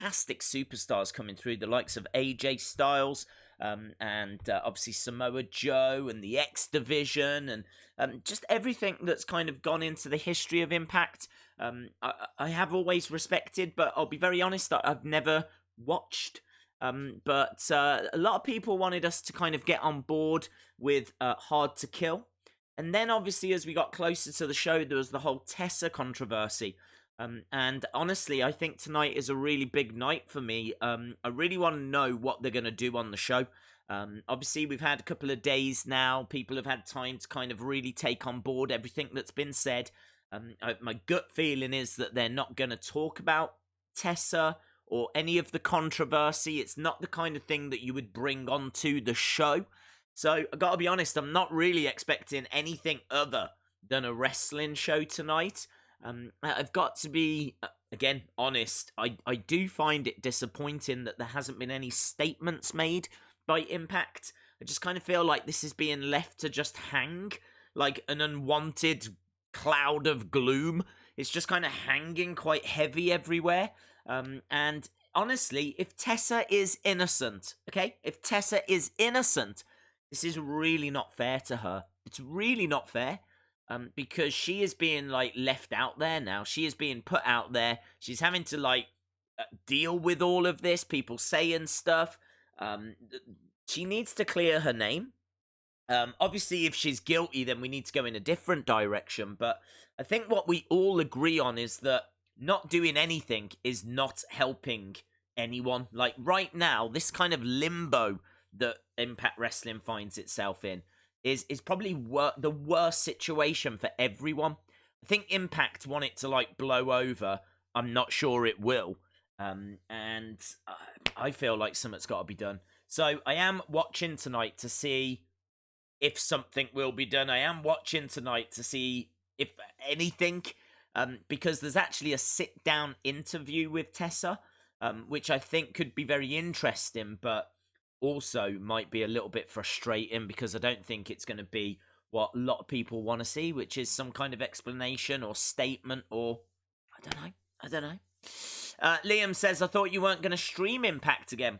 fantastic superstars coming through, the likes of AJ Styles, and obviously Samoa Joe and the X Division, and just everything that's kind of gone into the history of Impact. I have always respected, but I'll be very honest, I've never watched. But a lot of people wanted us to kind of get on board with Hard to Kill. And then obviously as we got closer to the show, there was the whole Tessa controversy. And honestly, I think tonight is a really big night for me. I really want to know what they're going to do on the show. Obviously, we've had a couple of days now. People have had time to kind of really take on board everything that's been said. My gut feeling is that they're not going to talk about Tessa or any of the controversy. It's not the kind of thing that you would bring onto the show. So, I gotta be honest, I'm not really expecting anything other than a wrestling show tonight. I've got to be, again, honest. I do find it disappointing that there hasn't been any statements made by Impact. I just kind of feel like this is being left to just hang like an unwanted cloud of gloom. It's just kind of hanging quite heavy everywhere. And honestly, if Tessa is innocent, okay? If Tessa is innocent, this is really not fair to her. It's really not fair. Because she is being, like, left out there now. She is being put out there. She's having to, like, deal with all of this. People saying stuff. She needs to clear her name. Obviously, if she's guilty, then we need to go in a different direction. But I think what we all agree on is that not doing anything is not helping anyone. Like, right now, this kind of limbo that Impact Wrestling finds itself in is probably the worst situation for everyone. I think Impact want it to, like, blow over. I'm not sure it will. And I feel like something's got to be done. So I am watching tonight to see if something will be done. I am watching tonight to see if anything, because there's actually a sit-down interview with Tessa, which I think could be very interesting, but also might be a little bit frustrating because I don't think it's going to be what a lot of people want to see, which is some kind of explanation or statement or I don't know. Liam says, I thought you weren't going to stream Impact again.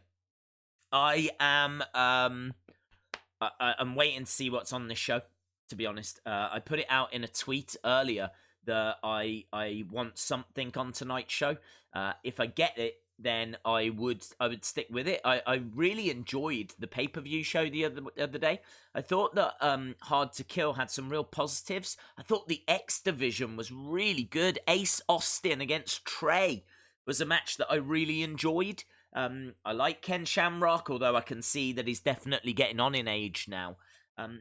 I am I'm waiting to see what's on this show, to be honest. I put it out in a tweet earlier that I want something on tonight's show. If I get it, then I would stick with it. I really enjoyed the pay-per-view show the other day. I thought that Hard to Kill had some real positives. I thought the X Division was really good. Ace Austin against Trey was a match that I really enjoyed. I like Ken Shamrock, although I can see that he's definitely getting on in age now.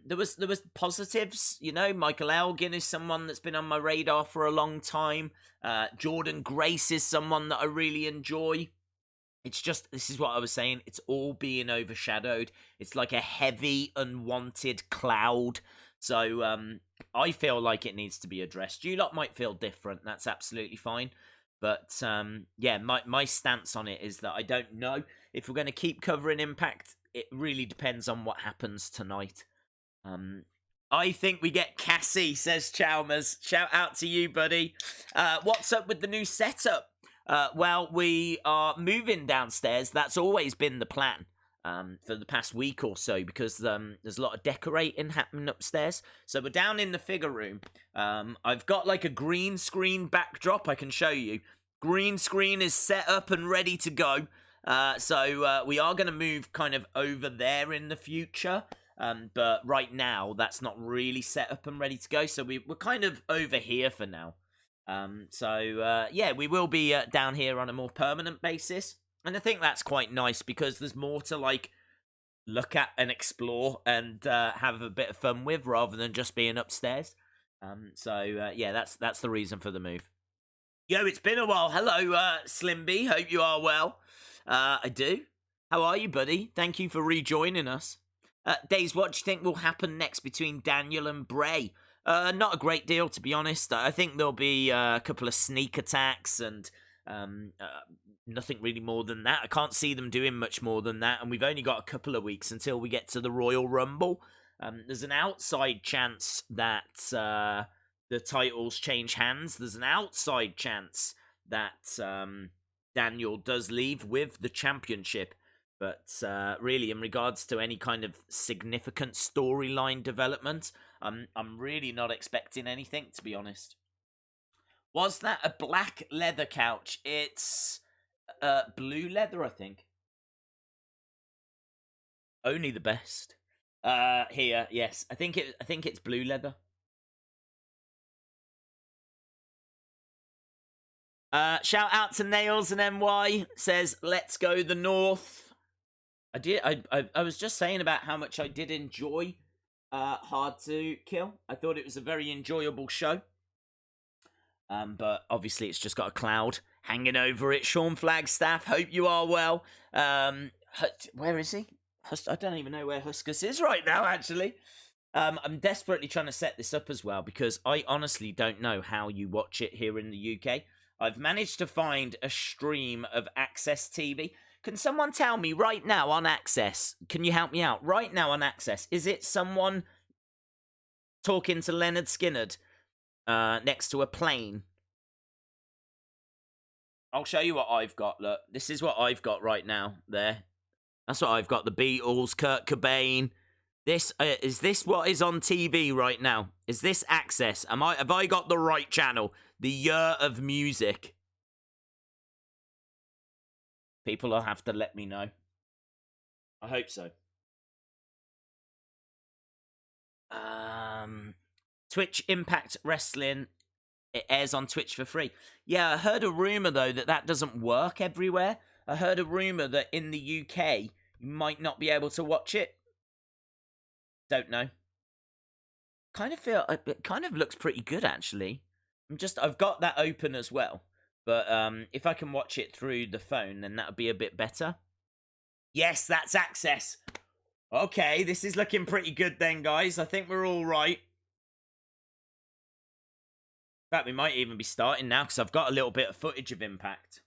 There was positives, you know. Michael Elgin is someone that's been on my radar for a long time. Jordan Grace is someone that I really enjoy. It's just, this is what I was saying, it's all being overshadowed. It's like a heavy, unwanted cloud. So I feel like it needs to be addressed. You lot might feel different, that's absolutely fine. But yeah, my stance on it is that I don't know if we're going to keep covering Impact. It really depends on what happens tonight. I think we get Cassie, says Chalmers. Shout out to you, buddy. What's up with the new setup? Well, we are moving downstairs. That's always been the plan for the past week or so, because there's a lot of decorating happening upstairs. So we're down in the figure room. I've got like a green screen backdrop I can show you. Green screen is set up and ready to go. So we are going to move kind of over there in the future. But right now, that's not really set up and ready to go. So we're kind of over here for now. So yeah, we will be down here on a more permanent basis. And I think that's quite nice because there's more to, like, look at and explore and have a bit of fun with rather than just being upstairs. So yeah, that's the reason for the move. Yo, it's been a while. Hello, Slimby. Hope you are well. I do. How are you, buddy? Thank you for rejoining us. Daze, what do you think will happen next between Daniel and Bray? Not a great deal, to be honest. I think there'll be a couple of sneak attacks and nothing really more than that. I can't see them doing much more than that, and we've only got a couple of weeks until we get to the Royal Rumble. There's an outside chance that the titles change hands. There's an outside chance that Daniel does leave with the championship. But really, in regards to any kind of significant storyline development, I'm really not expecting anything, to be honest. Was that a black leather couch? It's blue leather, I think. Only the best. Here, yes, I think it's blue leather. Shout out to Nails and NY says, "Let's go the North." I did. I was just saying about how much I did enjoy Hard to Kill. I thought it was a very enjoyable show. But obviously it's just got a cloud hanging over it. Sean Flagstaff, hope you are well. Where is he? I don't even know where Huskus is right now, actually. I'm desperately trying to set this up as well because I honestly don't know how you watch it here in the UK. I've managed to find a stream of Access TV. Can someone tell me right now on Access? Can you help me out? Right now on Access, is it someone talking to Leonard Skinnard next to a plane? I'll show you what I've got. Look, this is what I've got right now. There. That's what I've got. The Beatles, Kurt Cobain. This is this what is on TV right now? Is this Access? Have I got the right channel? The Year of Music. People will have to let me know. I hope so. Twitch Impact Wrestling. It airs on Twitch for free. Yeah, I heard a rumor though that doesn't work everywhere. I heard a rumor that in the UK you might not be able to watch it. Don't know. Kind of feel it kind of looks pretty good actually. I've got that open as well. But if I can watch it through the phone, then that would be a bit better. Yes, that's Access. Okay, this is looking pretty good then, guys. I think we're all right. In fact, we might even be starting now because I've got a little bit of footage of Impact.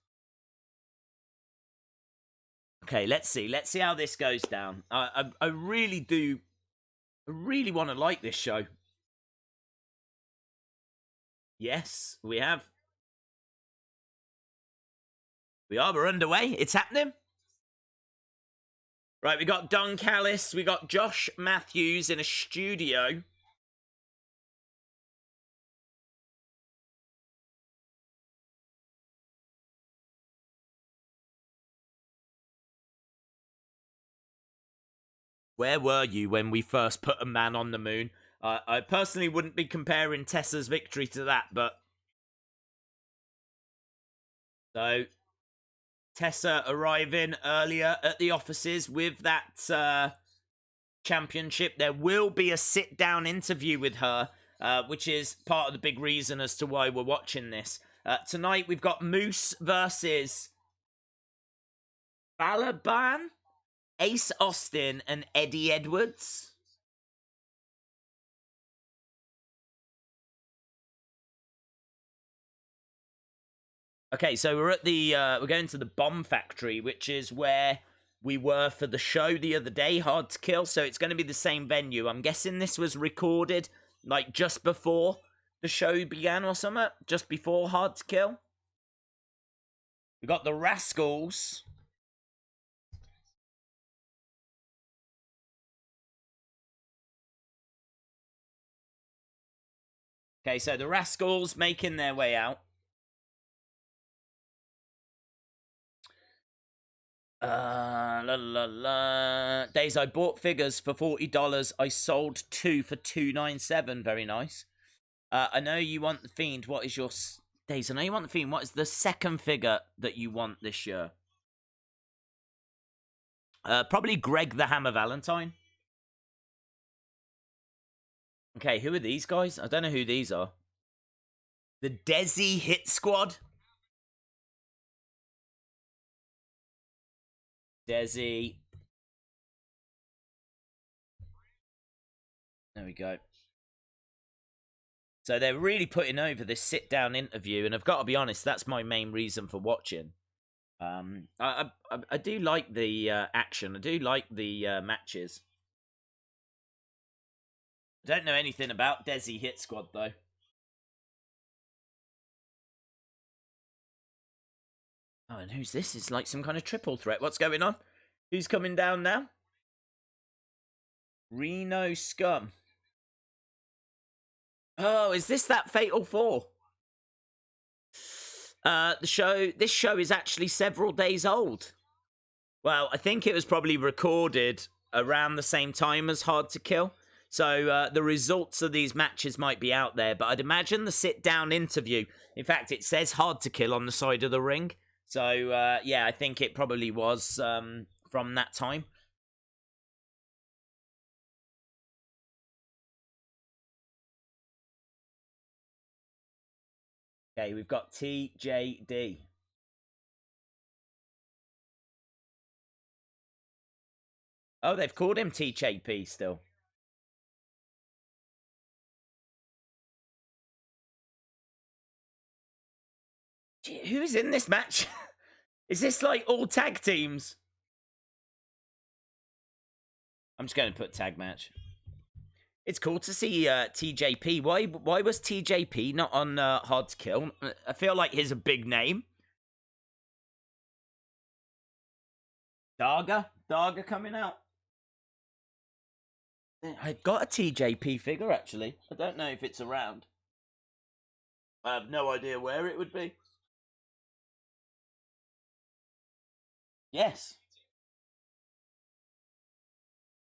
Okay, let's see. Let's see how this goes down. I really do. I really want to like this show. Yes, we have. We're underway. It's happening. Right, we got Don Callis. We got Josh Matthews in a studio. Where were you when we first put a man on the moon? I personally wouldn't be comparing Tessa's victory to that, but... So, Tessa arriving earlier at the offices with that championship. There will be a sit-down interview with her, which is part of the big reason as to why we're watching this. Tonight, we've got Moose versus Balaban, Ace Austin, and Eddie Edwards. Okay, so we're at the we're going to the Bomb Factory, which is where we were for the show the other day, Hard to Kill. So it's going to be the same venue. I'm guessing this was recorded like just before the show began or something, just before Hard to Kill. We got the Rascals. Okay, so the Rascals making their way out. Days, I bought figures for $40. I sold 2 for $297. Very nice. I know you want the Fiend. What is your... Days, I know you want the Fiend. What is the second figure that you want this year? Probably Greg the Hammer Valentine. Okay, who are these guys? I don't know who these are. The Desi Hit Squad. Desi. There we go. So they're really putting over this sit-down interview, and I've got to be honest, that's my main reason for watching. I do like the action. I do like the matches. I don't know anything about Desi Hit Squad, though. Oh, and who's this? It's like some kind of triple threat. What's going on? Who's coming down now? Reno Scum. Oh, is this that Fatal Four? This show is actually several days old. Well, I think it was probably recorded around the same time as Hard to Kill. So the results of these matches might be out there, but I'd imagine the sit-down interview. In fact, it says Hard to Kill on the side of the ring. So yeah, I think it probably was from that time. Okay, we've got TJD. Oh, they've called him TJP still. Gee, who's in this match? Is this like all tag teams? I'm just going to put tag match. It's cool to see TJP. Why was TJP not on Hard to Kill? I feel like he's a big name. Darga coming out. I got a TJP figure actually. I don't know if it's around. I have no idea where it would be. Yes.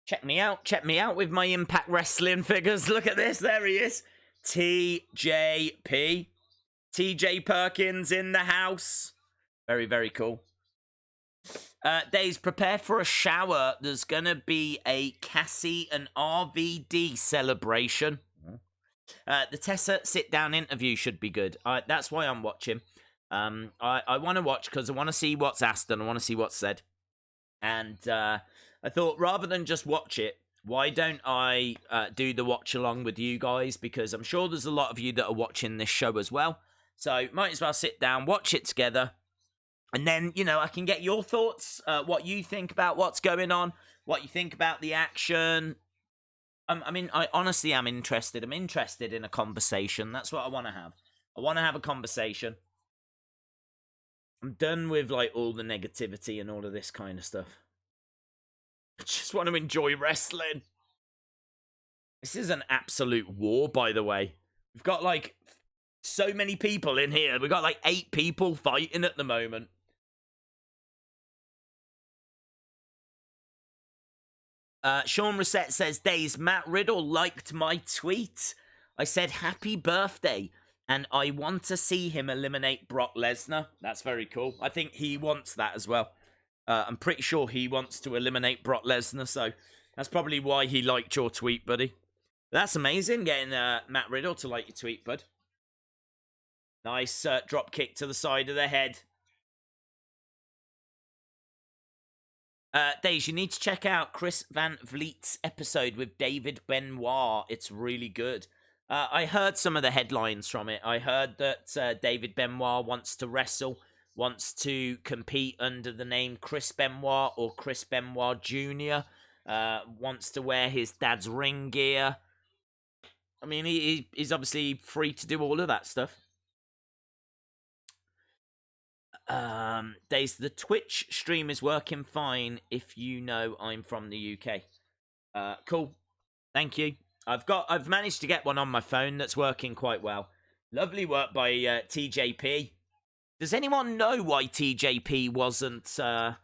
Check me out. Check me out with my Impact Wrestling figures. Look at this. There he is. TJP. TJ Perkins in the house. Very, very cool. Daze, prepare for a shower. There's going to be a Cassie and RVD celebration. The Tessa sit-down interview should be good. That's why I'm watching. I want to watch because I want to see what's asked and I want to see what's said. And I thought rather than just watch it, why don't I do the watch along with you guys? Because I'm sure there's a lot of you that are watching this show as well. So might as well sit down, watch it together. And then, you know, I can get your thoughts, what you think about what's going on, what you think about the action. I mean, I honestly am interested. I'm interested in a conversation. That's what I want to have. I want to have a conversation. I'm done with, like, all the negativity and all of this kind of stuff. I just want to enjoy wrestling. This is an absolute war, by the way. We've got, like, so many people in here. We've got, like, 8 people fighting at the moment. Sean Reset says, Daze, Matt Riddle liked my tweet. I said, happy birthday, and I want to see him eliminate Brock Lesnar. That's very cool. I think he wants that as well. I'm pretty sure he wants to eliminate Brock Lesnar, so that's probably why he liked your tweet, buddy. That's amazing, getting Matt Riddle to like your tweet, bud. Nice drop kick to the side of the head. Daze, you need to check out Chris Van Vliet's episode with David Benoit. It's really good. I heard some of the headlines from it. I heard that David Benoit wants to wrestle, wants to compete under the name Chris Benoit or Chris Benoit Jr., wants to wear his dad's ring gear. I mean, he's obviously free to do all of that stuff. Daze, the Twitch stream is working fine if you know I'm from the UK. Cool. Thank you. I've managed to get one on my phone that's working quite well. Lovely work by TJP. Does anyone know why TJP wasn't at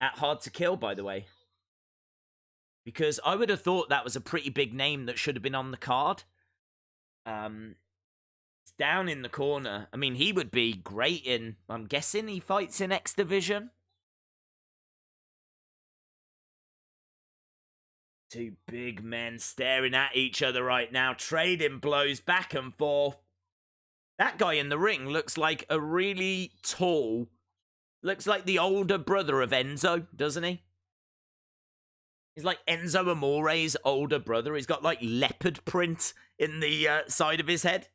Hard to Kill, by the way? Because I would have thought that was a pretty big name that should have been on the card. It's down in the corner. I mean, he would be great in... I'm guessing he fights in X Division. Two big men staring at each other right now, trading blows back and forth. That guy in the ring looks like a really tall... Looks like the older brother of Enzo, doesn't he? He's like Enzo Amore's older brother. He's got like leopard print in the side of his head.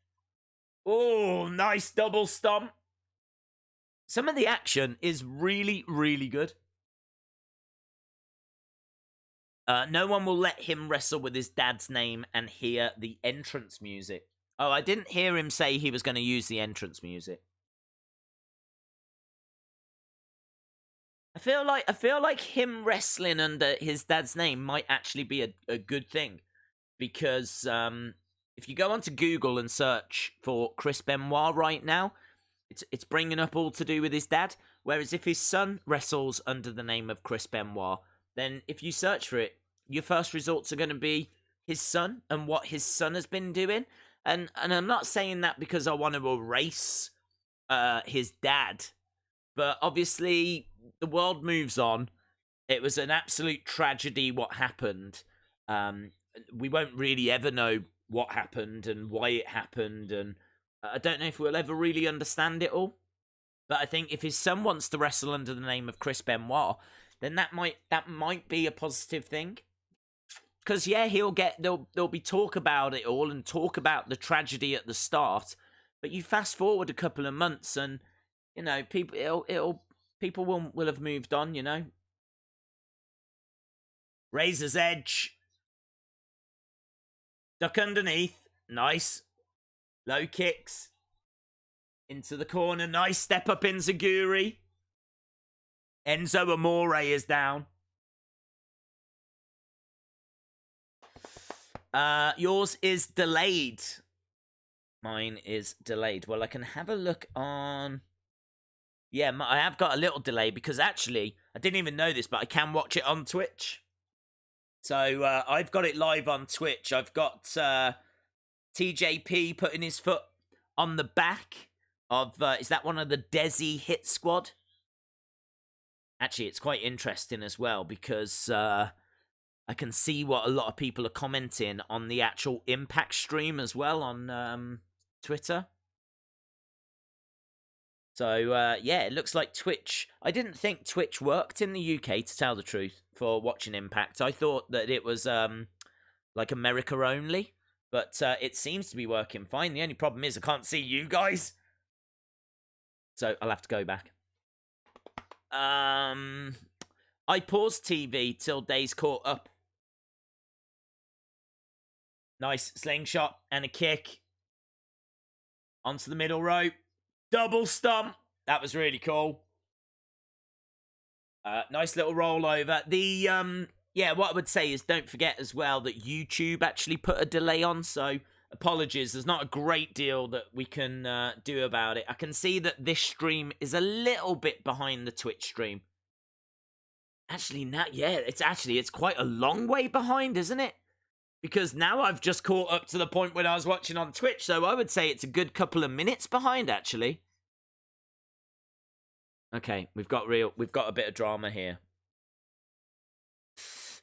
Oh, nice double stomp. Some of the action is really, really good. No one will let him wrestle with his dad's name and hear the entrance music. Oh, I didn't hear him say he was going to use the entrance music. I feel like him wrestling under his dad's name might actually be a good thing, because if you go onto Google and search for Chris Benoit right now, it's bringing up all to do with his dad. Whereas if his son wrestles under the name of Chris Benoit, then if you search for it, your first results are going to be his son and what his son has been doing. And I'm not saying that because I want to erase his dad, but obviously the world moves on. It was an absolute tragedy what happened. Um, we won't really ever know what happened and why it happened, and I don't know if we'll ever really understand it all. But I think if his son wants to wrestle under the name of Chris Benoit, then that might be a positive thing. Because yeah, there'll be talk about it all and talk about the tragedy at the start. But you fast forward a couple of months, and people will have moved on. Razor's Edge, duck underneath, nice low kicks into the corner, nice step up enziguri. Enzo Amore is down. Yours is delayed. Mine is delayed. Well, I can have a look on... Yeah, I have got a little delay because actually, I didn't even know this, but I can watch it on Twitch. So I've got it live on Twitch. I've got TJP putting his foot on the back of... is that one of the Desi Hit Squad? Actually, it's quite interesting as well because... I can see what a lot of people are commenting on the actual Impact stream as well on Twitter. So, yeah, it looks like Twitch... I didn't think Twitch worked in the UK, to tell the truth, for watching Impact. I thought that it was, like, America only. But it seems to be working fine. The only problem is I can't see you guys. So, I'll have to go back. I paused TV till Daze caught up. Nice slingshot and a kick. Onto the middle rope. Double stomp. That was really cool. Nice little rollover. Yeah, what I would say is don't forget as well that YouTube actually put a delay on. So apologies. There's not a great deal that we can do about it. I can see that this stream is a little bit behind the Twitch stream. Actually, it's quite a long way behind, isn't it? Because now I've just caught up to the point when I was watching on Twitch, so I would say it's a good couple of minutes behind, actually. Okay, we've got a bit of drama here.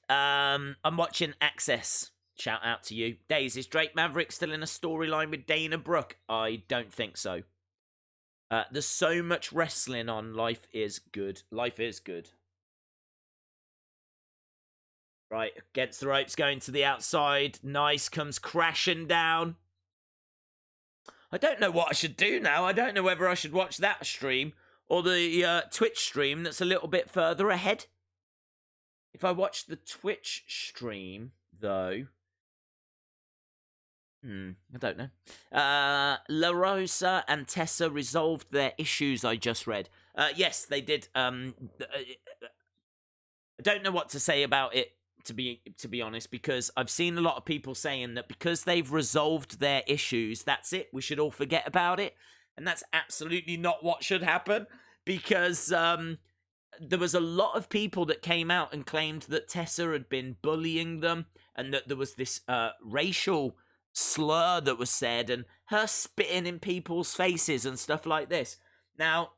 I'm watching Access. Shout out to you. Daze, is Drake Maverick still in a storyline with Dana Brooke? I don't think so. There's so much wrestling on Life is Good. Life is good. Right, against the ropes, going to the outside. Nice, comes crashing down. I don't know what I should do now. I don't know whether I should watch that stream or the Twitch stream that's a little bit further ahead. If I watch the Twitch stream, though... I don't know. La Rosa and Tessa resolved their issues, I just read. Yes, they did. I don't know what to say about it, to be honest, because I've seen a lot of people saying that because they've resolved their issues, that's it, we should all forget about it. And that's absolutely not what should happen, because there was a lot of people that came out and claimed that Tessa had been bullying them, and that there was this racial slur that was said, and her spitting in people's faces and stuff like this. Now,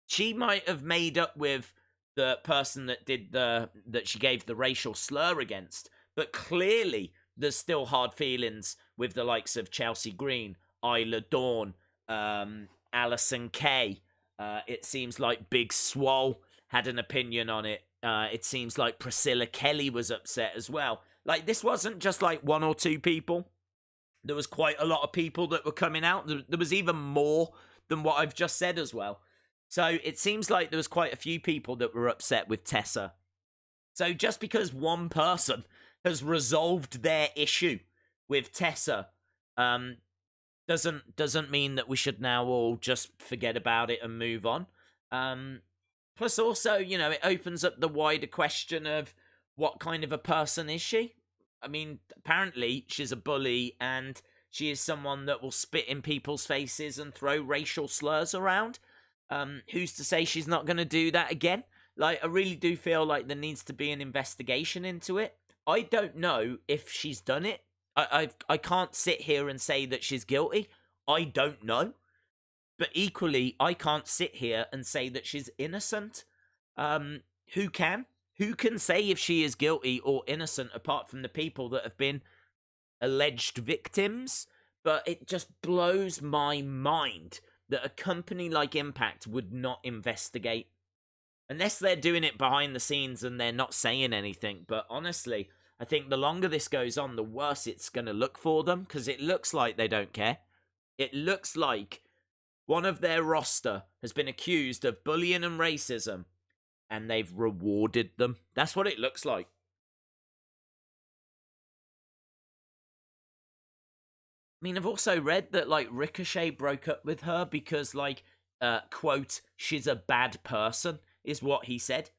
she might have made up with the person that she gave the racial slur against, but clearly there's still hard feelings with the likes of Chelsea Green, Isla Dawn, Alison Kay. It seems like Big Swole had an opinion on it. It seems like Priscilla Kelly was upset as well. Like, this wasn't just like one or two people. There was quite a lot of people that were coming out. There was even more than what I've just said as well. So it seems like there was quite a few people that were upset with Tessa. So just because one person has resolved their issue with Tessa, doesn't mean that we should now all just forget about it and move on. Plus, also, it opens up the wider question of what kind of a person is she? I mean, apparently she's a bully and she is someone that will spit in people's faces and throw racial slurs around. Who's to say she's not going to do that again? Like, I really do feel like there needs to be an investigation into it. I don't know if she's done it. I can't sit here and say that she's guilty. I don't know. But equally, I can't sit here and say that she's innocent. Um, who can? Who can say if she is guilty or innocent apart from the people that have been alleged victims? But it just blows my mind that a company like Impact would not investigate. Unless they're doing it behind the scenes and they're not saying anything. But honestly, I think the longer this goes on, the worse it's going to look for them because it looks like they don't care. It looks like one of their roster has been accused of bullying and racism, and they've rewarded them. That's what it looks like. I mean, I've also read that, like, Ricochet broke up with her because, like, quote, she's a bad person, is what he said.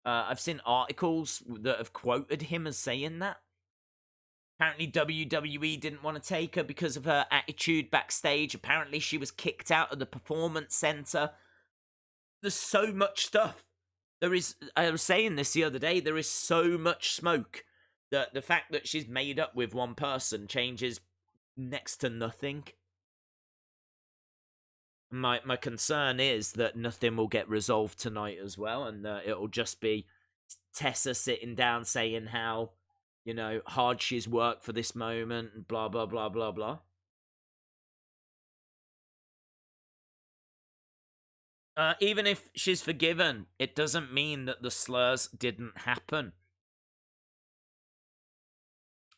I've seen articles that have quoted him as saying that. Apparently, WWE didn't want to take her because of her attitude backstage. Apparently, she was kicked out of the performance center. There's so much stuff. I was saying this the other day, there is so much smoke that the fact that she's made up with one person changes next to nothing. My concern is that nothing will get resolved tonight as well, and it'll just be Tessa sitting down saying how, hard she's worked for this moment and blah, blah, blah, blah, blah. Even if she's forgiven, it doesn't mean that the slurs didn't happen.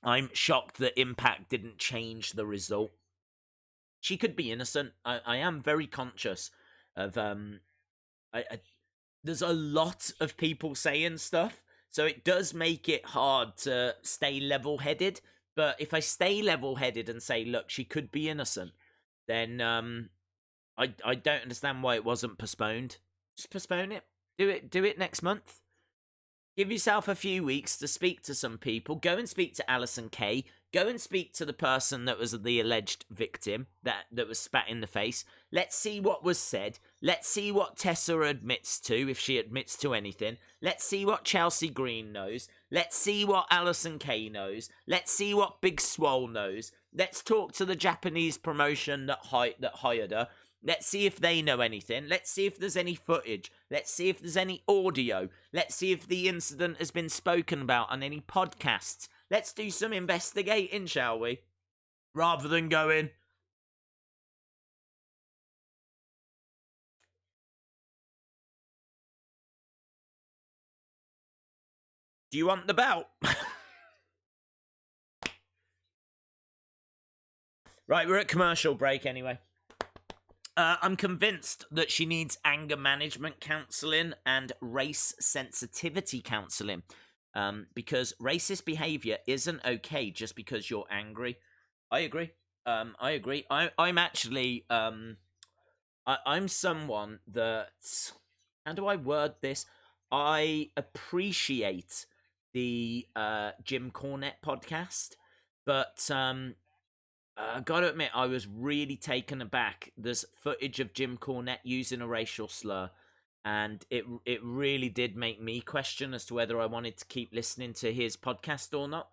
I'm shocked that Impact didn't change the result. She could be innocent. I am very conscious of there's a lot of people saying stuff, so it does make it hard to stay level-headed. But if I stay level-headed and say, look, she could be innocent, then I don't understand why it wasn't postponed. Just postpone it. Do it next month. Give yourself a few weeks to speak to some people. Go and speak to Alison Kay. Go and speak to the person that was the alleged victim that was spat in the face. Let's see what was said. Let's see what Tessa admits to, if she admits to anything. Let's see what Chelsea Green knows. Let's see what Alison Kay knows. Let's see what Big Swole knows. Let's talk to the Japanese promotion that hired her. Let's see if they know anything. Let's see if there's any footage. Let's see if there's any audio. Let's see if the incident has been spoken about on any podcasts. Let's do some investigating, shall we? Rather than going, do you want the belt? Right, we're at commercial break anyway. I'm convinced that she needs anger management counseling and race sensitivity counseling. Because racist behavior isn't okay just because you're angry. I agree. I agree. I'm actually I'm someone that, how do I word this? I appreciate the Jim Cornette podcast, but I gotta admit, I was really taken aback. There's footage of Jim Cornette using a racial slur, and it really did make me question as to whether I wanted to keep listening to his podcast or not.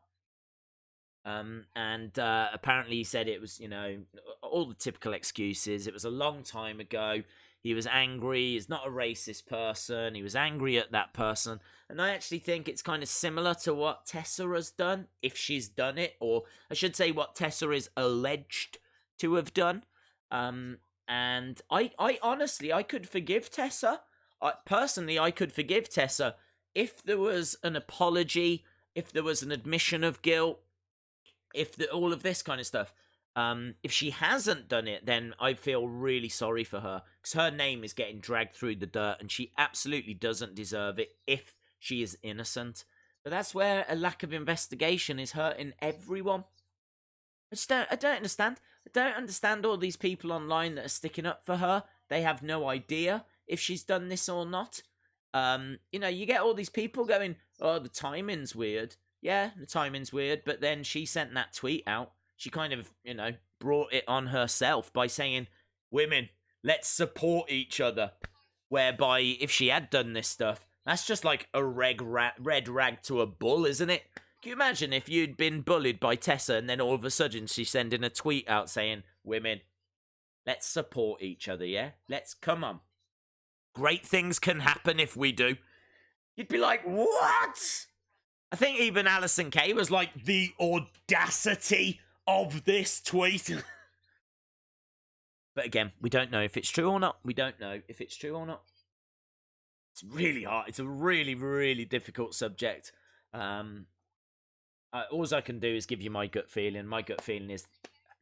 And apparently he said it was, all the typical excuses. It was a long time ago. He was angry. He's not a racist person. He was angry at that person. And I actually think it's kind of similar to what Tessa has done, if she's done it, or I should say what Tessa is alleged to have done. And I honestly, I could forgive Tessa. Personally, I could forgive Tessa if there was an apology, if there was an admission of guilt, all of this kind of stuff. If she hasn't done it, then I feel really sorry for her because her name is getting dragged through the dirt, and she absolutely doesn't deserve it if she is innocent. But that's where a lack of investigation is hurting everyone. I don't understand. I don't understand all these people online that are sticking up for her. They have no idea if she's done this or not. You know, you get all these people going, "Oh, the timing's weird." Yeah, the timing's weird, but then she sent that tweet out. She kind of, you know, brought it on herself by saying, "Women, let's support each other." Whereby, if she had done this stuff, that's just like a red rag to a bull, isn't it? Can you imagine if you'd been bullied by Tessa and then all of a sudden she's sending a tweet out saying, "Women, let's support each other, yeah? Let's, come on. Great things can happen if we do." You'd be like, what? I think even Alison Kay was like, the audacity of this tweet. But again, we don't know if it's true or not. We don't know if it's true or not. It's really hard. It's a really, really difficult subject. All I can do is give you my gut feeling. My gut feeling is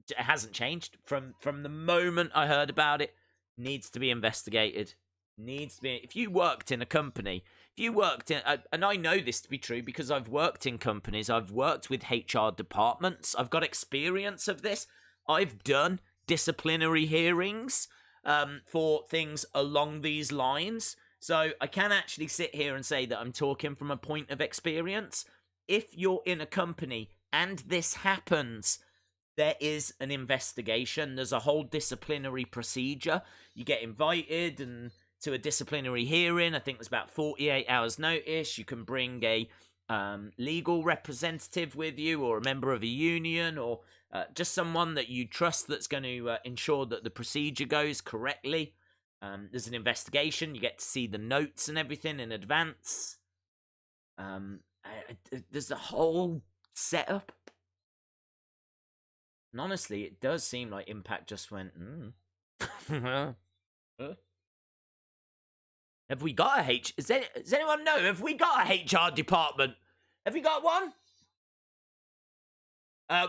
it hasn't changed from the moment I heard about it. Needs to be investigated. Needs to be. If you worked in a company, if you worked in, and I know this to be true because I've worked in companies, I've worked with HR departments, I've got experience of this. I've done disciplinary hearings for things along these lines. So I can actually sit here and say that I'm talking from a point of experience. If you're in a company and this happens, there is an investigation. There's a whole disciplinary procedure. You get invited and to a disciplinary hearing. I think there's about 48 hours notice. You can bring a legal representative with you, or a member of a union, or just someone that you trust that's going to ensure that the procedure goes correctly. There's an investigation. You get to see the notes and everything in advance. There's a whole setup. And honestly, it does seem like Impact just went, Have we got a does anyone know? Have we got a HR department? Have we got one?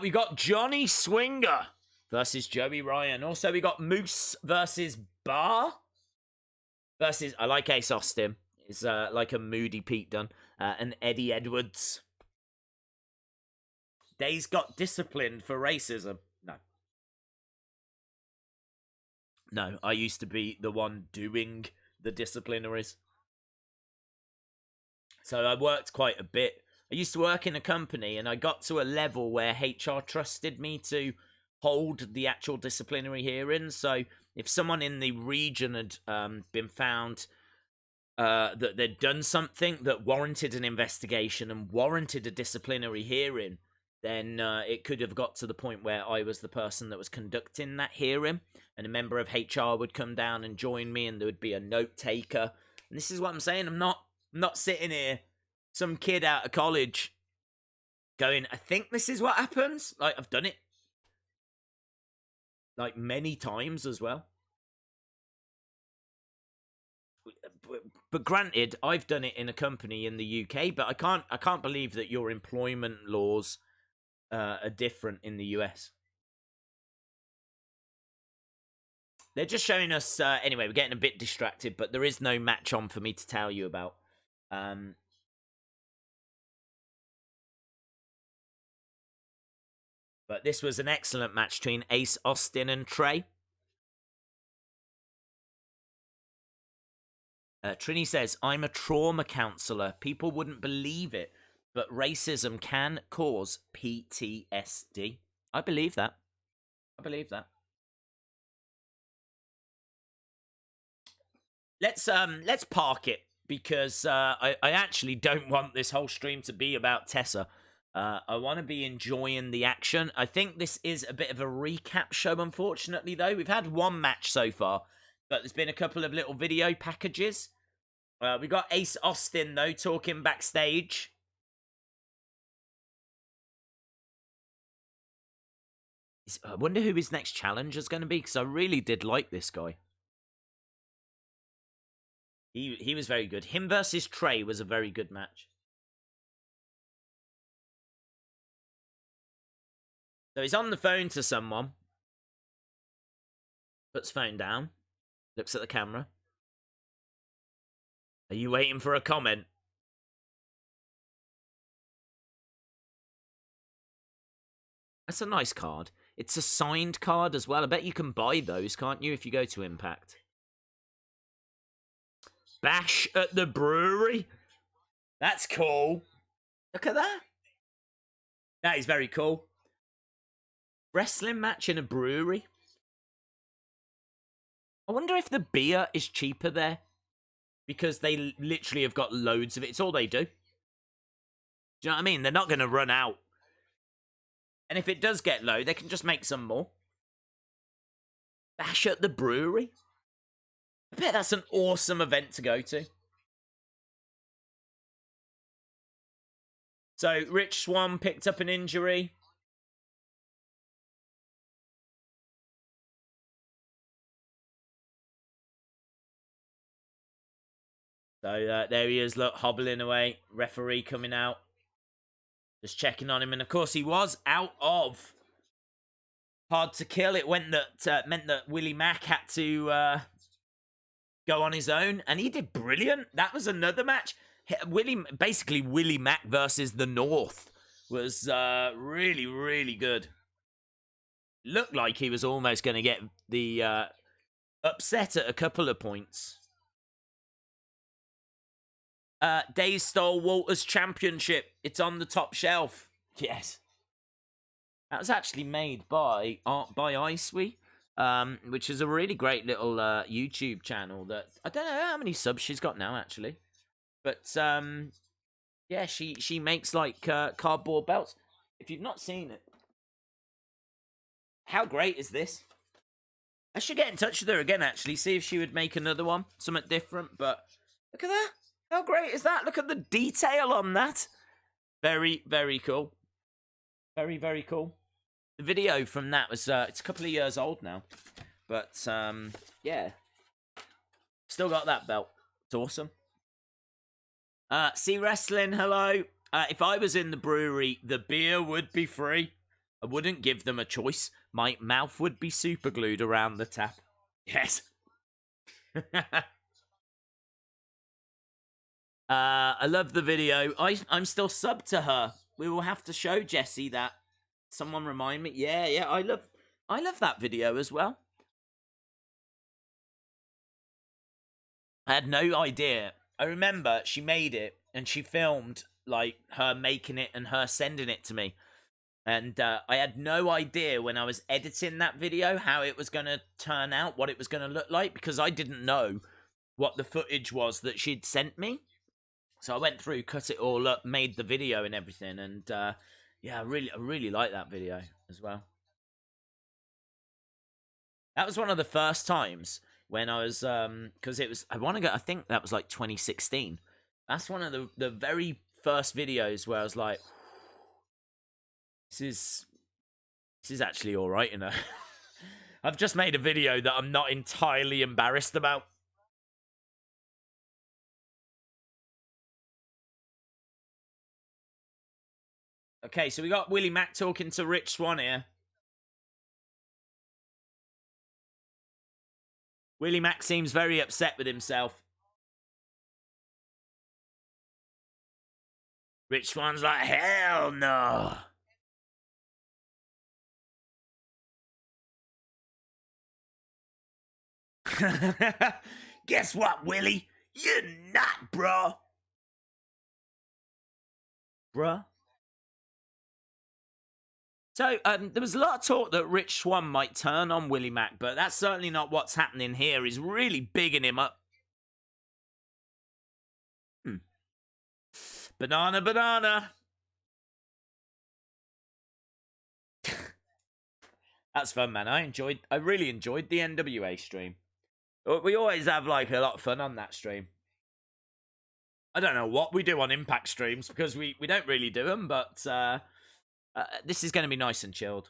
We got Johnny Swinger versus Joey Ryan. Also, we got Moose versus Bar versus, I like Ace Austin. It's like a moody Pete Dunne. And Eddie Edwards. Daze got disciplined for racism. No, I used to be the one doing the disciplinaries. So I worked quite a bit. I used to work in a company, and I got to a level where HR trusted me to hold the actual disciplinary hearings. So if someone in the region had been found that they'd done something that warranted an investigation and warranted a disciplinary hearing, then it could have got to the point where I was the person that was conducting that hearing, and a member of HR would come down and join me, and there would be a note taker. And this is what I'm saying. I'm not sitting here, some kid out of college, going, I think this is what happens. Like, I've done it. Like, many times as well. But granted, I've done it in a company in the UK, but I can't believe that your employment laws are different in the US. They're just showing us, anyway, we're getting a bit distracted, but there is no match on for me to tell you about. But this was an excellent match between Ace Austin and Trey. Trini says, I'm a trauma counsellor. People wouldn't believe it, but racism can cause PTSD. I believe that. I believe that. Let's park it, because I actually don't want this whole stream to be about Tessa. I want to be enjoying the action. I think this is a bit of a recap show, unfortunately, though. We've had one match so far, but there's been a couple of little video packages. We got Ace Austin, though, talking backstage. I wonder who his next challenger is going to be, because I really did like this guy. He was very good. Him versus Trey was a very good match. So he's on the phone to someone. Puts phone down. Looks at the camera. Are you waiting for a comment? That's a nice card. It's a signed card as well. I bet you can buy those, can't you, if you go to Impact? Bash at the brewery. That's cool. Look at that. That is very cool. Wrestling match in a brewery. I wonder if the beer is cheaper there. Because they literally have got loads of it. It's all they do. Do you know what I mean? They're not going to run out. And if it does get low, they can just make some more. Bash at the brewery. I bet that's an awesome event to go to. So, Rich Swann picked up an injury. So, there he is, look, hobbling away. Referee coming out. Just checking on him. And, of course, he was out of Hard to Kill. It meant that Willie Mack had to go on his own. And he did brilliant. That was another match. Basically, Willie Mack versus the North was really, really good. Looked like he was almost going to get the upset at a couple of points. Daze stole Walter's championship. It's on the top shelf. Yes. That was actually made by Icewe, which is a really great little YouTube channel that I don't know how many subs she's got now, actually. But yeah, she makes like cardboard belts. If you've not seen it, how great is this? I should get in touch with her again, actually, see if she would make another one, something different. But look at that. How great is that? Look at the detail on that. Very, very cool. Very, very cool. The video from that was, it's a couple of years old now. But, yeah. Still got that belt. It's awesome. See Wrestling, hello. If I was in the brewery, the beer would be free. I wouldn't give them a choice. My mouth would be super glued around the tap. Yes. I love the video. I'm still subbed to her. We will have to show Jessie that. Someone remind me. Yeah. I love that video as well. I had no idea. I remember she made it and she filmed like her making it and her sending it to me. And I had no idea when I was editing that video how it was going to turn out, what it was going to look like, because I didn't know what the footage was that she'd sent me. So I went through, cut it all up, made the video and everything, and yeah, I really like that video as well. That was one of the first times when I was, because it was, I think that was like 2016. That's one of the very first videos where I was like, this is actually all right, you know. I've just made a video that I'm not entirely embarrassed about. Okay, so we got Willie Mack talking to Rich Swann here. Willie Mack seems very upset with himself. Rich Swann's like, hell no. Guess what, Willie? You're not, bro. Bruh. So, there was a lot of talk that Rich Swann might turn on Willie Mack, but that's certainly not what's happening here. He's really bigging him up. Banana. That's fun, man. I really enjoyed the NWA stream. We always have, like, a lot of fun on that stream. I don't know what we do on Impact streams, because we don't really do them, but this is going to be nice and chilled.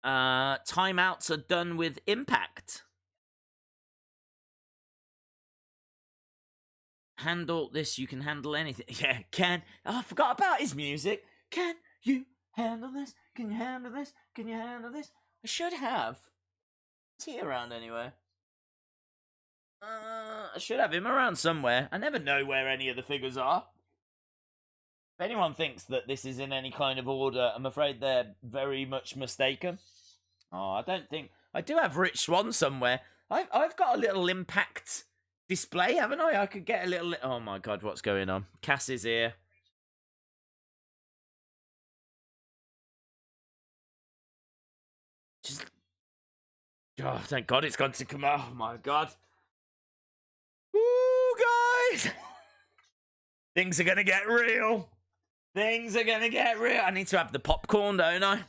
Timeouts are done with Impact. Handle this, you can handle anything. Yeah, oh, I forgot about his music. Can you handle this? Can you handle this? Can you handle this? I should have. Is he around anywhere? I should have him around somewhere. I never know where any of the figures are. If anyone thinks that this is in any kind of order, I'm afraid they're very much mistaken. Oh, I don't think I do have Rich Swann somewhere. I've got a little Impact display, haven't I? I could get a little. Oh my god, what's going on? Cass is here. Just. Oh, thank God it's gone to come. Oh my god. Woo, guys! Things are gonna get real. Things are gonna get real. I need to have the popcorn, don't I?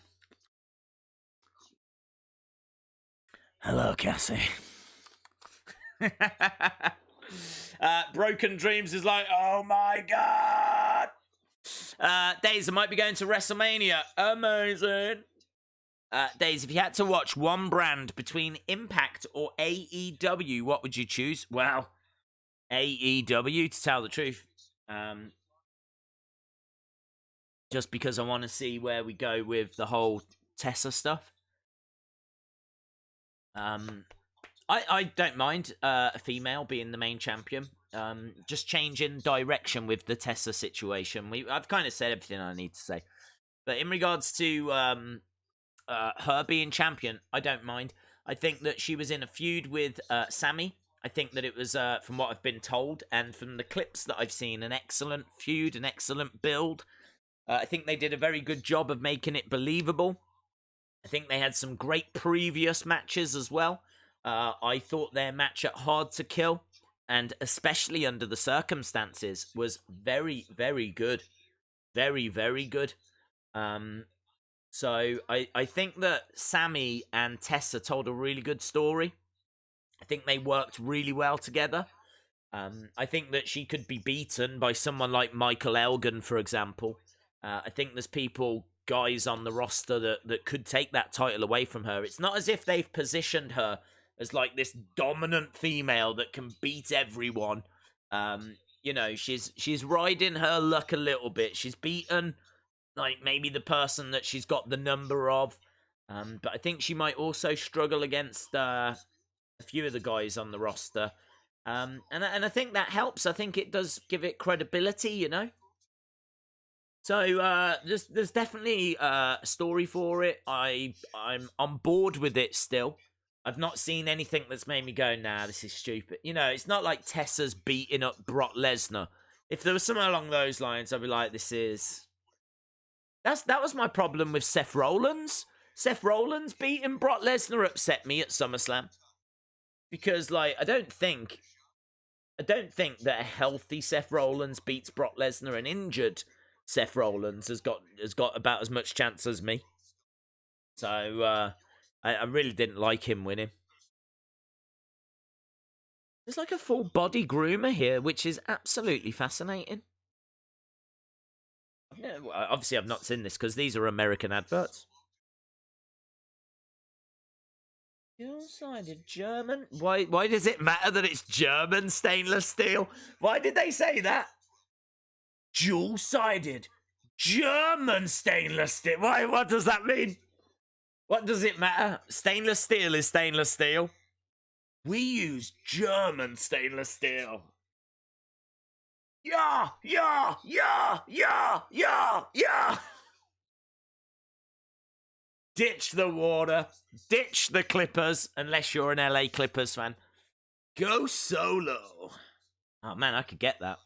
Hello, Cassie. Broken Dreams is like, oh my god. Daze, I might be going to WrestleMania. Amazing. Daze, if you had to watch one brand between Impact or AEW, what would you choose? Well, AEW, to tell the truth. Just because I want to see where we go with the whole Tessa stuff. I don't mind a female being the main champion. Just changing direction with the Tessa situation. I've kind of said everything I need to say. But in regards to her being champion, I don't mind. I think that she was in a feud with Sammy. I think that it was, from what I've been told, and from the clips that I've seen, an excellent feud, an excellent build. I think they did a very good job of making it believable. I think they had some great previous matches as well. I thought their match at Hard to Kill, and especially under the circumstances, was very, very good. Very, very good. So I think that Sammy and Tessa told a really good story. I think they worked really well together. I think that she could be beaten by someone like Michael Elgin, for example. I think there's guys on the roster that could take that title away from her. It's not as if they've positioned her as like this dominant female that can beat everyone. She's riding her luck a little bit. She's beaten like maybe the person that she's got the number of. But I think she might also struggle against a few of the guys on the roster. And I think that helps. I think it does give it credibility, you know? So there's definitely a story for it. I'm on board with it still. I've not seen anything that's made me go, nah, this is stupid. You know, it's not like Tessa's beating up Brock Lesnar. If there was something along those lines, I'd be like, this is... That was my problem with Seth Rollins. Seth Rollins beating Brock Lesnar upset me at SummerSlam. Because, like, I don't think that a healthy Seth Rollins beats Brock Lesnar. An injured Seth Rollins has got about as much chance as me. So I really didn't like him winning. There's like a full body groomer here, which is absolutely fascinating. Obviously, I've not seen this because these are American adverts. Dual-sided German? Why does it matter that it's German stainless steel? Why did they say that? Dual-sided German stainless steel. Why? What does that mean? What does it matter? Stainless steel is stainless steel. We use German stainless steel. Yeah, yeah, yeah, yeah, yeah, yeah. Ditch the water. Ditch the Clippers, unless you're an LA Clippers fan. Go solo. Oh, man, I could get that.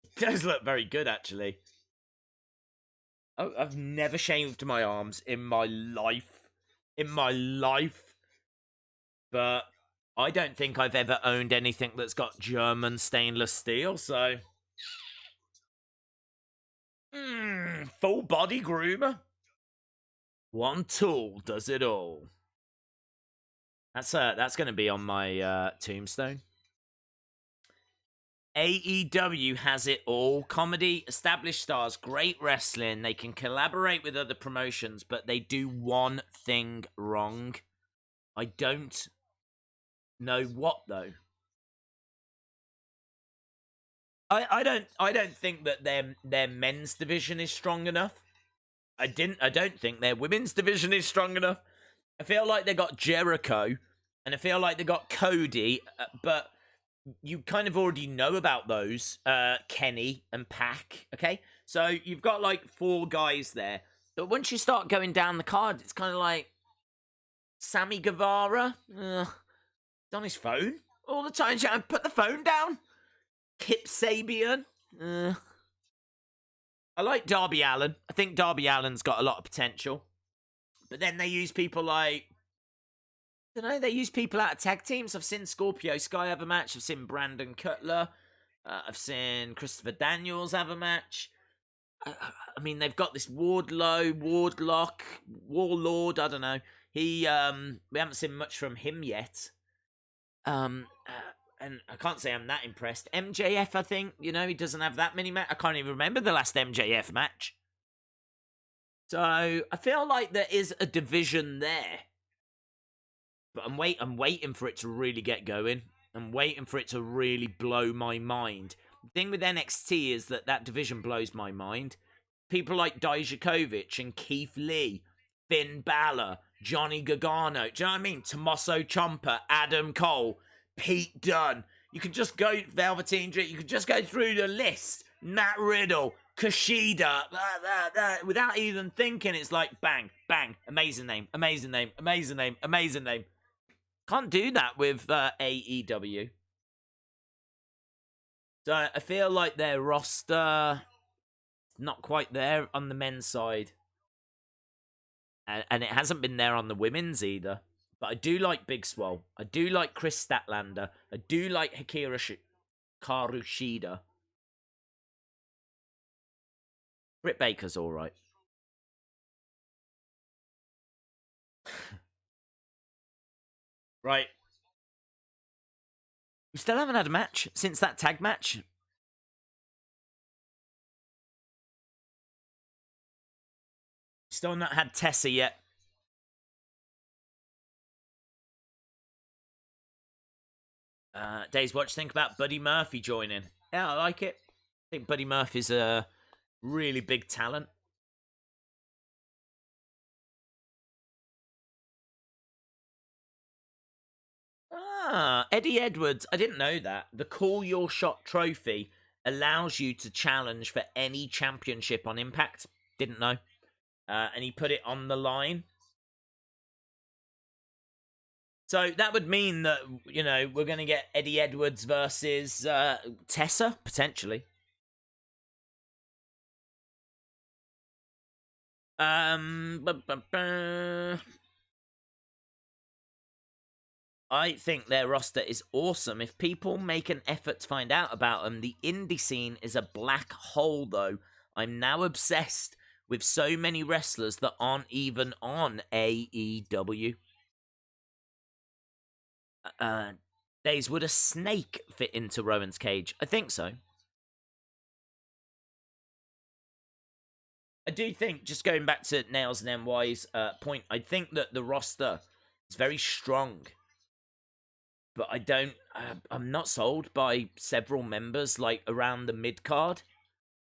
It does look very good, actually. Oh, I've never shaved my arms in my life. In my life. But I don't think I've ever owned anything that's got German stainless steel, so... full body groomer. One tool does it all. That's going to be on my tombstone. AEW has it all. Comedy, established stars, great wrestling. They can collaborate with other promotions, but they do one thing wrong. I don't know what, though. I don't think that their men's division is strong enough. I don't think their women's division is strong enough. I feel like they got Jericho, and I feel like they got Cody, but you kind of already know about those, Kenny and Pac, okay? So you've got like 4 guys there. But once you start going down the card, it's kind of like Sammy Guevara. He's on his phone all the time. Trying to put the phone down. Kip Sabian. I like Darby Allin. I think Darby Allin's got a lot of potential. But then they use people like... I don't know, they use people out of tag teams. I've seen Scorpio Sky have a match. I've seen Brandon Cutler. I've seen Christopher Daniels have a match. I mean, they've got this Wardlow, Wardlock, Warlord, I don't know. We haven't seen much from him yet. And I can't say I'm that impressed. MJF, I think, he doesn't have that many matches. I can't even remember the last MJF match. So, I feel like there is a division there. But I'm waiting for it to really get going. I'm waiting for it to really blow my mind. The thing with NXT is that division blows my mind. People like Dijakovic and Keith Lee, Finn Balor, Johnny Gargano, do you know what I mean? Tommaso Ciampa, Adam Cole, Pete Dunne. You could just go, Velveteen Dream, you could just go through the list. Matt Riddle, Kushida, without even thinking, it's like bang, bang, amazing name, amazing name, amazing name, amazing name. Can't do that with AEW. So I feel like their roster not quite there on the men's side. And it hasn't been there on the women's either. But I do like Big Swole. I do like Chris Statlander. I do like Hikaru Shida. Britt Baker's alright. Right. We still haven't had a match since that tag match. Still not had Tessa yet. Days Watch, think about Buddy Murphy joining. Yeah, I like it. I think Buddy Murphy's a really big talent. Eddie Edwards. I didn't know that. The Call Your Shot trophy allows you to challenge for any championship on Impact. Didn't know. And he put it on the line. So that would mean that, we're going to get Eddie Edwards versus Tessa, potentially. I think their roster is awesome. If people make an effort to find out about them, the indie scene is a black hole, though. I'm now obsessed with so many wrestlers that aren't even on AEW. Days, would a snake fit into Rowan's cage? I think so. I do think, just going back to Nails and NY's point, I think that the roster is very strong. But I'm not sold by several members, like, around the mid-card.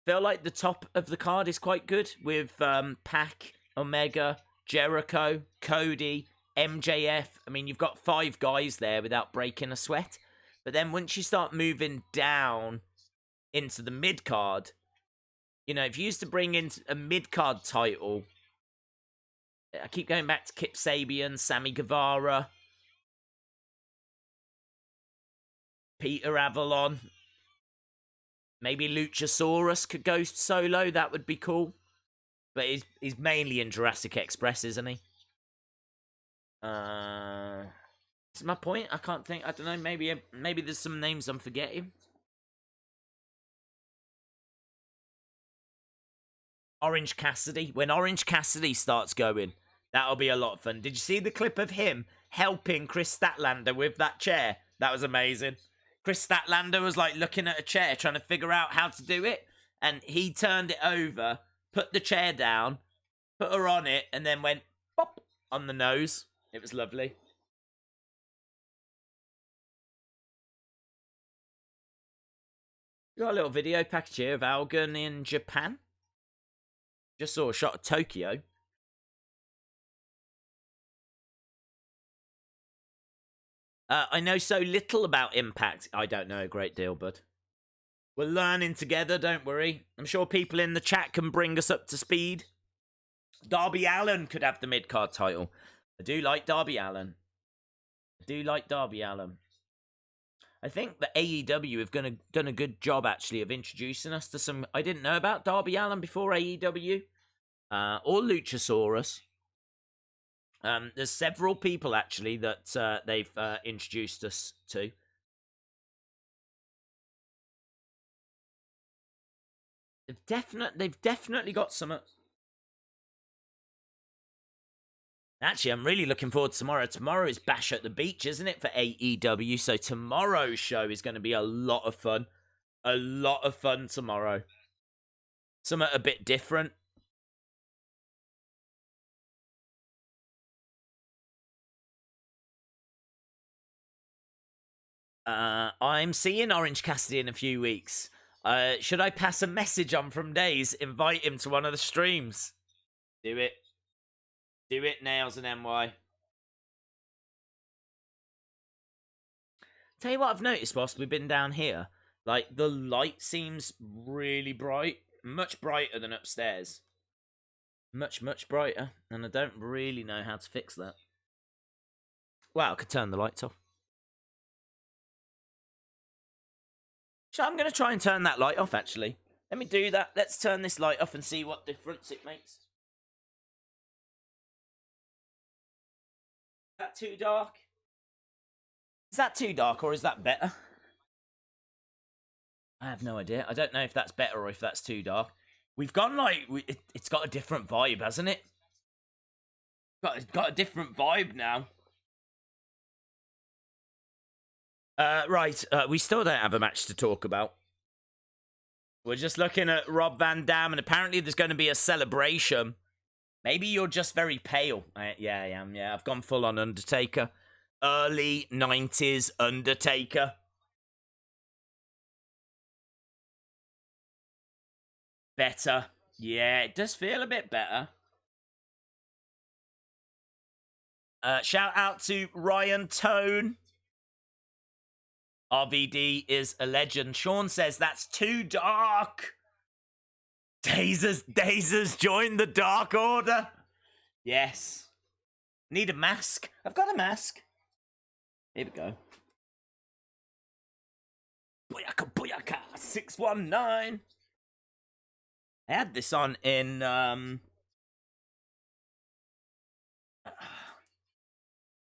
Feel like the top of the card is quite good with Pac, Omega, Jericho, Cody, MJF. I mean, you've got 5 guys there without breaking a sweat. But then once you start moving down into the mid-card, if you used to bring in a mid-card title, I keep going back to Kip Sabian, Sammy Guevara, Peter Avalon. Maybe Luchasaurus could go solo. That would be cool. But he's mainly in Jurassic Express, isn't he? That's my point. I can't think. I don't know. Maybe there's some names I'm forgetting. Orange Cassidy. When Orange Cassidy starts going, that'll be a lot of fun. Did you see the clip of him helping Chris Statlander with that chair? That was amazing. Chris Statlander was like looking at a chair, trying to figure out how to do it. And he turned it over, put the chair down, put her on it, and then went pop on the nose. It was lovely. Got a little video package here of Algun in Japan. Just saw a shot of Tokyo. I know so little about Impact. I don't know a great deal, bud. We're learning together, don't worry. I'm sure people in the chat can bring us up to speed. Darby Allin could have the mid-card title. I do like Darby Allin. I think the AEW have done a good job, actually, of introducing us to some... I didn't know about Darby Allin before AEW. Or Luchasaurus. There's several people, actually, that they've introduced us to. They've definitely got some... Actually, I'm really looking forward to tomorrow. Tomorrow is Bash at the Beach, isn't it, for AEW? So tomorrow's show is going to be a lot of fun. A lot of fun tomorrow. Something a bit different. I'm seeing Orange Cassidy in a few weeks. Should I pass a message on from Daze? Invite him to one of the streams. Do it. Do it, Nails and NY. Tell you what I've noticed whilst we've been down here. Like, the light seems really bright. Much brighter than upstairs. Much, much brighter. And I don't really know how to fix that. Well, I could turn the lights off. So I'm going to try and turn that light off, actually. Let me do that. Let's turn this light off and see what difference it makes. Is that too dark? Is that too dark, or is that better? I have no idea. I don't know if that's better or if that's too dark. We've gone like... It's got a different vibe, hasn't it? It's got a different vibe now. Right. We still don't have a match to talk about. We're just looking at Rob Van Dam, and apparently there's going to be a celebration. Maybe you're just very pale. Yeah, I am. Yeah, I've gone full on Undertaker. Early 90s Undertaker. Better. Yeah, it does feel a bit better. Shout out to Ryan Tone. RVD is a legend. Sean says that's too dark. Dazers joined the Dark Order. Yes. Need a mask. I've got a mask. Here we go. Booyaka, booyaka, 619. I had this on in,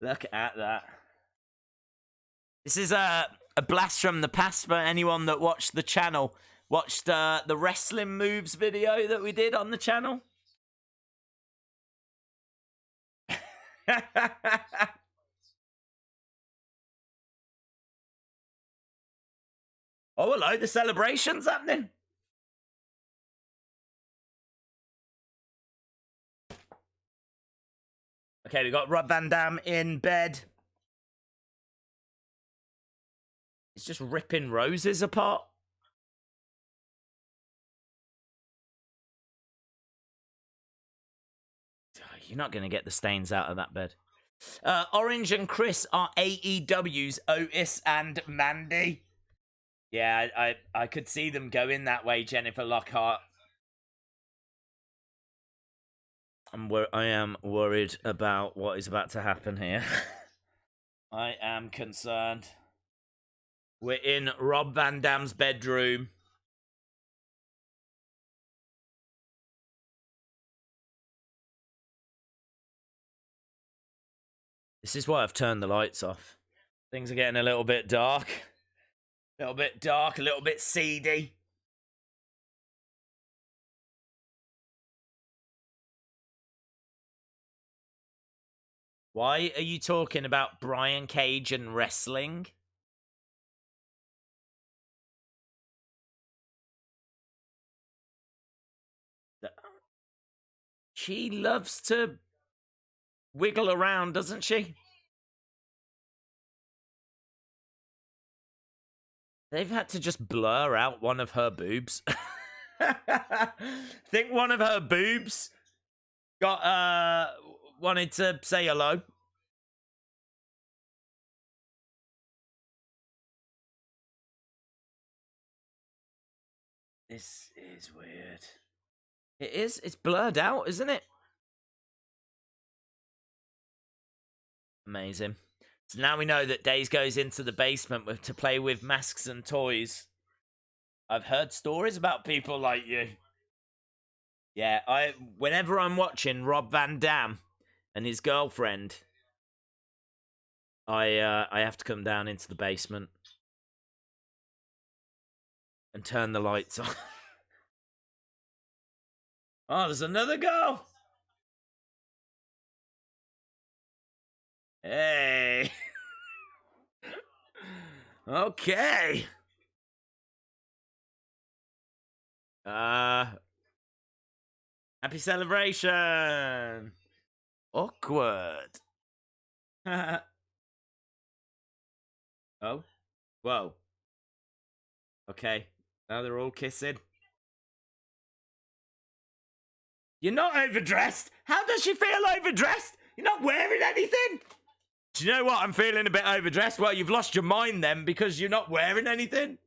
Look at that. This is a blast from the past for anyone that watched the channel. Watched the wrestling moves video that we did on the channel. Oh, hello, the celebration's happening. Okay, we got Rob Van Dam in bed. He's just ripping roses apart. You're not going to get the stains out of that bed. Orange and Chris are AEW's Otis and Mandy. Yeah, I could see them going that way, Jennifer Lockhart. I am worried about what is about to happen here. I am concerned. We're in Rob Van Dam's bedroom. This is why I've turned the lights off. Things are getting a little bit dark. A little bit dark, a little bit seedy. Why are you talking about Brian Cage and wrestling? She loves to wiggle around, doesn't she? They've had to just blur out one of her boobs. Think one of her boobs got wanted to say hello. This is weird. It is. It's blurred out, isn't it? Amazing. So now we know that Daze goes into the basement to play with masks and toys. I've heard stories about people like you. Yeah, whenever I'm watching Rob Van Dam and his girlfriend, I have to come down into the basement and turn the lights on. Oh, there's another girl. Hey. Okay. Happy celebration. Awkward. Oh. Whoa. Okay. Now they're all kissing. You're not overdressed. How does she feel overdressed? You're not wearing anything. Do you know what? I'm feeling a bit overdressed. Well, you've lost your mind then because you're not wearing anything.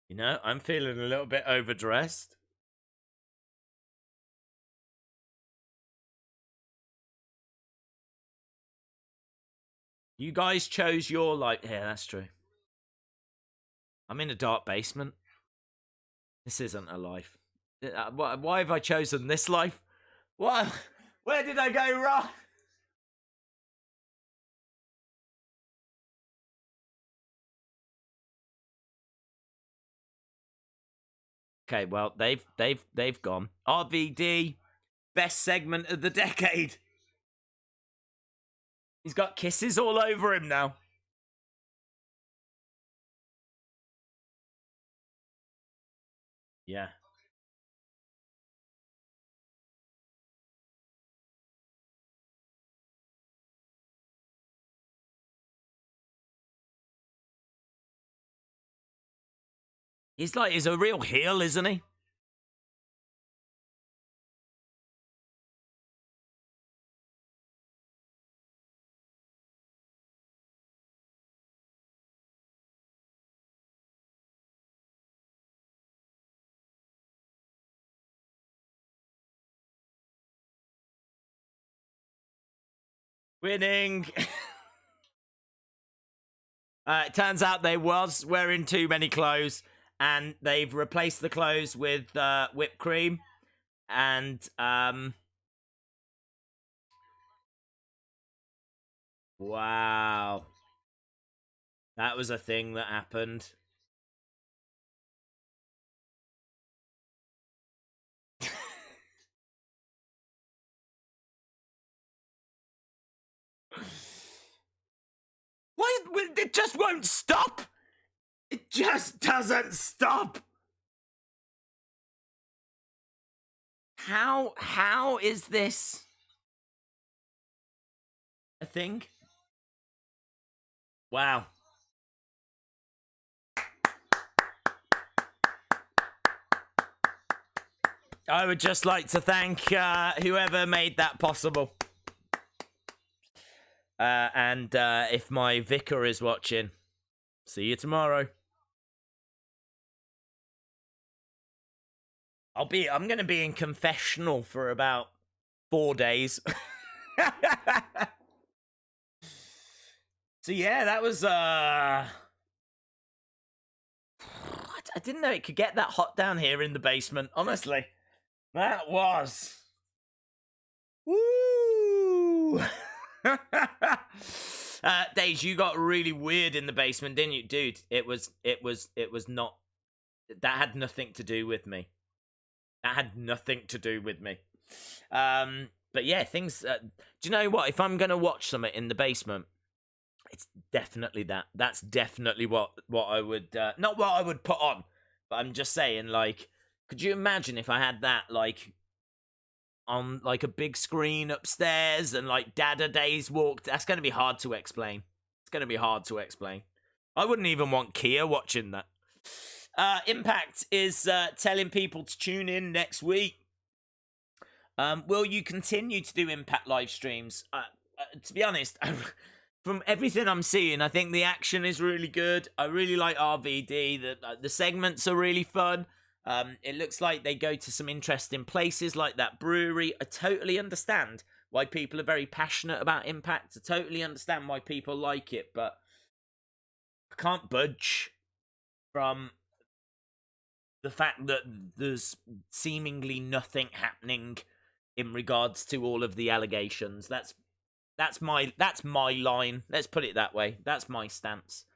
You know, I'm feeling a little bit overdressed. You guys chose your life. Yeah, that's true. I'm in a dark basement. This isn't a life. Why have I chosen this life? What? Where did I go wrong? Okay, well, they've gone. RVD, best segment of the decade. He's got kisses all over him now. Yeah. He's a real heel, isn't he? Winning. It turns out they was wearing too many clothes, and they've replaced the clothes with whipped cream, and wow, that was a thing that happened. Why? It just won't stop. It just doesn't stop. How is this a thing? Wow. I would just like to thank whoever made that possible. And if my vicar is watching, see you tomorrow. I'm gonna be in confessional for about 4 days. So yeah, that was I didn't know it could get that hot down here in the basement, honestly. That was woo. Daze, you got really weird in the basement, didn't you, dude? It was not. That had nothing to do with me. That had nothing to do with me. But yeah, things. Do you know what? If I'm gonna watch something in the basement, it's definitely that. That's definitely what I would. Not what I would put on, but I'm just saying. Like, could you imagine if I had that like on like a big screen upstairs and like Dada Days walked? That's gonna be hard to explain. It's gonna be hard to explain. I wouldn't even want Kia watching that. Impact is telling people to tune in next week. Will you continue to do Impact live streams? To be honest, from everything I'm seeing, I think the action is really good. I really like RVD. The segments are really fun. It looks like they go to some interesting places like that brewery. I totally understand why people are very passionate about Impact. I totally understand why people like it, but I can't budge from the fact that there's seemingly nothing happening in regards to all of the allegations. That's my line. Let's put it that way. That's my stance.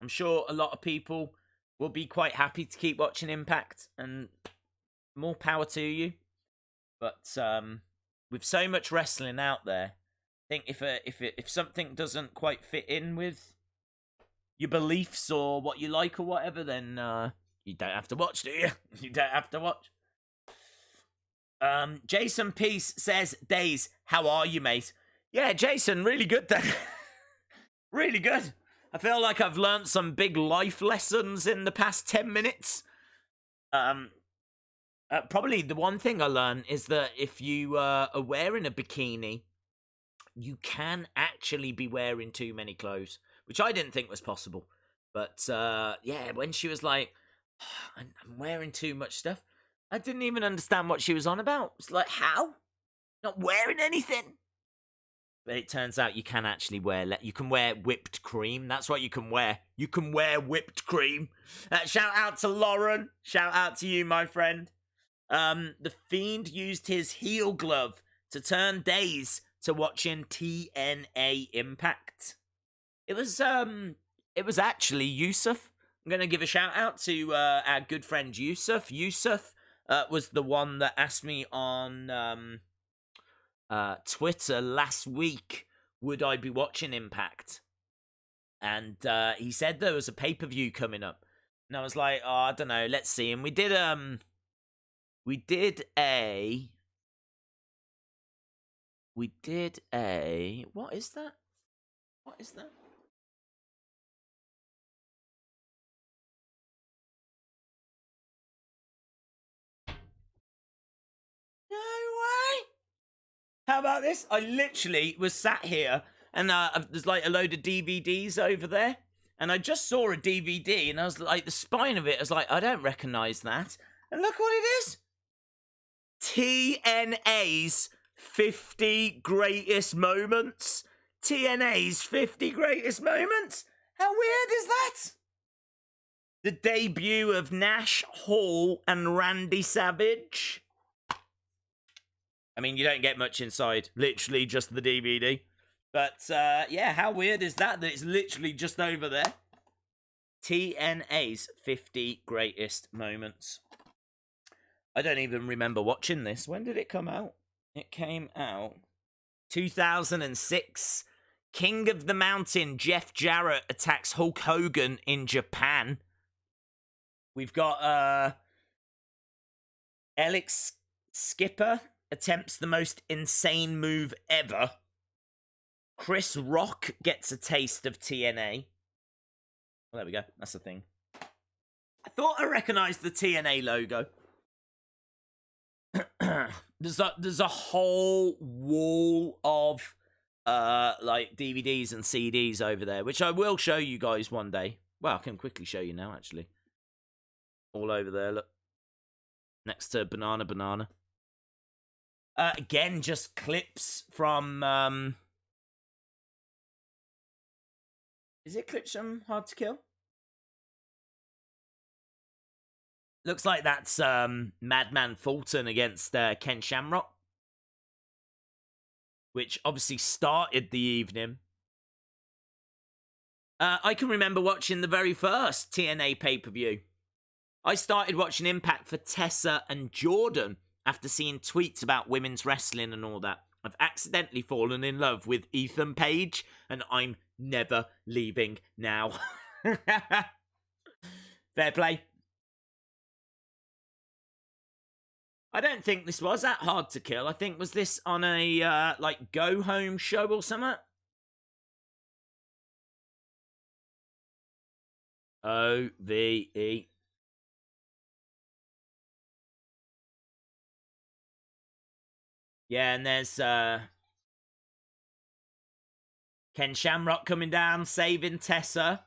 I'm sure a lot of people will be quite happy to keep watching Impact, and more power to you. But with so much wrestling out there, I think if something doesn't quite fit in with your beliefs or what you like or whatever, then you don't have to watch, do you? You don't have to watch. Jason Peace says, Daze, how are you, mate? Yeah, Jason, really good then. Really good. I feel like I've learnt some big life lessons in the past 10 minutes. Probably the one thing I learned is that if you are wearing a bikini, you can actually be wearing too many clothes, which I didn't think was possible. But yeah, when she was like, oh, I'm wearing too much stuff, I didn't even understand what she was on about. It's like, how? Not wearing anything? But it turns out you can actually wear, you can wear whipped cream. That's what you can wear. You can wear whipped cream. Shout out to Lauren. Shout out to you, my friend. The Fiend used his heel glove to turn Daze to watching TNA Impact. It was actually Yusuf. I'm going to give a shout out to our good friend Yusuf. Yusuf was the one that asked me on Twitter last week, would I be watching Impact? And he said there was a pay-per-view coming up. And I was like, oh, I don't know, let's see. And we did a what is that? What is that? No way! How about this? I literally was sat here, and there's like a load of DVDs over there, and I just saw a DVD, and I was like, the spine of it, I was like, I don't recognise that. And look what it is! TNA's 50 Greatest Moments. TNA's 50 Greatest Moments? How weird is that? The debut of Nash, Hall, and Randy Savage. I mean, you don't get much inside. Literally just the DVD. But, yeah, how weird is that it's literally just over there? TNA's 50 Greatest Moments. I don't even remember watching this. When did it come out? It came out 2006. King of the Mountain, Jeff Jarrett attacks Hulk Hogan in Japan. We've got Alex Skipper attempts the most insane move ever. Chris Rock gets a taste of TNA. Well, there we go. That's the thing. I thought I recognised the TNA logo. There's a whole wall of like DVDs and CDs over there, which I will show you guys one day. Well, I can quickly show you now, actually. All over there, look. Next to Banana. Again, just clips from... Is it clips from Hard to Kill? Looks like that's Madman Fulton against Ken Shamrock, which obviously started the evening. I can remember watching the very first TNA pay-per-view. I started watching Impact for Tessa and Jordan after seeing tweets about women's wrestling and all that. I've accidentally fallen in love with Ethan Page, and I'm never leaving now. Fair play. I don't think this was that Hard to Kill. I think, was this on a, like, go-home show or something? OVE. Yeah, and there's, Ken Shamrock coming down, saving Tessa.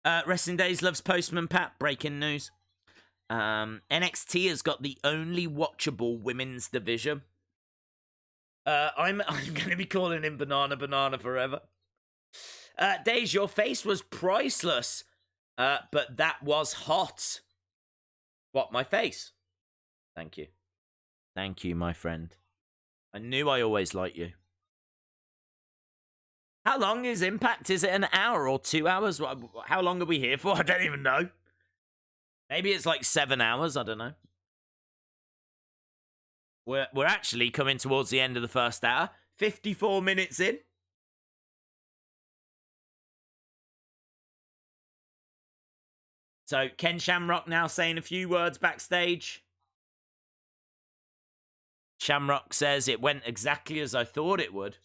Wrestling Daze loves Postman Pat. Breaking news. NXT has got the only watchable women's division. I'm going to be calling him Banana forever. Daze, your face was priceless, but that was hot. What, my face? Thank you. Thank you, my friend. I knew I always liked you. How long is Impact? Is it an hour or 2 hours? How long are we here for? I don't even know. Maybe it's like 7 hours. I don't know. We're actually coming towards the end of the first hour. 54 minutes in. So Ken Shamrock now saying a few words backstage. Shamrock says it went exactly as I thought it would.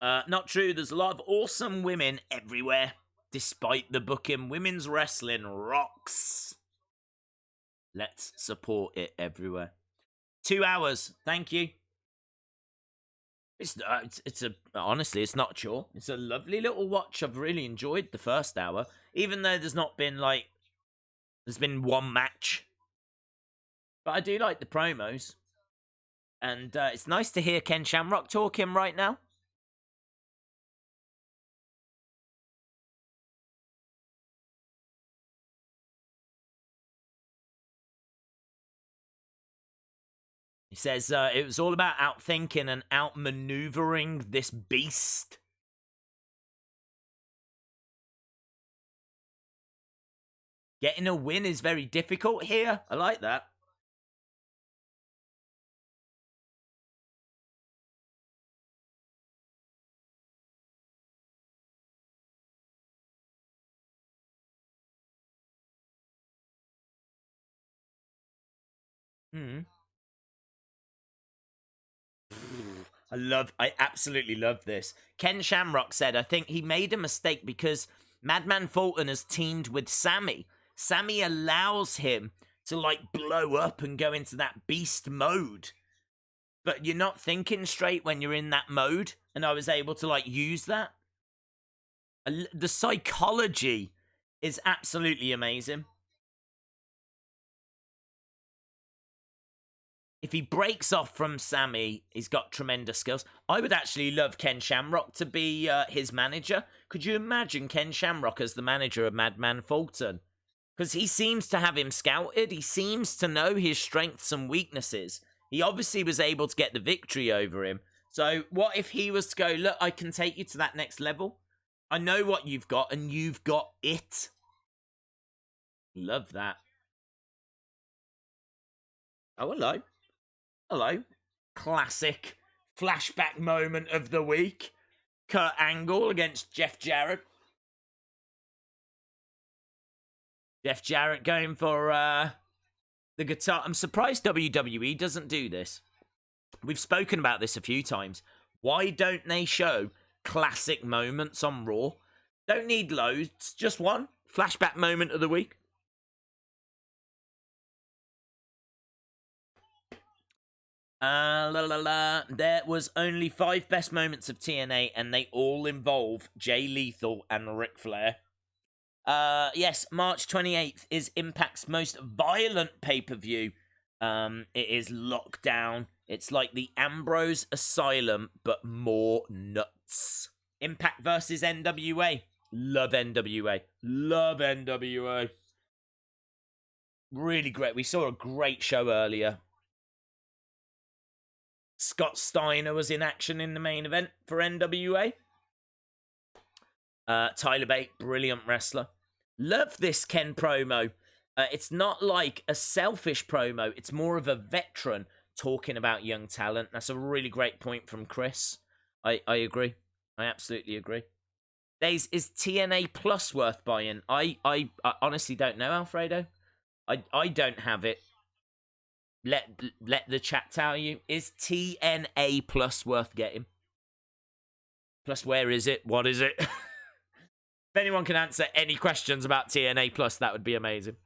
Not true. There's a lot of awesome women everywhere. Despite the booking, women's wrestling rocks. Let's support it everywhere. 2 hours. Thank you. Honestly, it's not a chore. It's a lovely little watch. I've really enjoyed the first hour, even though there's not been there's been one match. But I do like the promos, and it's nice to hear Ken Shamrock talking right now. He says it was all about outthinking and outmaneuvering this beast. Getting a win is very difficult here. I like that. I absolutely love this. Ken Shamrock said, I think he made a mistake because Madman Fulton has teamed with Sammy. Sammy allows him to blow up and go into that beast mode. But you're not thinking straight when you're in that mode. And I was able to use that. The psychology is absolutely amazing. If he breaks off from Sammy, he's got tremendous skills. I would actually love Ken Shamrock to be his manager. Could you imagine Ken Shamrock as the manager of Madman Fulton? Because he seems to have him scouted. He seems to know his strengths and weaknesses. He obviously was able to get the victory over him. So what if he was to go, look, I can take you to that next level. I know what you've got, and you've got it. Love that. Oh, hello. Hello. Classic flashback moment of the week. Kurt Angle against Jeff Jarrett. Jeff Jarrett going for the guitar. I'm surprised WWE doesn't do this. We've spoken about this a few times. Why don't they show classic moments on Raw? Don't need loads, just one flashback moment of the week. There was only 5 best moments of TNA, and they all involve Jay Lethal and Ric Flair. Yes, March 28th is Impact's most violent pay-per-view. It is Lockdown. It's like the Ambrose Asylum, but more nuts. Impact versus NWA. Love NWA. Love NWA. Really great. We saw a great show earlier. Scott Steiner was in action in the main event for NWA. Tyler Bate, brilliant wrestler. Love this Ken promo. It's not like a selfish promo. It's more of a veteran talking about young talent. That's a really great point from Chris. I agree. I absolutely agree. Daze, is TNA Plus worth buying? I honestly don't know, Alfredo. I don't have it. Let the chat tell you. Is TNA Plus worth getting? Plus, where is it? What is it? If anyone can answer any questions about TNA Plus, that would be amazing.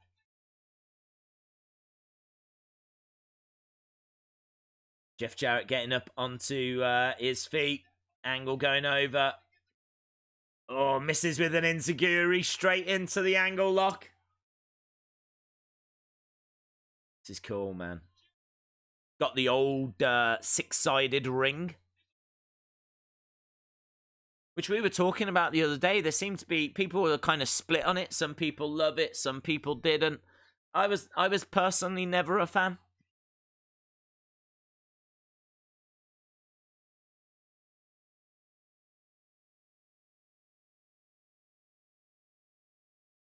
Jeff Jarrett getting up onto his feet. Angle going over. Oh, misses with an enziguri straight into the angle lock. This is cool, man. Got the old six-sided ring, which we were talking about the other day. There seemed to be people were kind of split on it. Some people love it, some people didn't. I was personally never a fan.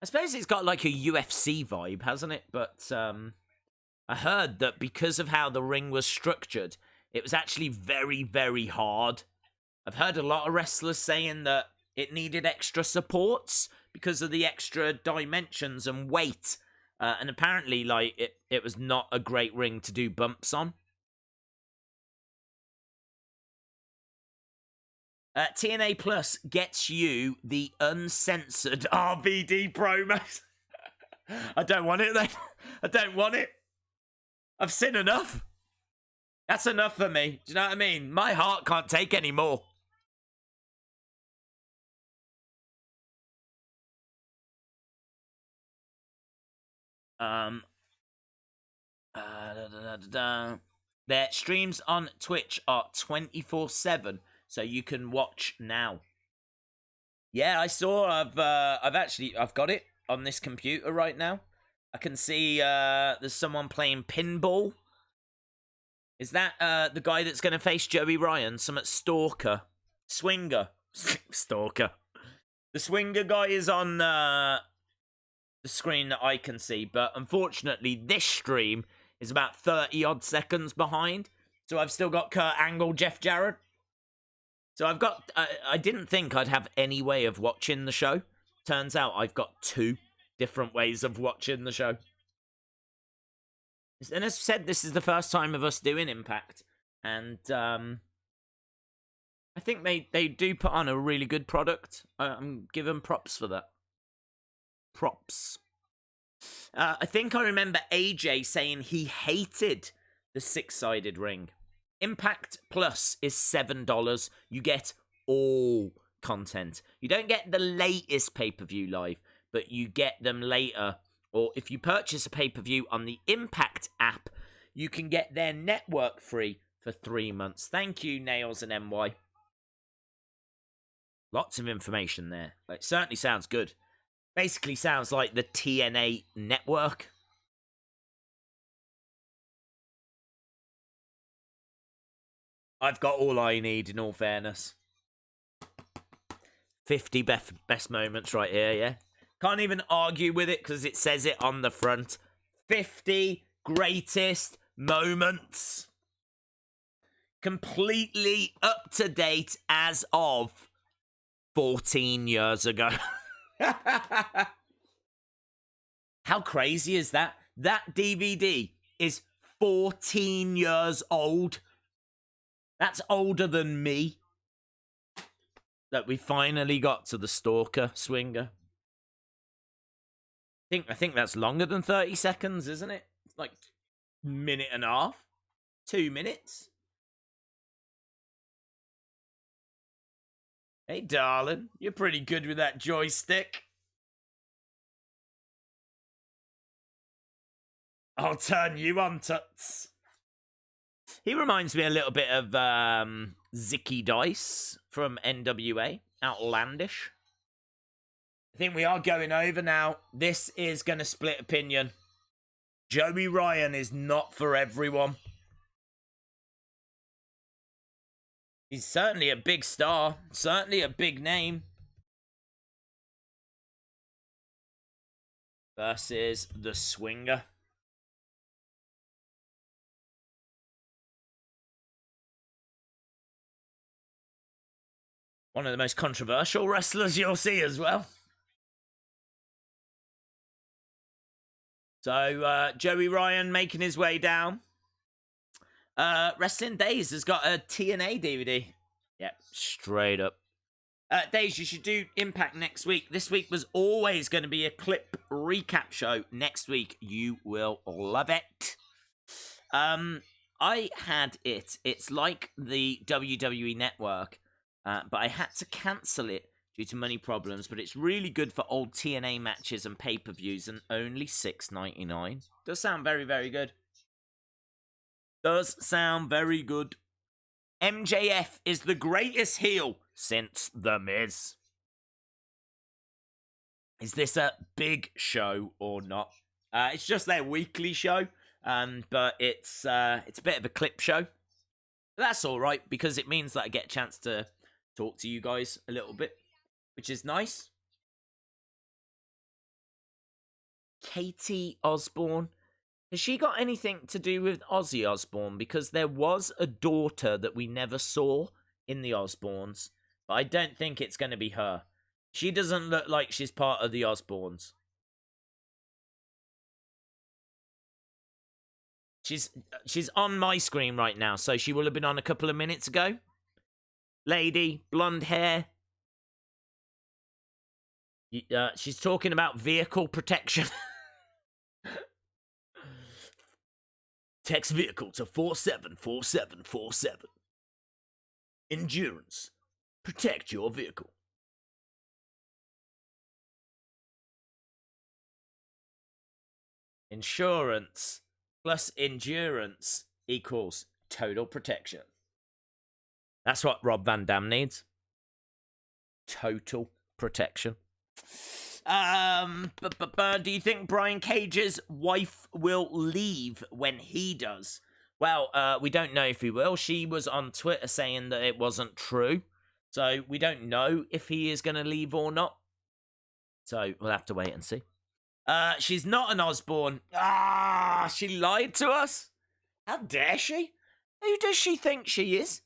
I suppose it's got like a UFC vibe, hasn't it? But I heard that because of how the ring was structured, it was actually very, very hard. I've heard a lot of wrestlers saying that it needed extra supports because of the extra dimensions and weight. And apparently, like, it was not a great ring to do bumps on. TNA Plus gets you the uncensored RVD promos. I don't want it then. I don't want it. I've seen enough. That's enough for me. Do you know what I mean? My heart can't take any more. Their streams on Twitch are 24/7, so you can watch now. Yeah, I saw. I've got it on this computer right now. I can see there's someone playing pinball. Is that the guy that's going to face Joey Ryan? Some at Stalker, Swinger, Stalker. The Swinger guy is on the screen that I can see, but unfortunately, this stream is about 30 odd seconds behind. So I've still got Kurt Angle, Jeff Jarrett. So I've got. I didn't think I'd have any way of watching the show. Turns out I've got 2 different ways of watching the show. And as I said, this is the first time of us doing Impact. And I think they do put on a really good product. I'm giving props for that. Props. I think I remember AJ saying he hated the 6-sided ring. Impact Plus is $7. You get all content. You don't get the latest pay-per-view live, but you get them later. Or if you purchase a pay-per-view on the Impact app, you can get their network free for 3 months. Thank you, Nails and MY. Lots of information there. It certainly sounds good. Basically sounds like the TNA network. I've got all I need, in all fairness. 50 best moments right here, yeah? Can't even argue with it because it says it on the front. 50 greatest moments. Completely up to date as of 14 years ago. How crazy is that? That DVD is 14 years old. That's older than me. That we finally got to the Stalker Swinger. I think that's longer than 30 seconds, isn't it? It's like a minute and a half. 2 minutes. Hey, darling. You're pretty good with that joystick. I'll turn you on, Tuts. He reminds me a little bit of Zicky Dice from NWA. Outlandish. I think we are going over now. This is going to split opinion. Joey Ryan is not for everyone. He's certainly a big star. Certainly a big name. Versus the Swinger. One of the most controversial wrestlers you'll see as well. So, Joey Ryan making his way down. Wrestling Daze has got a TNA DVD. Yep, straight up. Daze, you should do Impact next week. This week was always going to be a clip recap show. Next week, you will love it. I had it. It's like the WWE Network, but I had to cancel it due to money problems, but it's really good for old TNA matches and pay-per-views, and only $6.99. Does sound very, very good. Does sound very good. MJF is the greatest heel since The Miz. Is this a big show or not? It's just their weekly show, but it's a bit of a clip show. That's all right, because it means that I get a chance to talk to you guys a little bit, which is nice. Katie Osborne. Has she got anything to do with Ozzy Osbourne? Because there was a daughter that we never saw in the Osbournes, but I don't think it's going to be her. She doesn't look like she's part of the Osbournes. She's on my screen right now, so she will have been on a couple of minutes ago. Lady, blonde hair. She's talking about vehicle protection. Text vehicle to 474747. Endurance. Protect your vehicle. Insurance plus endurance equals total protection. That's what Rob Van Dam needs. Total protection. Do you think Brian Cage's wife will leave when he does? Well, we don't know if he will. She was on Twitter saying that it wasn't true. So we don't know if he is going to leave or not. So we'll have to wait and see. She's not an Osborne. She lied to us. How dare she? Who does she think she is?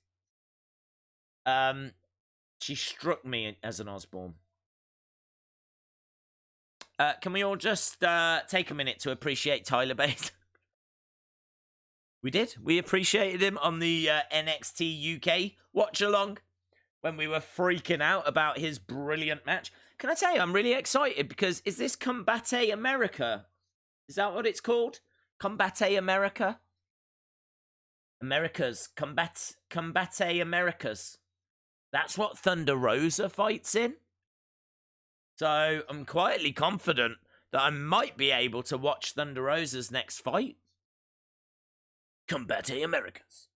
She struck me as an Osborne. Can we all just take a minute to appreciate Tyler Bate? We did. We appreciated him on the NXT UK watch-along when we were freaking out about his brilliant match. Can I tell you, I'm really excited because is this Combate America? Is that what it's called? Combate America? Americas. Combate Americas. That's what Thunder Rosa fights in. So I'm quietly confident that I might be able to watch Thunder Rosa's next fight. Combate Americas.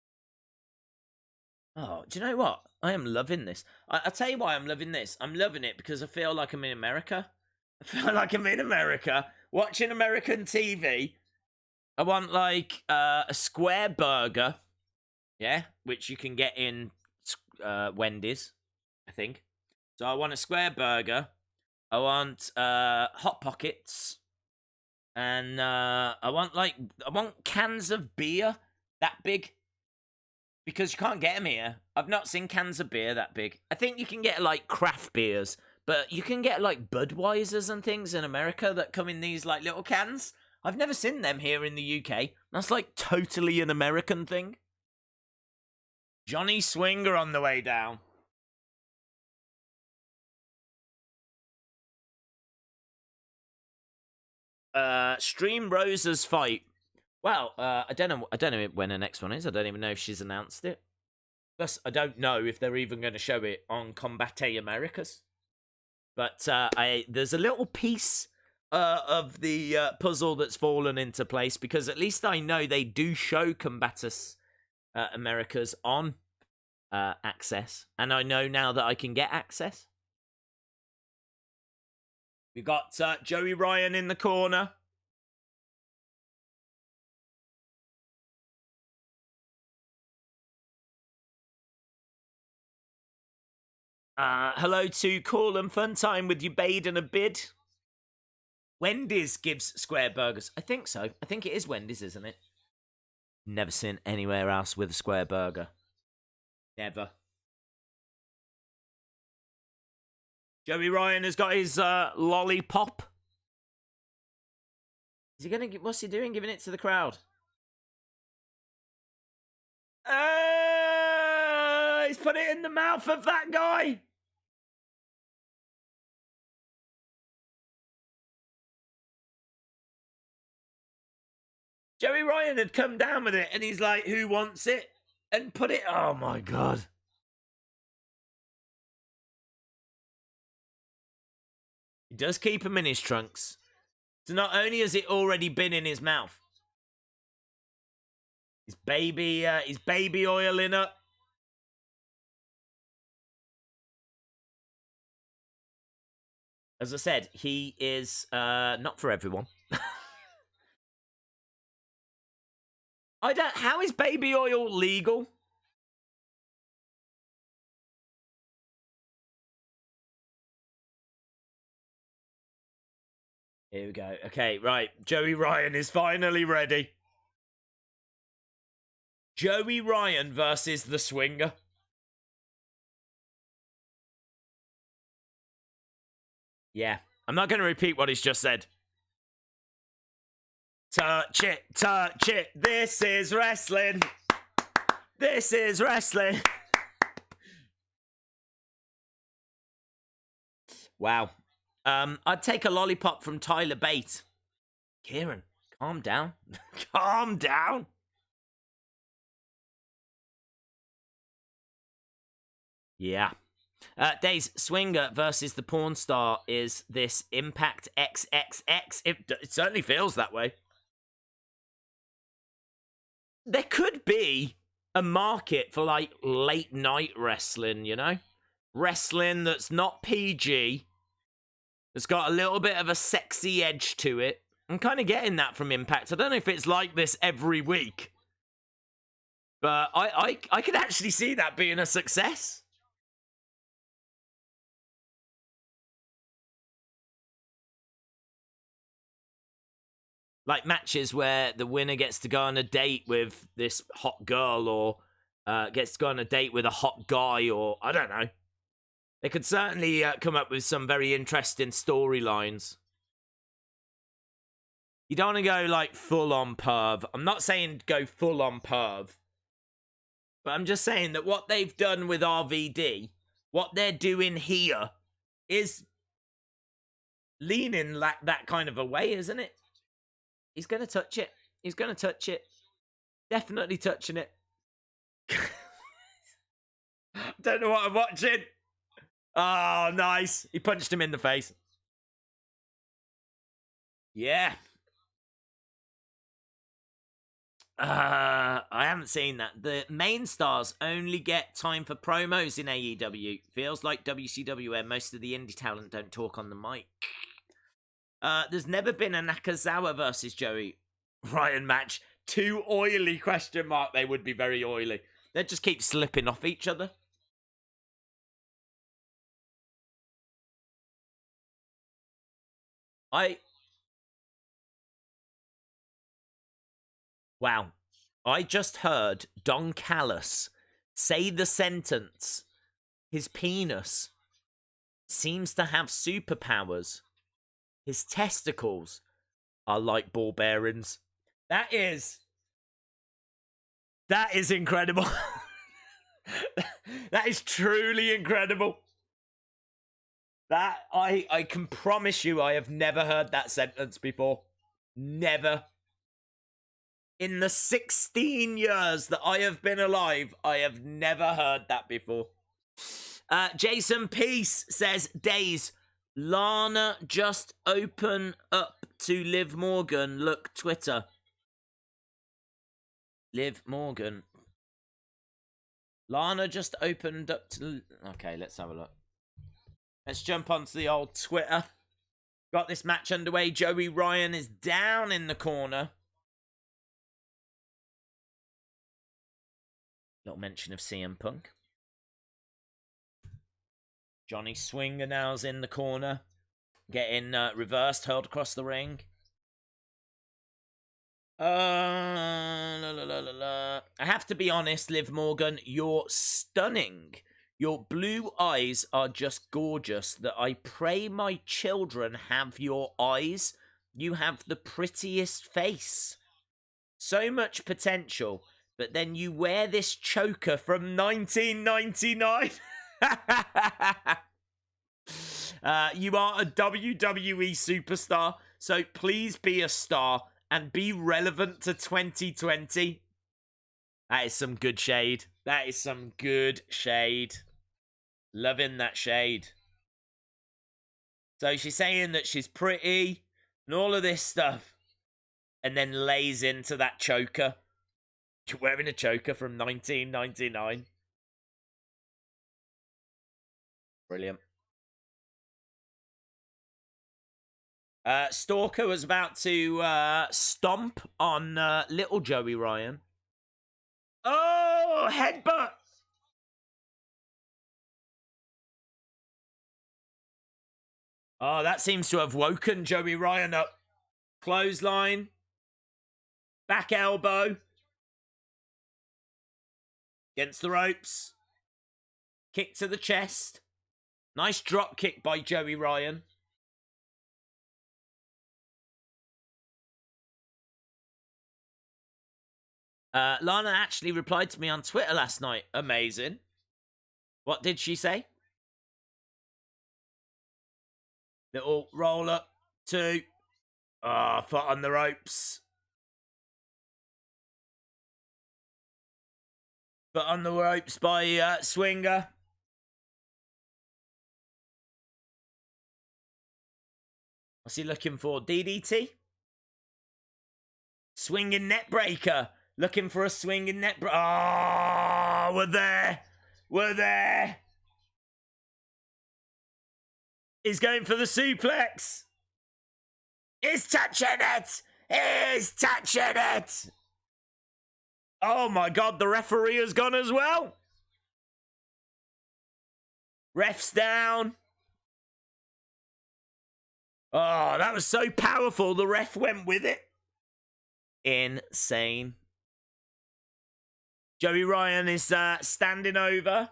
Oh, do you know what? I am loving this. I'll tell you why I'm loving this. I'm loving it because I feel like I'm in America. I feel like I'm in America, watching American TV. I want, like, a square burger, yeah, which you can get in Wendy's, I think. So I want a square burger. I want Hot Pockets. And I want cans of beer that big. Because you can't get them here. I've not seen cans of beer that big. I think you can get, like, craft beers. But you can get, like, Budweisers and things in America that come in these, like, little cans. I've never seen them here in the UK. That's, like, totally an American thing. Johnny Swinger on the way down. Stream Rosa's fight. Well, I don't know when the next one is. I don't even know if she's announced it. Plus, I don't know if they're even going to show it on Combate Americas. But there's a little piece of the puzzle that's fallen into place, because at least I know they do show Combatus Americas on Access, and I know now that I can get access. We've got Joey Ryan in the corner. Hello to Call and Fun Time with you, Bade and a bid. Wendy's gives square burgers. I think so. I think it is Wendy's, isn't it? Never seen anywhere else with a square burger. Never. Joey Ryan has got his lollipop. Is he gonna? What's he doing? Giving it to the crowd? He's put it in the mouth of that guy. Joey Ryan had come down with it, and he's like, "Who wants it?" And put it. Oh my god. He does keep him in his trunks. So not only has it already been in his mouth, his baby oiling up. As I said, he is not for everyone. How is baby oil legal? Here we go. Okay, right. Joey Ryan is finally ready. Joey Ryan versus the Swinger. Yeah. I'm not going to repeat what he's just said. Touch it, touch it. This is wrestling. This is wrestling. Wow. I'd take a lollipop from Tyler Bate. Kieran, calm down. Calm down. Yeah. Daze, Swinger versus the porn star is this Impact XXX. It certainly feels that way. There could be a market for, like, late night wrestling, you know? Wrestling that's not PG, that's got a little bit of a sexy edge to it. I'm kind of getting that from Impact. I don't know if it's like this every week, but I could actually see that being a success. Like matches where the winner gets to go on a date with this hot girl, or gets to go on a date with a hot guy, or I don't know. They could certainly come up with some very interesting storylines. You don't want to go, like, full-on perv. I'm not saying go full-on perv. But I'm just saying that what they've done with RVD, what they're doing here, is leaning like that kind of a way, isn't it? He's going to touch it. He's going to touch it. Definitely touching it. Don't know what I'm watching. Oh, nice. He punched him in the face. Yeah. I haven't seen that. The main stars only get time for promos in AEW. Feels like WCW, where most of the indie talent don't talk on the mic. There's never been a Nakazawa versus Joey Ryan match. Too oily, question mark. They would be very oily. They'd just keep slipping off each other. Wow. I just heard Don Callis say the sentence, his penis seems to have superpowers. His testicles are like ball bearings. That is incredible. That is truly incredible. That I can promise you I have never heard that sentence before. Never. In the 16 years that I have been alive, I have never heard that before. Jason Peace says, Daze, Lana just open up to Liv Morgan. Look, Twitter. Liv Morgan. Lana just opened up to... Okay, let's have a look. Let's jump onto the old Twitter. Got this match underway. Joey Ryan is down in the corner. Little mention of CM Punk. Johnny Swinger now's in the corner. Getting reversed, hurled across the ring. I have to be honest, Liv Morgan, you're stunning. Your blue eyes are just gorgeous. That I pray my children have your eyes. You have the prettiest face. So much potential. But then you wear this choker from 1999. You are a WWE superstar, so please be a star and be relevant to 2020. That is some good shade. That is some good shade. Loving that shade. So she's saying that she's pretty and all of this stuff, and then lays into that choker. You're wearing a choker from 1999. Brilliant. Stalker was about to stomp on little Joey Ryan. Oh, headbutt! Oh, that seems to have woken Joey Ryan up. Clothesline. Back elbow. Against the ropes. Kick to the chest. Nice drop kick by Joey Ryan. Lana actually replied to me on Twitter last night. Amazing. What did she say? Little roll up. 2. Oh, foot on the ropes. Foot on the ropes by Swinger. What's he looking for? DDT? Swinging net breaker. Looking for a swinging net breaker. Oh, we're there. We're there. He's going for the suplex. He's touching it. He's touching it. Oh my God, the referee has gone as well. Ref's down. Oh, that was so powerful. The ref went with it. Insane. Joey Ryan is standing over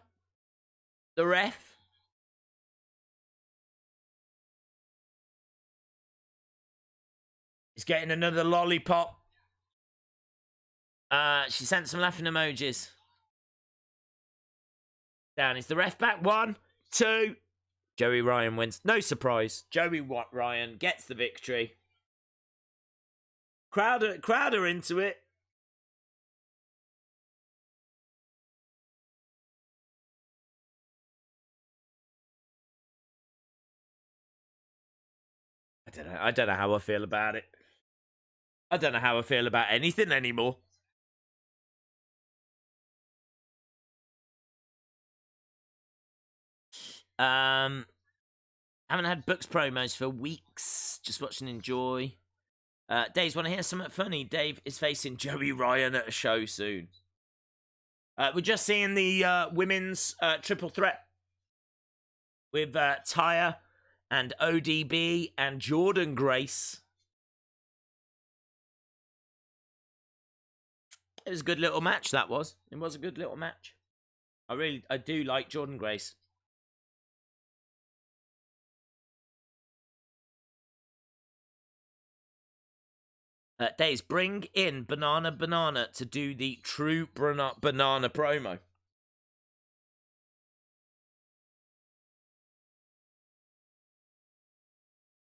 the ref. He's getting another lollipop. She sent some laughing emojis. Down is the ref back. 1, 2. Joey Ryan wins. No surprise. Joey Ryan gets the victory. Crowd are into it. I don't know how I feel about it. I don't know how I feel about anything anymore. Haven't had Books promos for weeks. Just watch and enjoy. Daze, want to hear something funny? Dave is facing Joey Ryan at a show soon. We're just seeing the women's triple threat with Taya and ODB and Jordan Grace. It was a good little match, that was. It was a good little match. I do like Jordan Grace. Days, bring in Banana to do the true Banana promo.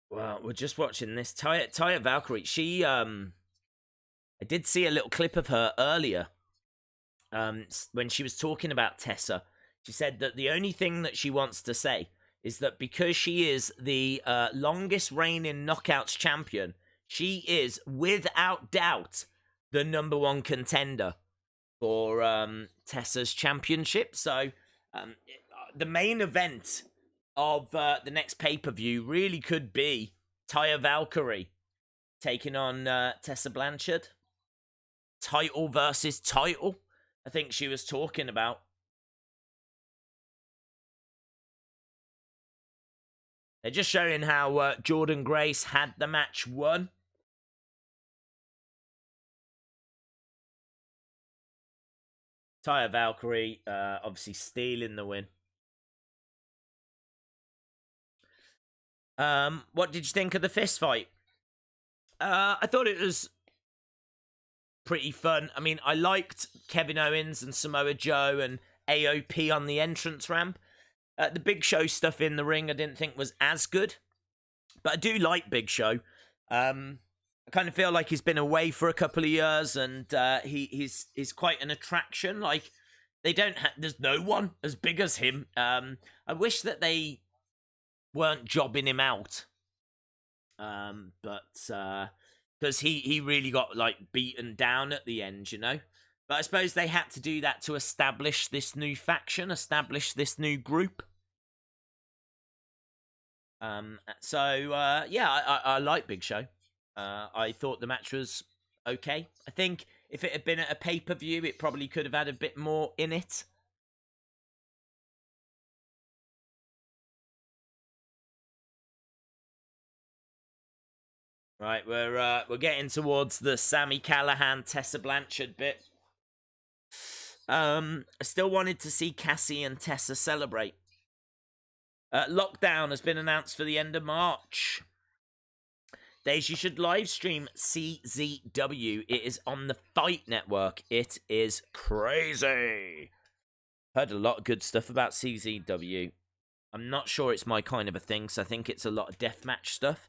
Well, we're just watching this. Taya Valkyrie, she, I did see a little clip of her earlier. When she was talking about Tessa. She said that the only thing that she wants to say is that because she is the longest reigning Knockouts champion, she is, without doubt, the #1 contender for Tessa's championship. So the main event of the next pay-per-view really could be Taya Valkyrie taking on Tessa Blanchard. Title versus title, I think she was talking about. They're just showing how Jordan Grace had the match won. Taya Valkyrie obviously stealing the win. What did you think of the fist fight? I thought it was pretty fun. I mean, I liked Kevin Owens and Samoa Joe and AOP on the entrance ramp. The Big Show stuff in the ring I didn't think was as good. But I do like Big Show. I kind of feel like he's been away for a couple of years, and he's quite an attraction. Like, they don't there's no one as big as him. I wish that they weren't jobbing him out. But because he really got like beaten down at the end, you know. But I suppose they had to do that to establish this new faction, establish this new group. Yeah, I like Big Show. I thought the match was okay. I think if it had been at a pay-per-view, it probably could have had a bit more in it. Right, we're getting towards the Sami Callihan, Tessa Blanchard bit. I still wanted to see Cassie and Tessa celebrate. Lockdown has been announced for the end of March. Days, you should live stream CZW. It is on the Fight Network. It is crazy. Heard a lot of good stuff about CZW. I'm not sure it's my kind of a thing, so I think it's a lot of deathmatch stuff.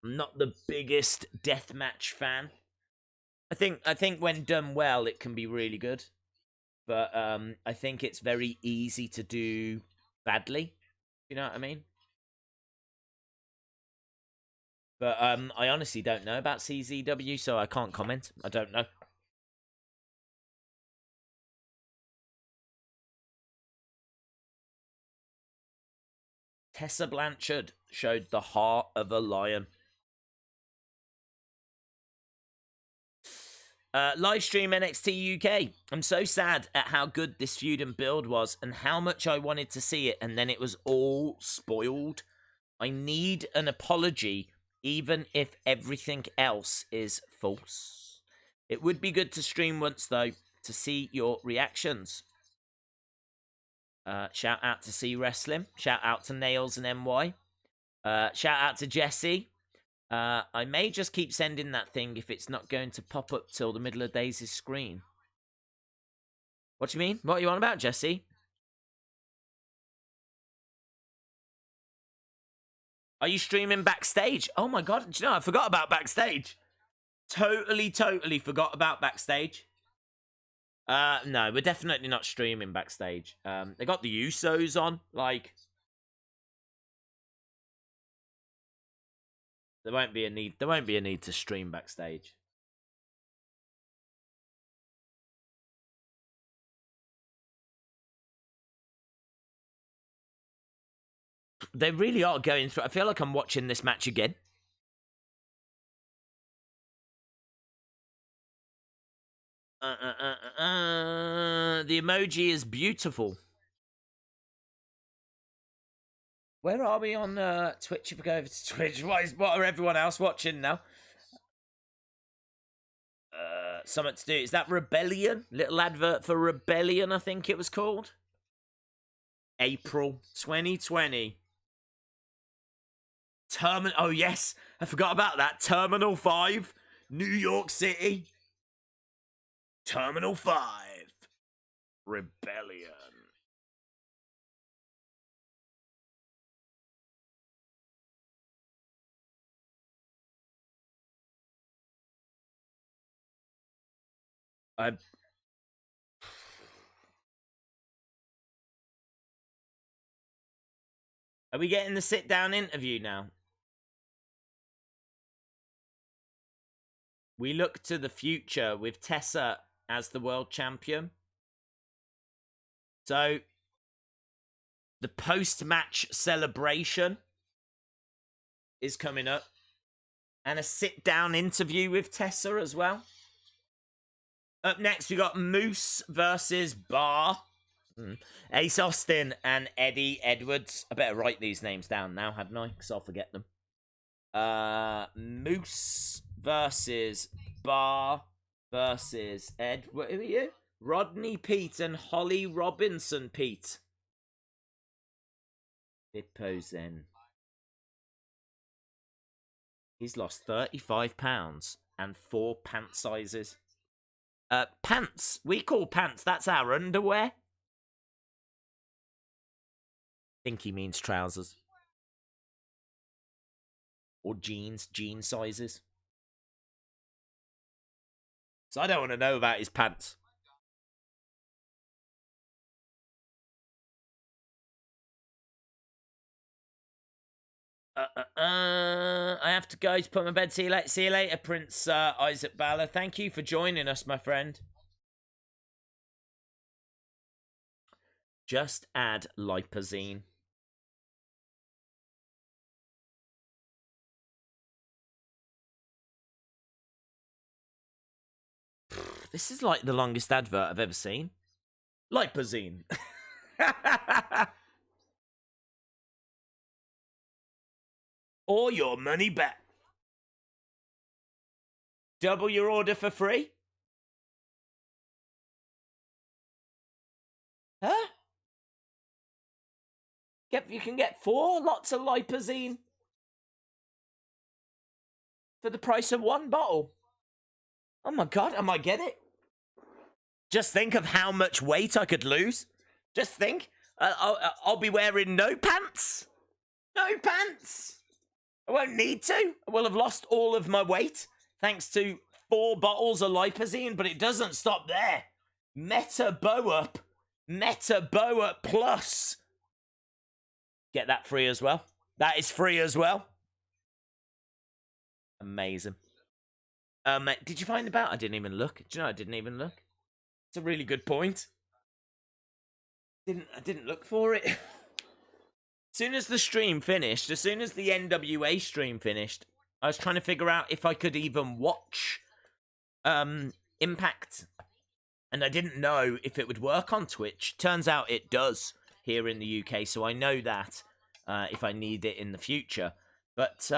I'm not the biggest deathmatch fan. I think when done well, it can be really good. But I think it's very easy to do badly. You know what I mean? But I honestly don't know about CZW, so I can't comment. I don't know. Tessa Blanchard showed the heart of a lion. Live stream NXT UK. I'm so sad at how good this feud and build was and how much I wanted to see it, and then it was all spoiled. I need an apology, even if everything else is false. It would be good to stream once, though, to see your reactions. Shout out to C Wrestling. Shout out to Nails and NY. Shout out to Jesse. I may just keep sending that thing if it's not going to pop up till the middle of Daze's screen. What do you mean? What are you on about, Jesse? Are you streaming backstage? Oh my god, do you know, I forgot about backstage. Totally forgot about backstage. No, we're definitely not streaming backstage. They got the Usos on, like... There won't be a need to stream backstage. They really are going through... I feel like I'm watching this match again. The emoji is beautiful. Where are we on Twitch? If we go over to Twitch, what are everyone else watching now? Something to do. Is that Rebellion? Little advert for Rebellion, I think it was called. April 2020. Oh yes, I forgot about that. Terminal 5, New York City. Terminal 5. Rebellion. Are we getting the sit-down interview now? We look to the future with Tessa as the world champion. So, the post-match celebration is coming up. And a sit-down interview with Tessa as well. Up next, we got Moose versus Bar. Ace Austin and Eddie Edwards. I better write these names down now, hadn't I? Because I'll forget them. Moose versus Bar versus Ed. Who are you? Rodney Pete and Holly Robinson Pete. Bippo Zen. He's lost 35 pounds and 4 pant sizes. Pants. We call pants. That's our underwear. Think he means trousers. Or jeans. Jean sizes. So I don't want to know about his pants. I have to go to put my bed. See you later, Prince Isaac Bala. Thank you for joining us, my friend. Just add lipazine. This is like the longest advert I've ever seen. Lipazine. Or your money back. Double your order for free? Huh? You can get 4 lots of lipazine for the price of 1 bottle. Oh my god, I might get it. Just think of how much weight I could lose. Just think. I'll be wearing no pants. No pants. I won't need to. I will have lost all of my weight thanks to 4 bottles of lipazine, but it doesn't stop there. Meta Boa Plus. Get that free as well. That is free as well. Amazing. Did you find about? I didn't even look. Do you know I didn't even look? It's a really good point. I didn't look for it. As soon as the stream finished, as soon as the NWA stream finished, I was trying to figure out if I could even watch Impact. And I didn't know if it would work on Twitch. Turns out it does here in the UK, so I know that if I need it in the future. But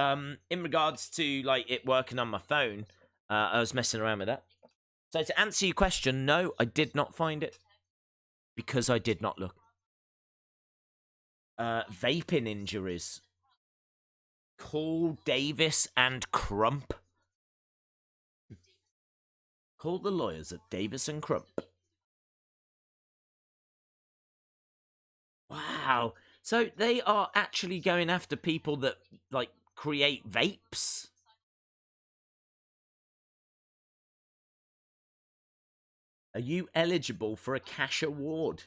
in regards to like it working on my phone, I was messing around with that. So to answer your question, no, I did not find it. Because I did not look. Vaping injuries. Call Davis and Crump. Call the lawyers at Davis and Crump. Wow. So they are actually going after people that, like, create vapes? Are you eligible for a cash award?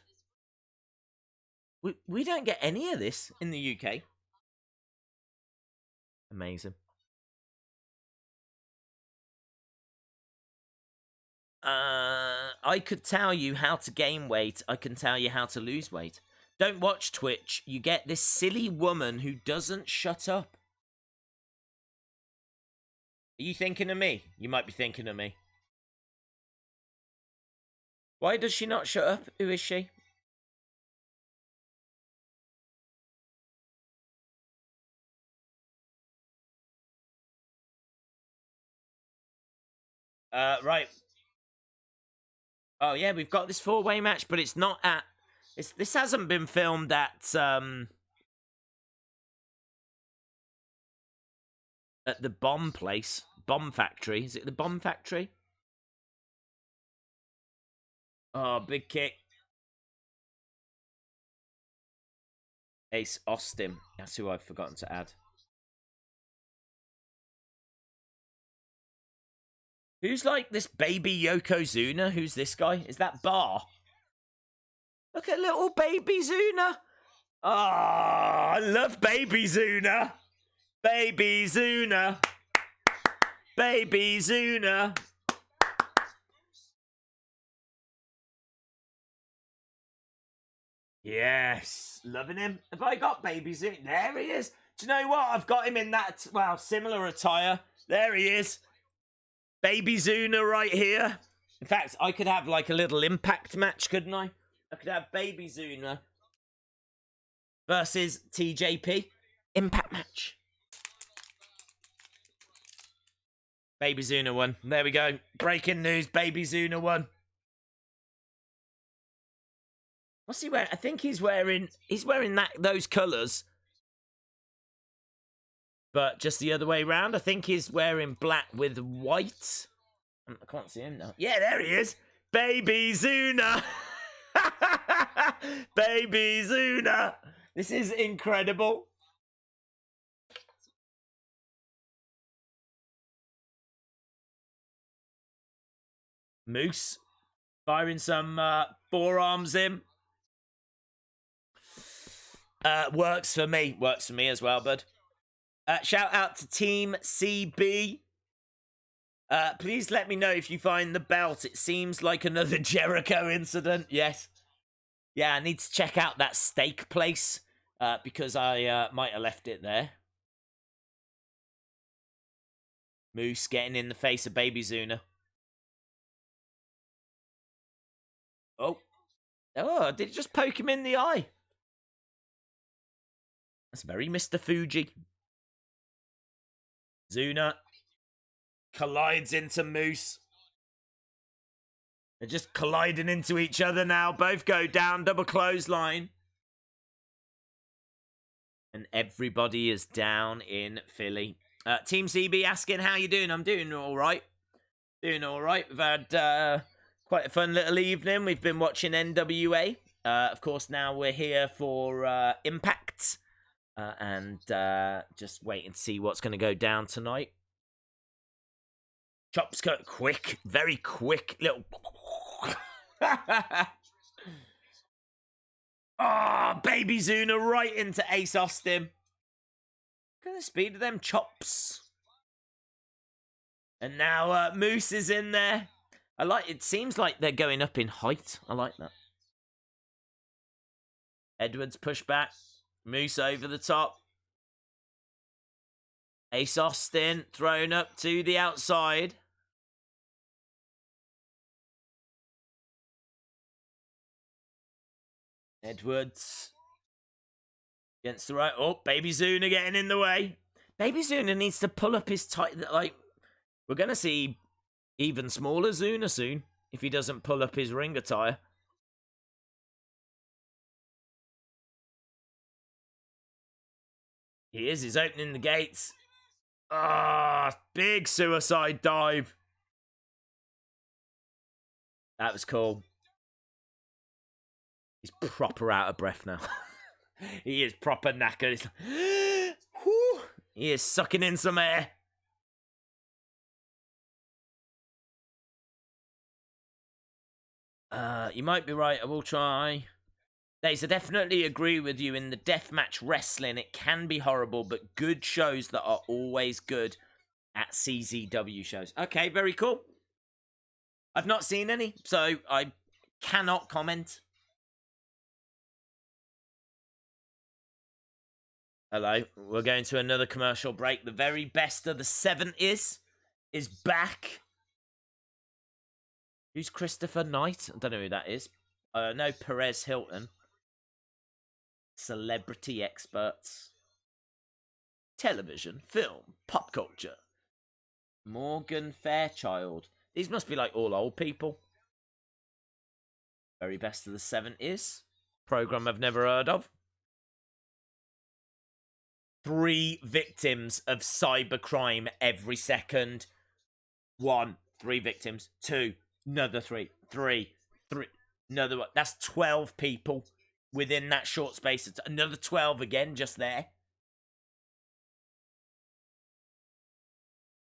We don't get any of this in the UK. Amazing. I could tell you how to gain weight. I can tell you how to lose weight. Don't watch Twitch. You get this silly woman who doesn't shut up. Are you thinking of me? You might be thinking of me. Why does she not shut up? Who is she? Right. Oh yeah, we've got this 4-way match, but it's not at. This hasn't been filmed at the bomb place, bomb factory. Is it the bomb factory? Oh, big kick. Ace Austin. That's who I've forgotten to add. Who's like this baby Yokozuna? Who's this guy? Is that Bar? Look at little baby Zuna. Oh, I love baby Zuna. Baby Zuna. Baby Zuna. Yes, loving him. Have I got baby Zuna? There he is. Do you know what? I've got him in that, well, similar attire. There he is. Baby Zuna right here. In fact, I could have like a little Impact match, couldn't I? I could have Baby Zuna versus TJP. Impact match. Baby Zuna won. There we go. Breaking news. Baby Zuna won. What's he wearing? I think he's wearing those colours. But just the other way around. I think he's wearing black with white. I can't see him now. Yeah, there he is. Baby Zuna. Baby Zuna. This is incredible. Moose firing some forearms in. Works for me. Works for me as well, bud. Shout out to Team CB. Please let me know if you find the belt. It seems like another Jericho incident. Yes. Yeah, I need to check out that steak place because I might have left it there. Moose getting in the face of Baby Zuna. Oh. Oh, did it just poke him in the eye? That's very Mr. Fuji. Zuna collides into Moose. They're just colliding into each other now. Both go down, double clothesline. And everybody is down in Philly. Team CB asking, how you doing? I'm doing all right. Doing all right. We've had quite a fun little evening. We've been watching NWA. Of course, now we're here for Impact. And just waiting to see what's going to go down tonight. Chops cut quick. Very quick. Little... Oh, Baby Zuna right into Ace Austin. Look at the speed of them chops. And now Moose is in there. It seems like they're going up in height. I like that. Edwards push back. Moose over the top. Ace Austin thrown up to the outside. Edwards against the right. Oh, Baby Zuna getting in the way. Baby Zuna needs to pull up his tight. Like, we're going to see even smaller Zuna soon if he doesn't pull up his ring attire. He is. He's opening the gates. Ah, big suicide dive. That was cool. He's proper out of breath now. He is proper knackered. He is sucking in some air. You might be right. I will try. Daze, I definitely agree with you. In the deathmatch wrestling, it can be horrible, but good shows that are always good at CZW shows. Okay, very cool. I've not seen any, so I cannot comment. Hello, we're going to another commercial break. The very best of the 70s is back. Who's Christopher Knight? I don't know who that is. No, Perez Hilton. Celebrity experts. Television, film, pop culture. Morgan Fairchild. These must be like all old people. Very best of the 70s. Program I've never heard of. 3 victims of cybercrime every second. 1, 3 victims. 2, another 3. 3, another one. That's 12 people within that short space. It's another 12 again just there.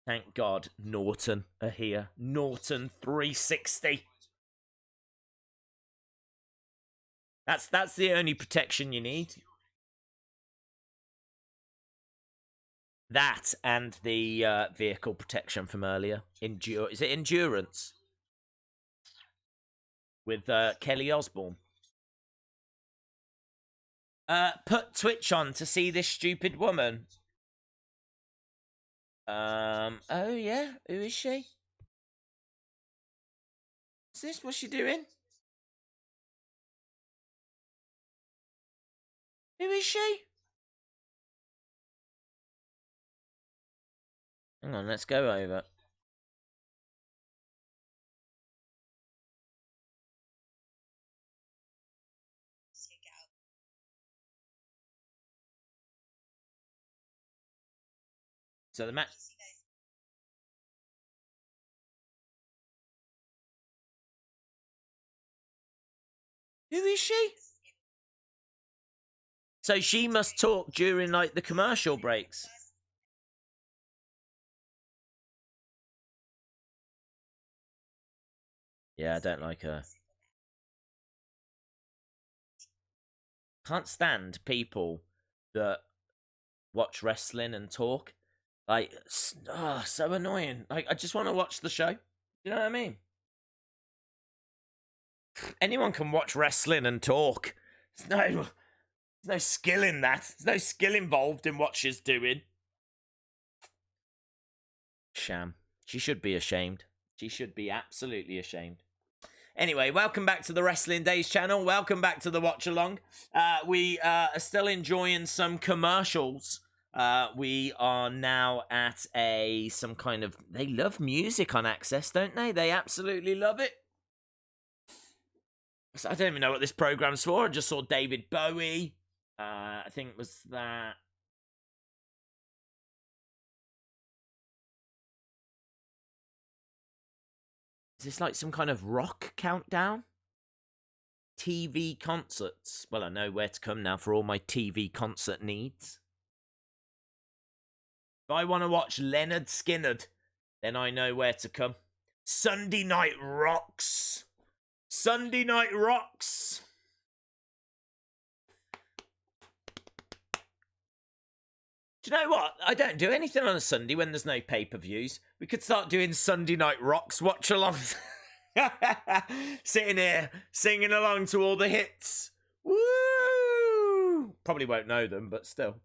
Thank God Norton are here. Norton 360. That's the only protection you need. That and the vehicle protection from earlier. Is it Endurance? With Kelly Osbourne. Put Twitch on to see this stupid woman. Oh yeah, who is she? What's this? What's she doing? Who is she? Hang on, let's go over. So the match. Who is she? So she must talk during like the commercial breaks. Yeah, I don't like her. Can't stand people that watch wrestling and talk. Like, so annoying. Like, I just want to watch the show. You know what I mean? Anyone can watch wrestling and talk. There's no skill in that. There's no skill involved in what she's doing. Sham. She should be ashamed. She should be absolutely ashamed. Anyway, welcome back to the Wrestling Daze channel. Welcome back to the watch along. We are still enjoying some commercials. We are now at some kind of... They love music on Access, don't they? They absolutely love it. So I don't even know what this program's for. I just saw David Bowie. I think it was that... Is this like some kind of rock countdown? TV concerts. Well, I know where to come now for all my TV concert needs. If I want to watch Leonard Skinner, then I know where to come. Sunday Night Rocks. Sunday Night Rocks. Do you know what? I don't do anything on a Sunday when there's no pay-per-views. We could start doing Sunday Night Rocks watch-alongs. Sitting here, singing along to all the hits. Woo! Probably won't know them, but still.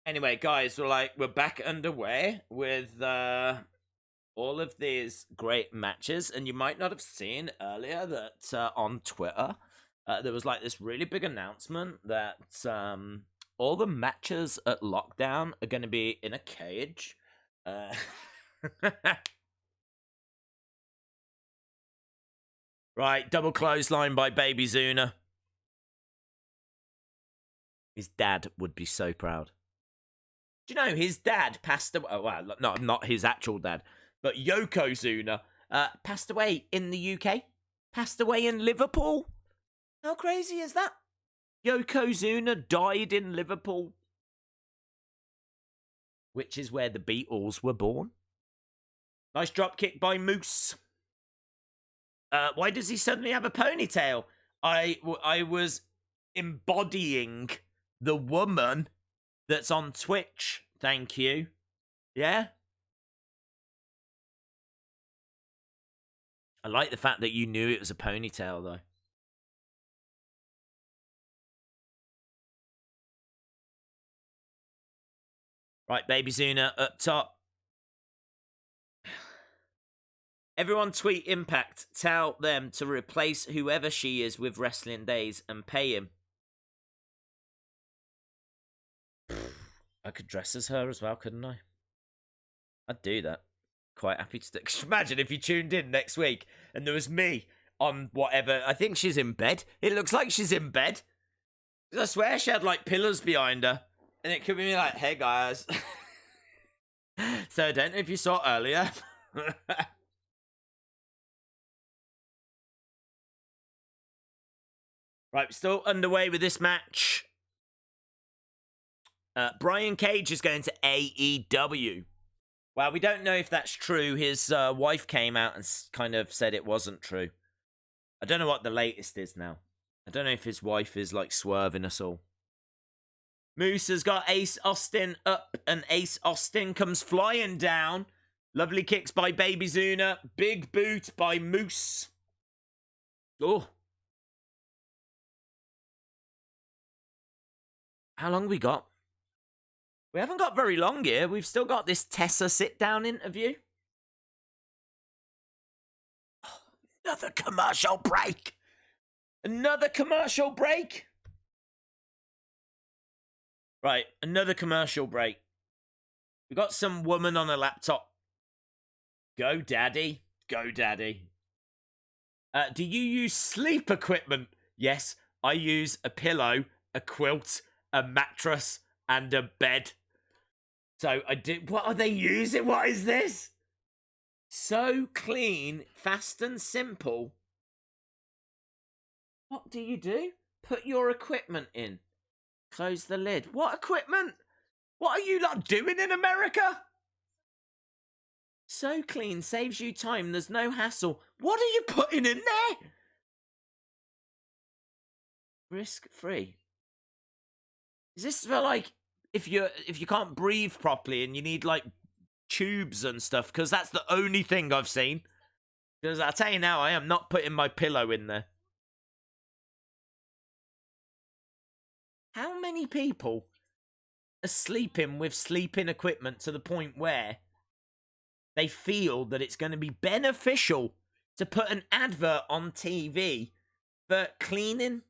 Anyway, guys, we're back underway with all of these great matches. And you might not have seen earlier that on Twitter, there was like this really big announcement that... all the matches at Lockdown are going to be in a cage. Right, double clothesline by Baby Zuna. His dad would be so proud. Do you know his dad passed away? Well, no, not his actual dad, but Yokozuna passed away in the UK. Passed away in Liverpool. How crazy is that? Yokozuna died in Liverpool, which is where the Beatles were born. Nice drop kick by Moose. Why does he suddenly have a ponytail? I was embodying the woman that's on Twitch. Thank you. Yeah? I like the fact that you knew it was a ponytail, though. Right, Baby Zuna up top. Everyone tweet Impact. Tell them to replace whoever she is with Wrestling Daze and pay him. I could dress as her as well, couldn't I? I'd do that. Quite happy to do. Imagine if you tuned in next week and there was me on whatever. I think she's in bed. It looks like she's in bed. I swear she had like pillars behind her. And it could be me like, hey guys. So I don't know if you saw earlier. Right, still underway with this match. Brian Cage is going to AEW. Well, we don't know if that's true. His wife came out and kind of said it wasn't true. I don't know what the latest is now. I don't know if his wife is like swerving us all. Moose has got Ace Austin up, and Ace Austin comes flying down. Lovely kicks by Baby Zuna. Big boot by Moose. Oh. How long we got? We haven't got very long here. We've still got this Tessa sit-down interview. Another commercial break. Another commercial break. Right, another commercial break. We got some woman on a laptop. Go, daddy. Go, daddy. Do you use sleep equipment? Yes, I use a pillow, a quilt, a mattress, and a bed. So I did. What are they using? What is this? So clean, fast and simple. What do you do? Put your equipment in. Close the lid. What equipment? What are you lot doing in America? So clean, saves you time. There's no hassle. What are you putting in there? Risk free. Is this for like if you can't breathe properly and you need like tubes and stuff, because that's the only thing I've seen. Because I'll tell you now, I am not putting my pillow in there. How many people are sleeping with sleeping equipment to the point where they feel that it's going to be beneficial to put an advert on TV for cleaning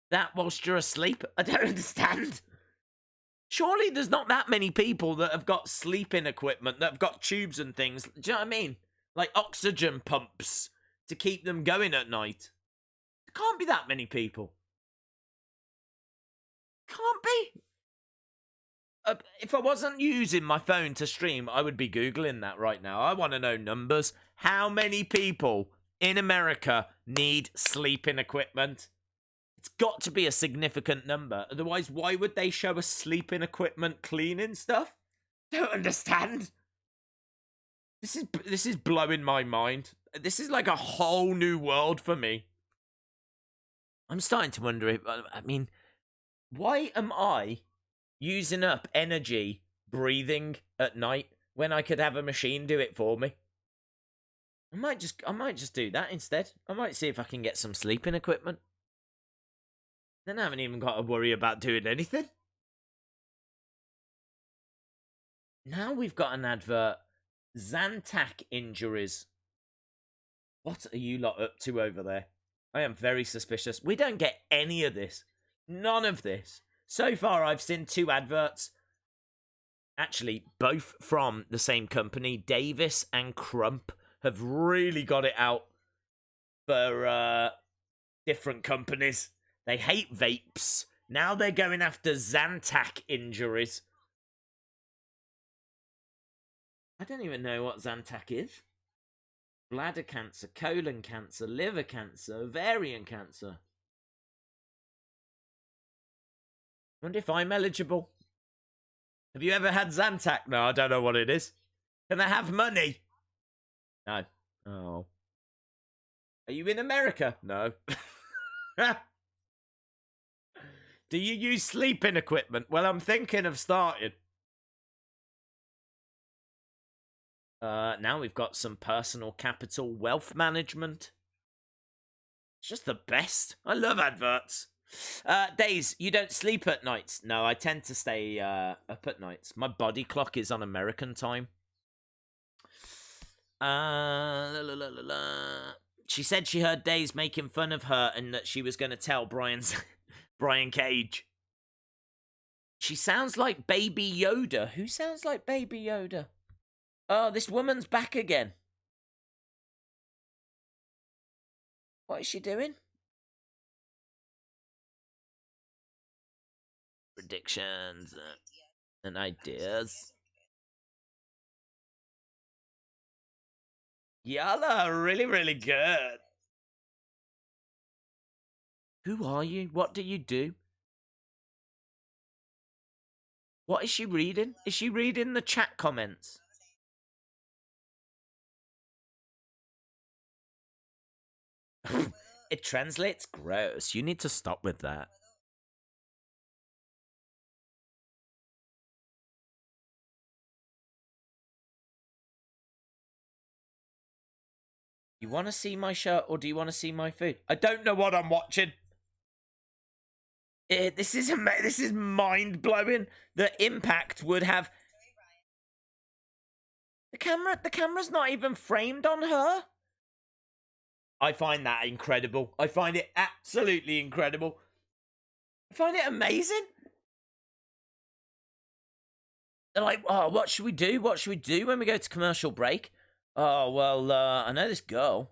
that whilst you're asleep? I don't understand. Surely there's not that many people that have got sleeping equipment, that have got tubes and things. Do you know what I mean? Like oxygen pumps to keep them going at night. There can't be that many people. Can't be. If I wasn't using my phone to stream, I would be Googling that right now. I want to know numbers. How many people in America need sleeping equipment? It's got to be a significant number. Otherwise, why would they show us sleeping equipment cleaning stuff? Don't understand. This is blowing my mind. This is like a whole new world for me. I'm starting to wonder if, I mean, why am I using up energy breathing at night when I could have a machine do it for me? I might just do that instead. I might see if I can get some sleeping equipment. Then I haven't even got to worry about doing anything. Now we've got an advert. Zantac injuries. What are you lot up to over there? I am very suspicious. We don't get any of this. None of this. So far, I've seen 2 adverts. Actually, both from the same company. Davis and Crump have really got it out for different companies. They hate vapes. Now they're going after Zantac injuries. I don't even know what Zantac is. Bladder cancer, colon cancer, liver cancer, ovarian cancer. Wonder if I'm eligible. Have you ever had Zantac? No, I don't know what it is. Can I have money? No. Oh. Are you in America? No. Do you use sleeping equipment? Well, I'm thinking of starting. Now we've got some personal capital wealth management. It's just the best. I love adverts. Daze, you don't sleep at nights. No, I tend to stay up at nights. My body clock is on American time. She said she heard Daze making fun of her and that she was going to tell Brian Cage. She sounds like Baby Yoda. Who sounds like Baby Yoda? Oh, this woman's back again. What is she doing? Predictions and ideas. Y'all are really, really good. Who are you? What do you do? What is she reading? Is she reading the chat comments? It translates gross. You need to stop with that. You want to see my shirt or do you want to see my food? I don't know what I'm watching. This is mind-blowing. The impact would have... The camera's not even framed on her. I find that incredible. I find it absolutely incredible. I find it amazing. They're like, oh, what should we do? What should we do when we go to commercial break? Oh, well, I know this girl.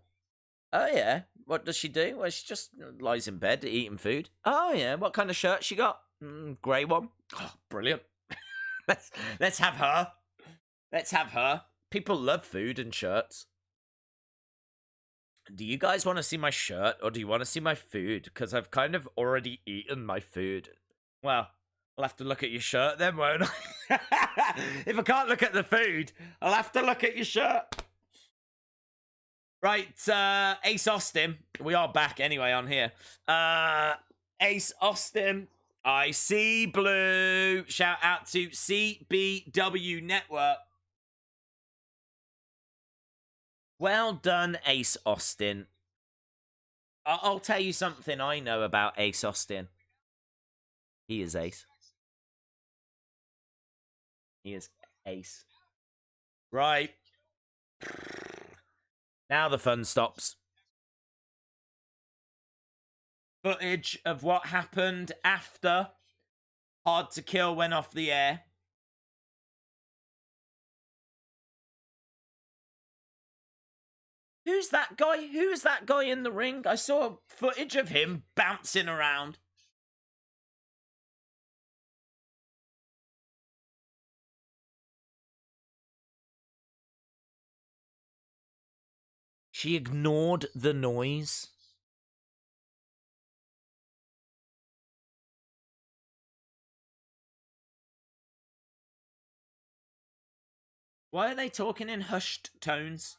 Oh, yeah. What does she do? Well, she just lies in bed eating food. Oh, yeah. What kind of shirt she got? Grey one. Oh, brilliant. Let's have her. Let's have her. People love food and shirts. Do you guys want to see my shirt or do you want to see my food? Because I've kind of already eaten my food. Well, I'll have to look at your shirt then, won't I? If I can't look at the food, I'll have to look at your shirt. Right, Ace Austin. We are back anyway on here. Ace Austin. I see blue. Shout out to CBW Network. Well done, Ace Austin. I'll tell you something I know about Ace Austin. He is Ace. He is Ace. Right. Now the fun stops. Footage of what happened after Hard to Kill went off the air. Who's that guy? Who's that guy in the ring? I saw footage of him bouncing around. She ignored the noise. Why are they talking in hushed tones?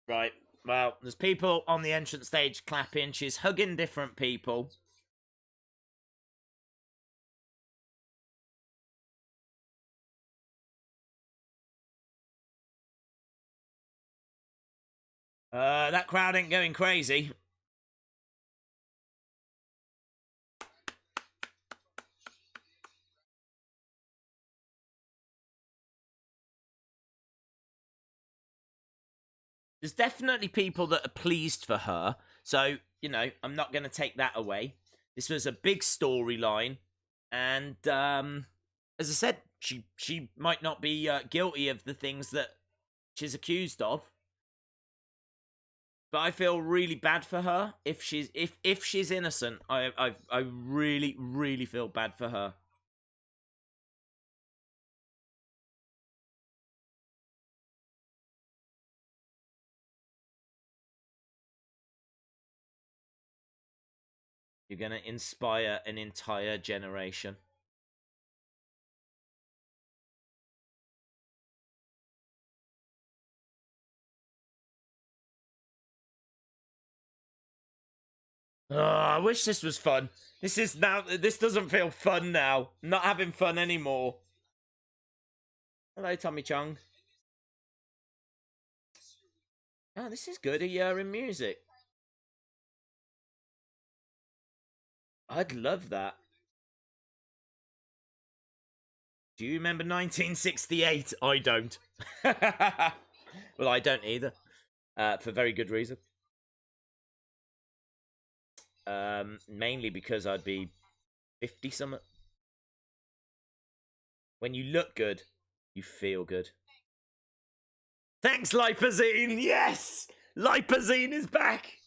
Right. Well, there's people on the entrance stage clapping. She's hugging different people. That crowd ain't going crazy. There's definitely people that are pleased for her. So, you know, I'm not going to take that away. This was a big storyline. And, as I said, she might not be guilty of the things that she's accused of. But I feel really bad for her. If she's innocent, I really, really feel bad for her. You're going to inspire an entire generation. Oh, I wish this was fun. This doesn't feel fun now. I'm not having fun anymore. Hello, Tommy Chung. Oh, this is good. A year in music. I'd love that. Do you remember 1968? I don't. Well, I don't either. For very good reason. Mainly because I'd be 50 something. When you look good, you feel good. Thanks, Lipazine. Yes, Lipazine is back.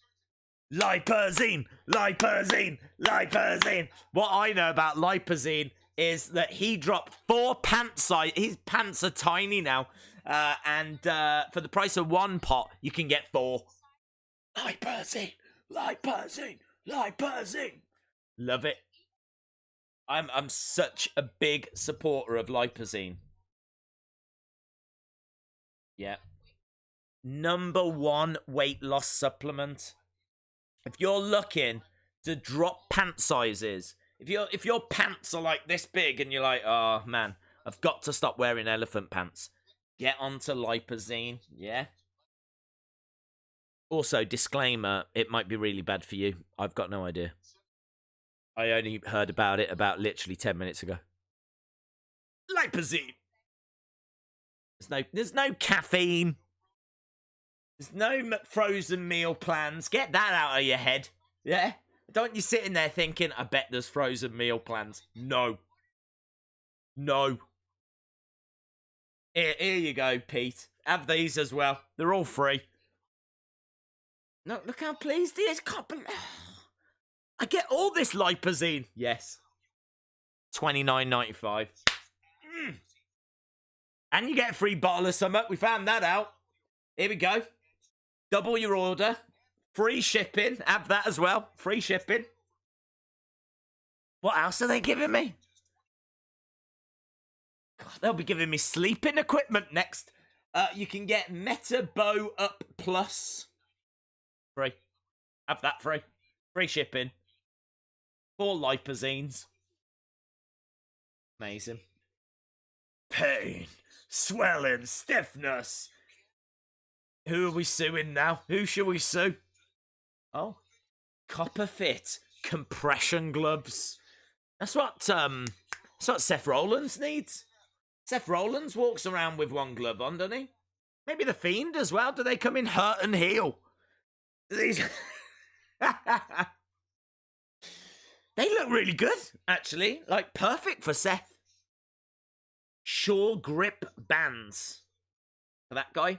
Lipazine, Lipazine, Lipazine. What I know about Lipazine is that he dropped 4 pant size. His pants are tiny now, and for the price of 1 pot, you can get 4. Lipazine, Lipazine, Lipazine. Love it. I'm such a big supporter of Lipazine. Yeah. #1 weight loss supplement. If you're looking to drop pant sizes, if your pants are like this big and you're like, oh man, I've got to stop wearing elephant pants, get onto Lipazine. Yeah. Also, disclaimer, it might be really bad for you. I've got no idea. I only heard about it about literally 10 minutes ago. Lipazine. There's no caffeine. There's no frozen meal plans. Get that out of your head. Yeah? Don't you sitting there thinking, I bet there's frozen meal plans. No. No. Here you go, Pete. Have these as well. They're all free. No, look how pleased he is. I get all this Lipazine. Yes. $29.95. And you get a free bottle of something. We found that out. Here we go. Double your order. Free shipping. Have that as well. Free shipping. What else are they giving me? God, they'll be giving me sleeping equipment next. You can get Meta Bow Up Plus. Free. Have that free. Free shipping. 4 lipozines. Amazing. Pain. Swelling. Stiffness. Who are we suing now? Who should we sue? Oh. Copper Fit. Compression gloves. That's what Seth Rollins needs. Seth Rollins walks around with one glove on, doesn't he? Maybe The Fiend as well. Do they come in hurt and heal? These... They look really good, actually. Like, perfect for Seth. Sure grip bands. For that guy.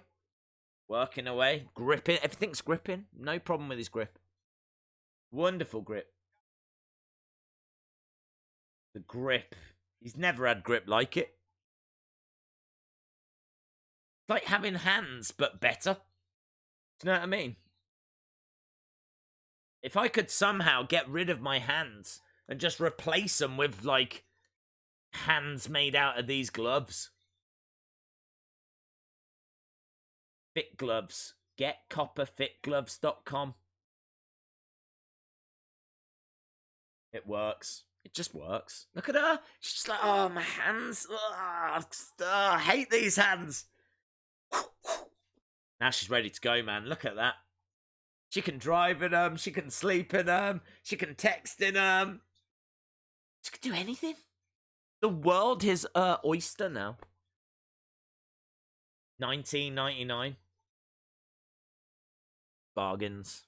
Working away. Gripping. Everything's gripping. No problem with his grip. Wonderful grip. The grip. He's never had grip like it. It's like having hands, but better. Do you know what I mean? If I could somehow get rid of my hands and just replace them with, like, hands made out of these gloves. Fit gloves. GetCopperFitGloves.com. It works. It just works. Look at her. She's just like, oh, my hands. I hate these hands. Now she's ready to go, man. Look at that. She can drive in them. She can sleep in them. She can text in them. She can do anything. The world is oyster now. $19.99. Bargains.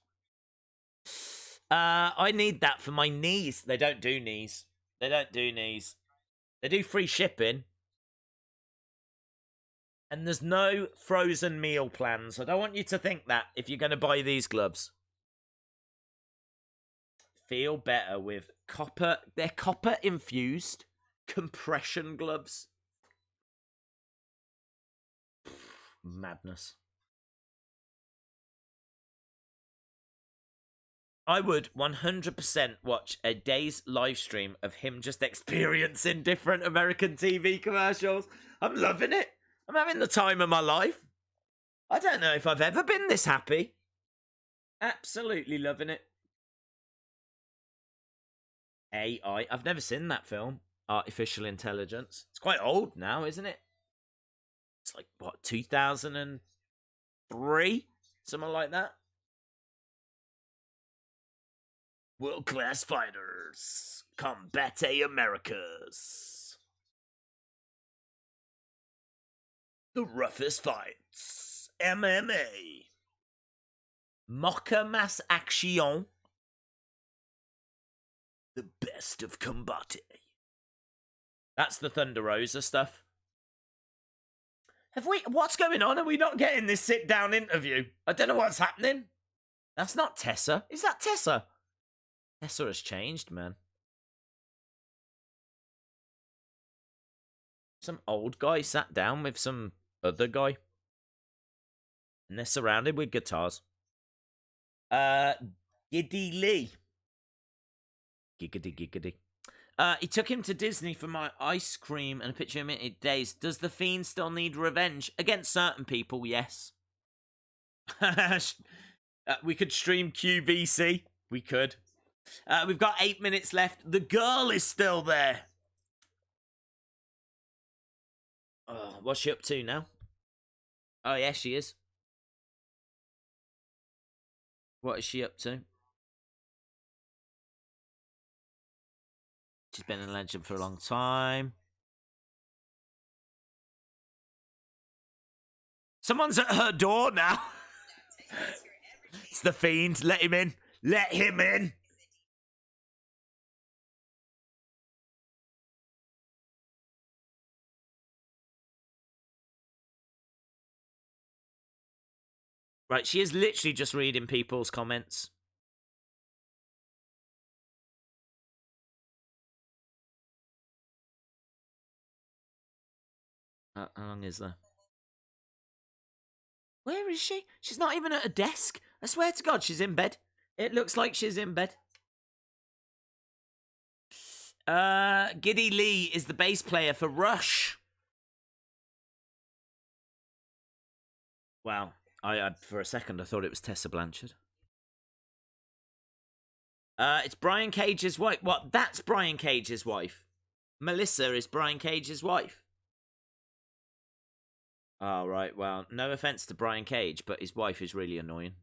I need that for my knees. They don't do knees. They don't do knees. They do free shipping. And there's no frozen meal plans. I don't want you to think that if you're going to buy these gloves. Feel better with copper. They're copper infused compression gloves. Madness. I would 100% watch a day's live stream of him just experiencing different American TV commercials. I'm loving it. I'm having the time of my life. I don't know if I've ever been this happy. Absolutely loving it. AI. I've never seen that film. Artificial Intelligence. It's quite old now, isn't it? It's like, what, 2003? Something like that. World-class fighters. Combate Americas. The roughest fights. MMA. Mocha Mas Action. The best of combate. That's the Thunder Rosa stuff. What's going on? Are we not getting this sit-down interview? I don't know what's happening. That's not Tessa. Is that Tessa? Tessa has changed, man. Some old guy sat down with some other guy. And they're surrounded with guitars. Giddy Lee. Giggity giggity. He took him to Disney for my ice cream and a picture of Minted Days. Does the Fiend still need revenge? Against certain people, yes. We could stream QVC. We could. We've got 8 minutes left. The girl is still there. Oh, what's she up to now? Oh, yeah, she is. What is she up to? She's been a legend for a long time. Someone's at her door now. It's the Fiend. Let him in. Let him in. Right, she is literally just reading people's comments. How long is there? Where is she? She's not even at a desk. I swear to God, she's in bed. It looks like she's in bed. Giddy Lee is the bass player for Rush. Wow. I for a second I thought it was Tessa Blanchard. It's Brian Cage's wife. What? That's Brian Cage's wife. Melissa is Brian Cage's wife. Oh, right. Well, no offense to Brian Cage, but his wife is really annoying.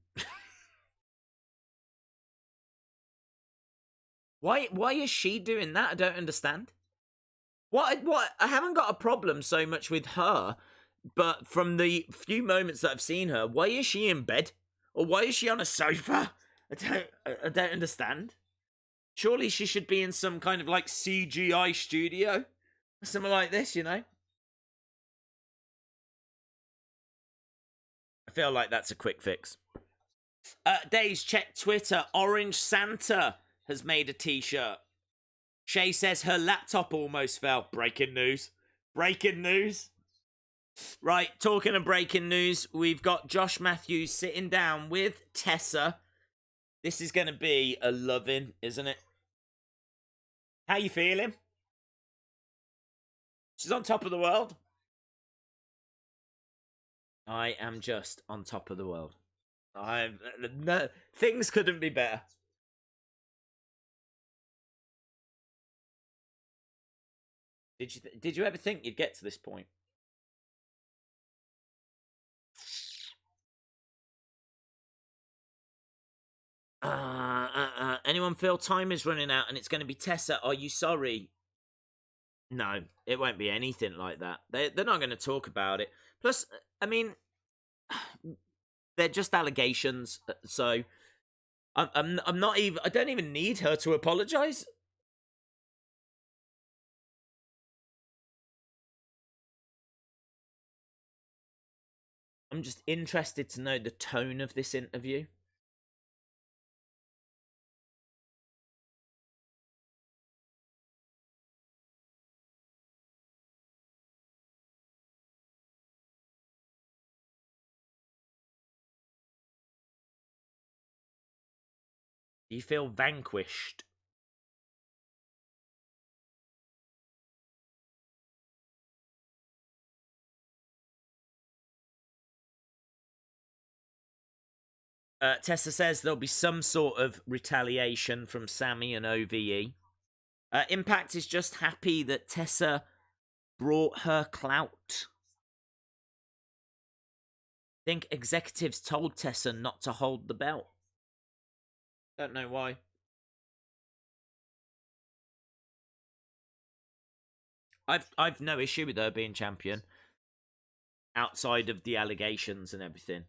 Why is she doing that? I don't understand. What I haven't got a problem so much with her, but from the few moments that I've seen her, why is she in bed? Or why is she on a sofa? I don't understand. Surely she should be in some kind of like CGI studio. Something like this, you know? I feel like that's a quick fix. Days, check Twitter. Orange Santa has made a t-shirt. Shay says her laptop almost fell. Breaking news. Breaking news. Right, talking of breaking news, we've got Josh Matthews sitting down with Tessa. This is going to be a loving, isn't it? How you feeling? She's on top of the world. I am just on top of the world. No, things couldn't be better. Did you ever think you'd get to this point? Anyone feel time is running out and it's going to be Tessa? Are you sorry? No, it won't be anything like that. They're not going to talk about it. Plus, I mean, they're just allegations. So I'm not even. I don't even need her to apologize. I'm just interested to know the tone of this interview. Do you feel vanquished? Tessa says there'll be some sort of retaliation from Sammy and OVE. Impact is just happy that Tessa brought her clout. I think executives told Tessa not to hold the belt. Don't know why. I've no issue with her being champion outside of the allegations and everything.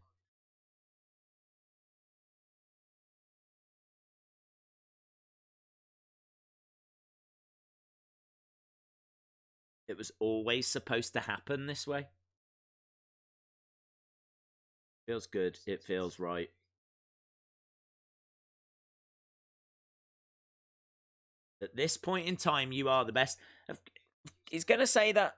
It was always supposed to happen this way. Feels good. It feels right. At this point in time, you are the best. He's going to say that.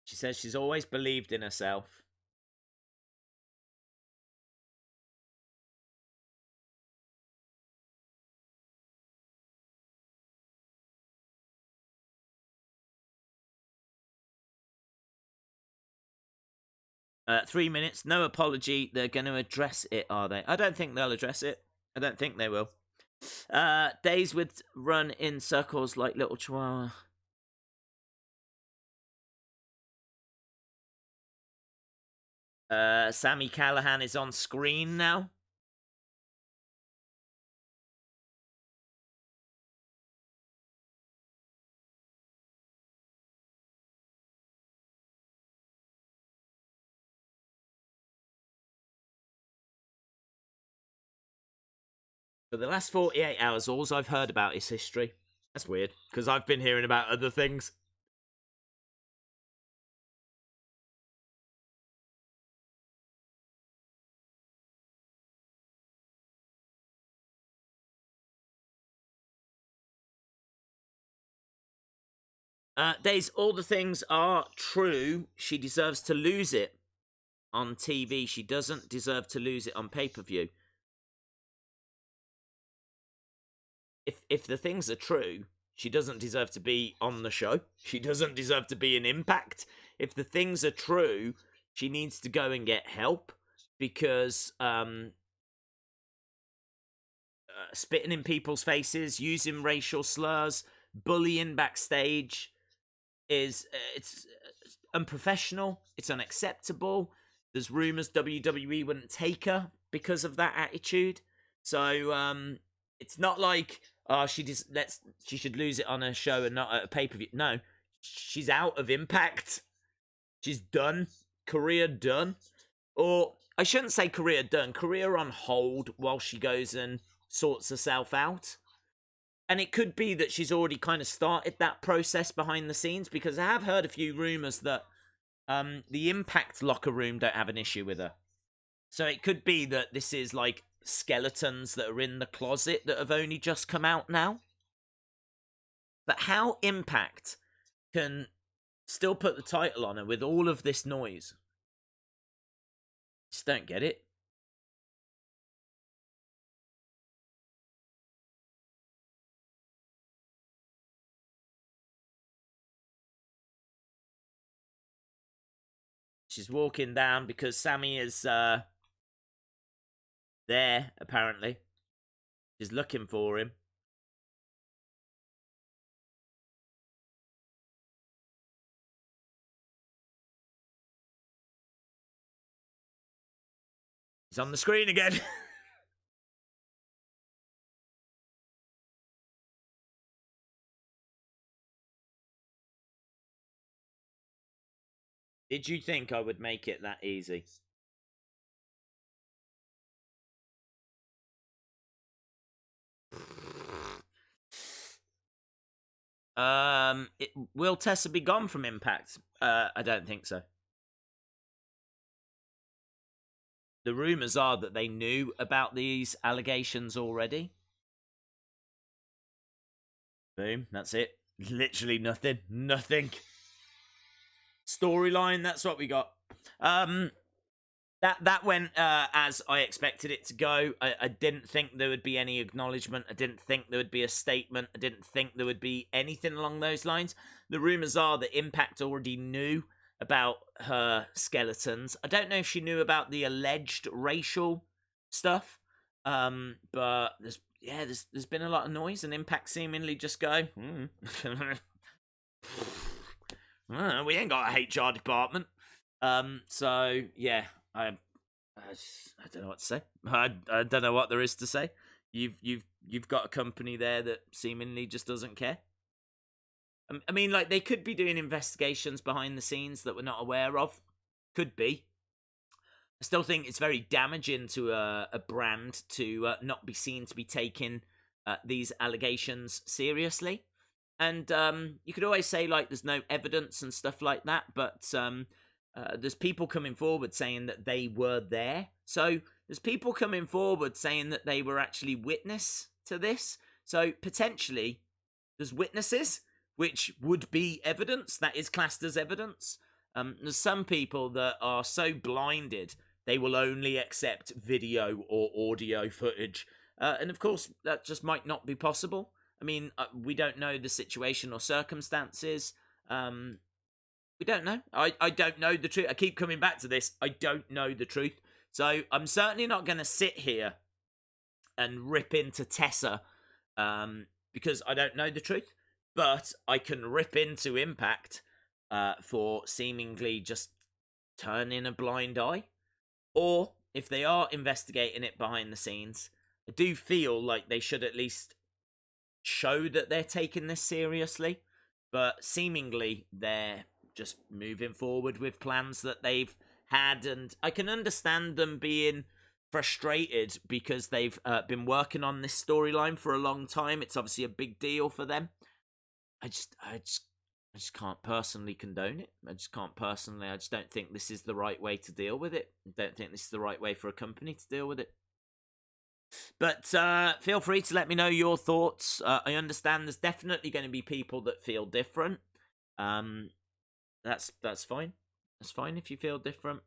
She says she's always believed in herself. 3 minutes, no apology. They're going to address it, are they? I don't think they'll address it. I don't think they will. Days would run in circles like little chihuahua. Sammy Callahan is on screen now. For the last 48 hours, all I've heard about is history. That's weird, because I've been hearing about other things. Days, all the things are true. She deserves to lose it on TV. She doesn't deserve to lose it on pay-per-view. If the things are true, she doesn't deserve to be on the show. She doesn't deserve to be in Impact. If the things are true, she needs to go and get help because spitting in people's faces, using racial slurs, bullying backstage is it's unprofessional. It's unacceptable. There's rumors WWE wouldn't take her because of that attitude. So it's not like she should lose it on a show and not at a pay-per-view. No, she's out of Impact. She's done. Career done. Or I shouldn't say career done. Career on hold while she goes and sorts herself out. And it could be that she's already kind of started that process behind the scenes, because I have heard a few rumors that the Impact locker room don't have an issue with her. So it could be that this is like skeletons that are in the closet that have only just come out now. But how Impact can still put the title on her with all of this noise? Just don't get it. She's walking down because Sammy is there, apparently. She's looking for him. He's on the screen again. Did you think I would make it that easy? Will Tessa be gone from Impact? I don't think so. The rumors are that they knew about these allegations already. Boom, that's it. Literally nothing. Nothing. Storyline, that's what we got. That went as I expected it to go. I didn't think there would be any acknowledgement. I didn't think there would be a statement. I didn't think there would be anything along those lines. The rumors are that Impact already knew about her skeletons. I don't know if she knew about the alleged racial stuff. But there's been a lot of noise, and Impact seemingly just go, we ain't got a HR department. So yeah, I don't know what to say. I don't know what there is to say. You've got a company there that seemingly just doesn't care. I mean, like, they could be doing investigations behind the scenes that we're not aware of. Could be. I still think it's very damaging to a brand to not be seen to be taking these allegations seriously. And you could always say, like, there's no evidence and stuff like that, but there's people coming forward saying that they were there. So there's people coming forward saying that they were actually witness to this. So potentially there's witnesses, which would be evidence that is classed as evidence. There's some people that are so blinded they will only accept video or audio footage. And of course, that just might not be possible. I mean, we don't know the situation or circumstances. We don't know. I don't know the truth. I keep coming back to this. I don't know the truth. So I'm certainly not going to sit here and rip into Tessa because I don't know the truth. But I can rip into Impact for seemingly just turning a blind eye. Or if they are investigating it behind the scenes, I do feel like they should at least show that they're taking this seriously. But seemingly they're just moving forward with plans that they've had. And I can understand them being frustrated because they've been working on this storyline for a long time. It's obviously a big deal for them. I just can't personally condone it. I just don't think this is the right way to deal with it. I don't think this is the right way for a company to deal with it. But feel free to let me know your thoughts. I understand there's definitely going to be people that feel different. Um, that's fine. That's fine if you feel different.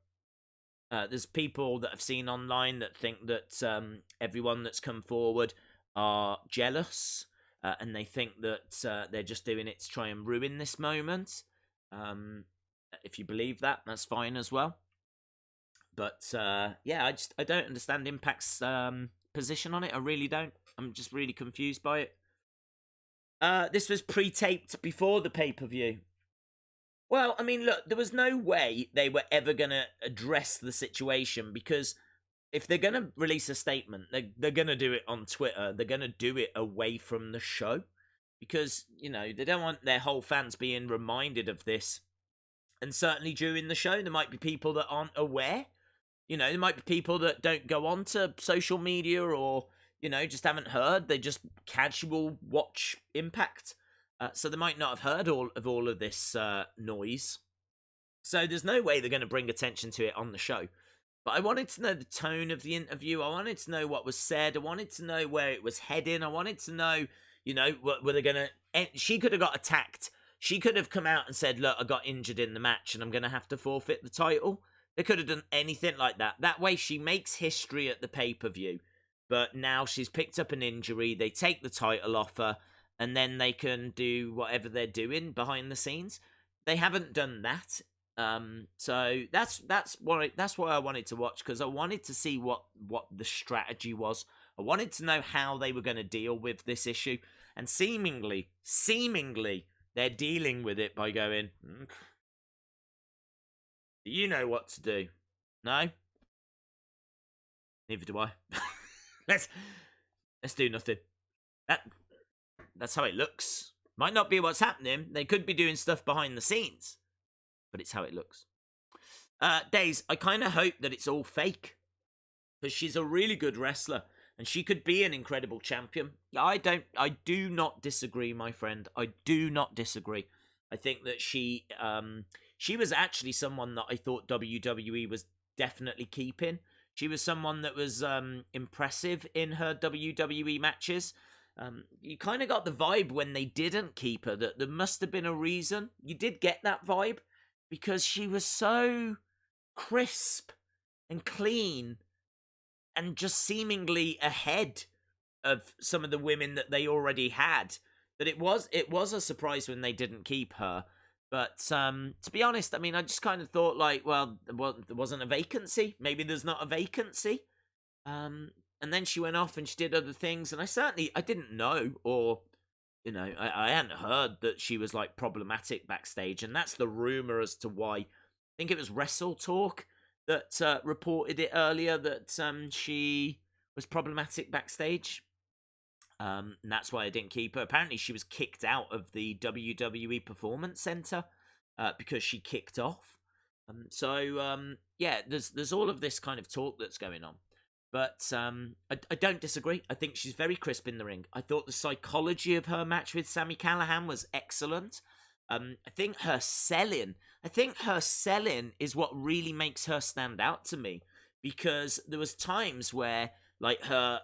There's people that I've seen online that think that everyone that's come forward are jealous, and they think that they're just doing it to try and ruin this moment. Um, if you believe that, that's fine as well. But yeah, I don't understand Impact's position on it. I really don't. I'm just really confused by it. This was pre-taped before the pay-per-view. Well, I mean, look, there was no way they were ever going to address the situation, because if they're going to release a statement, they're going to do it on Twitter. They're going to do it away from the show, because, you know, they don't want their whole fans being reminded of this. And certainly during the show, there might be people that aren't aware. You know, there might be people that don't go on to social media, or, you know, just haven't heard. They just casual watch Impact. So they might not have heard all of this noise. So there's no way they're going to bring attention to it on the show. But I wanted to know the tone of the interview. I wanted to know what was said. I wanted to know where it was heading. I wanted to know, you know, were they going to... She could have got attacked. She could have come out and said, look, I got injured in the match and I'm going to have to forfeit the title. They could have done anything like that. That way she makes history at the pay-per-view. But now she's picked up an injury. They take the title off her, and then they can do whatever they're doing behind the scenes. They haven't done that. So that's why I wanted to watch, because I wanted to see what the strategy was. I wanted to know how they were going to deal with this issue, and seemingly, they're dealing with it by going, you know what to do. No? Neither do I. let's do nothing. That's how it looks. Might not be what's happening. They could be doing stuff behind the scenes, but it's how it looks. Daze, I kind of hope that it's all fake, because she's a really good wrestler and she could be an incredible champion. I do not disagree, my friend. I do not disagree. I think that she was actually someone that I thought WWE was definitely keeping. She was someone that was impressive in her WWE matches. You kind of got the vibe when they didn't keep her that there must have been a reason. You did get that vibe, because she was so crisp and clean and just seemingly ahead of some of the women that they already had, that it was a surprise when they didn't keep her. But to be honest, I mean, I just kind of thought, like, well, there wasn't a vacancy. Maybe there's not a vacancy. And then she went off and she did other things, and I didn't know, or, you know, I hadn't heard that she was, like, problematic backstage, and that's the rumor as to why. I think it was Wrestle Talk that reported it earlier, that she was problematic backstage. And that's why I didn't keep her. Apparently she was kicked out of the WWE Performance Center because she kicked off. Yeah, there's all of this kind of talk that's going on. But I don't disagree. I think she's very crisp in the ring. I thought the psychology of her match with Sami Callihan was excellent. I think her selling is what really makes her stand out to me, because there was times where, like, her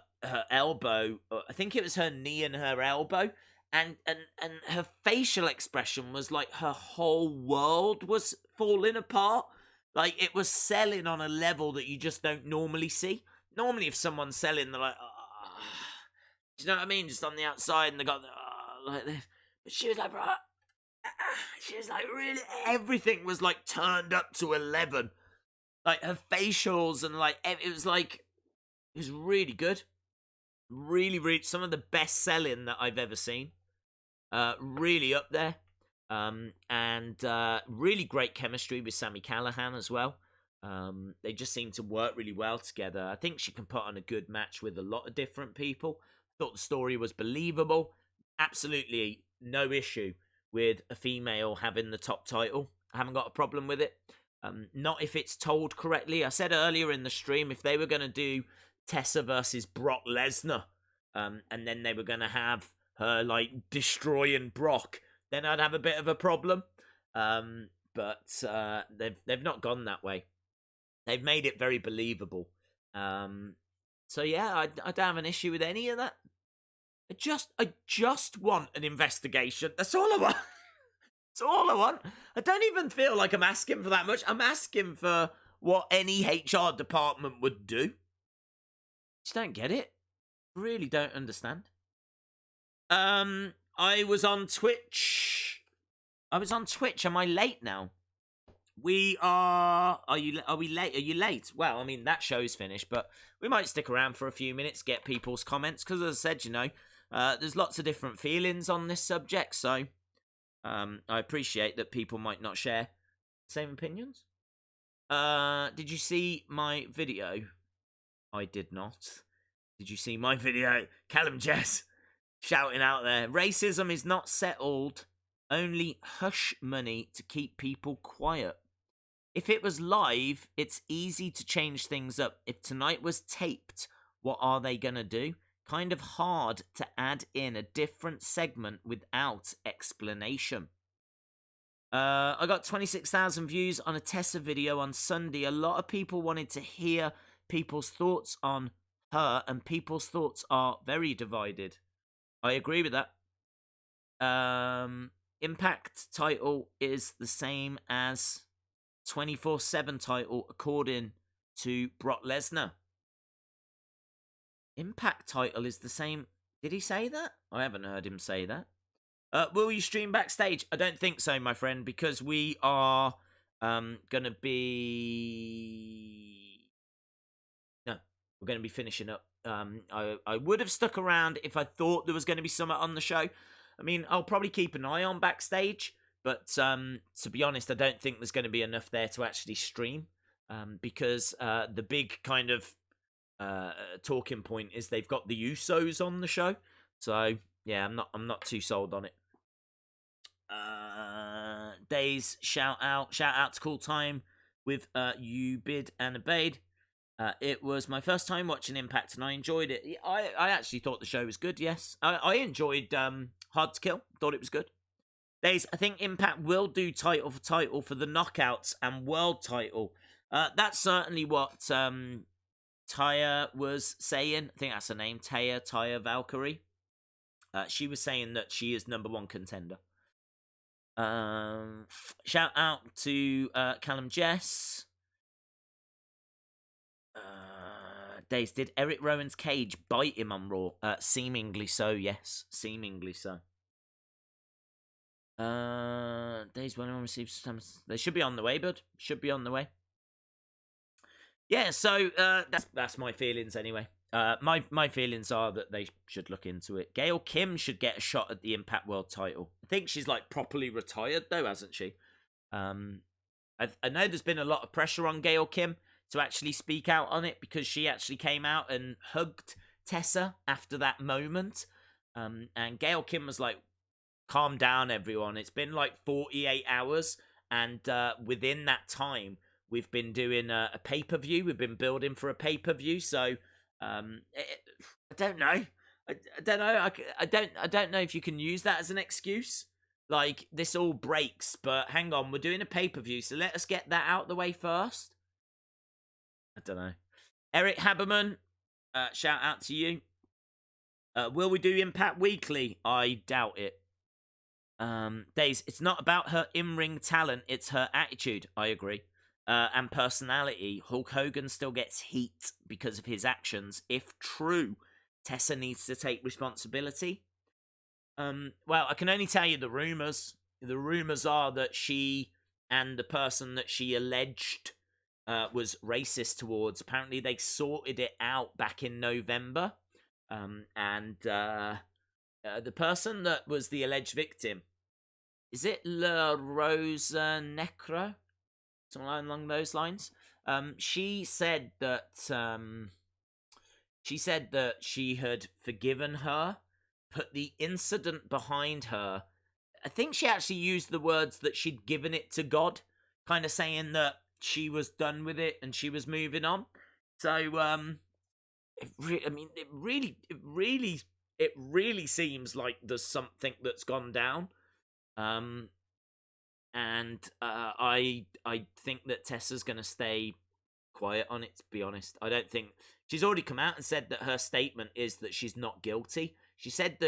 elbow, I think it was her knee and her elbow, and her facial expression was like her whole world was falling apart. Like, it was selling on a level that you just don't normally see. Normally, if someone's selling, they're like, oh. Do you know what I mean? Just on the outside, and they got like this. But she was like, bro, she was like, really, everything was like turned up to 11. Like, her facials and, like, it was really good. Really, really, some of the best selling that I've ever seen. Really up there. And really great chemistry with Sami Callihan as well. They just seem to work really well together. I think she can put on a good match with a lot of different people. Thought the story was believable. Absolutely no issue with a female having the top title. I haven't got a problem with it. Not if it's told correctly. I said earlier in the stream, if they were going to do Tessa versus Brock Lesnar, and then they were going to have her, like, destroying Brock, then I'd have a bit of a problem. But they've not gone that way. They've made it very believable. So yeah, I don't have an issue with any of that. I just want an investigation. That's all I want. That's all I want. I don't even feel like I'm asking for that much. I'm asking for what any HR department would do. Just don't get it. Really don't understand. I was on Twitch. Am I late now? We are. Are we late? Are you late? Well, I mean that show's finished, but we might stick around for a few minutes, get people's comments, because as I said, there's lots of different feelings on this subject. So, I appreciate that people might not share same opinions. Did you see my video? I did not. Did you see my video? Callum Jess shouting out there, racism is not settled, only hush money to keep people quiet. If it was live, it's easy to change things up. If tonight was taped, what are they gonna do? Kind of hard to add in a different segment without explanation. I got 26,000 views on a Tessa video on Sunday. A lot of people wanted to hear people's thoughts on her, and people's thoughts are very divided. I agree with that. Impact title is the same as 24/7 title according to Brock Lesnar. Impact title is the same. Did he say that? I haven't heard him say that. Will you stream backstage? I don't think so, my friend, because we are gonna be... No, we're gonna be finishing up. I would have stuck around if I thought there was going to be something on the show. I mean, I'll probably keep an eye on backstage, but to be honest, I don't think there's going to be enough there to actually stream, because the big kind of talking point is they've got the Usos on the show. So yeah, I'm not too sold on it. Daze shout out to Cool Time with You Bid and Obeyed. It was my first time watching Impact and I enjoyed it. I actually thought the show was good, yes. I enjoyed Hard to Kill, thought it was good. Daze, I think Impact will do title for title for the knockouts and world title. That's certainly what Taya was saying. I think that's her name, Taya Valkyrie. She was saying that she is #1 contender. Shout out to Callum Jess. Daze, did Eric Rowan's cage bite him on Raw? Seemingly so, yes. Seemingly so. Daze, when I receive some... They should be on the way, bud. Should be on the way. Yeah, so that's my feelings anyway. My feelings are that they should look into it. Gail Kim should get a shot at the Impact World title. I think she's like properly retired though, hasn't she? I know there's been a lot of pressure on Gail Kim to actually speak out on it, because she actually came out and hugged Tessa after that moment. And Gail Kim was like, calm down, everyone. It's been like 48 hours. And within that time, we've been doing a pay-per-view. We've been building for a pay-per-view. So, I don't know. I don't know. I don't know if you can use that as an excuse. Like, this all breaks, but hang on, we're doing a pay-per-view, so let us get that out the way first. I don't know. Eric Haberman, shout out to you. Will we do Impact Weekly? I doubt it. Daze, it's not about her in-ring talent, it's her attitude. I agree. And personality. Hulk Hogan still gets heat because of his actions. If true, Tessa needs to take responsibility. Well, I can only tell you the rumors. The rumors are that she and the person that she alleged was racist towards, apparently they sorted it out back in November. And the person that was the alleged victim, is it La Rosa Necro? Something along those lines. She said that she had forgiven her, put the incident behind her. I think she actually used the words that she'd given it to God, kind of saying that she was done with it and she was moving on. So, it really seems like there's something that's gone down. And I think that Tessa's going to stay quiet on it, to be honest. I don't think... She's already come out and said that her statement is that she's not guilty. She said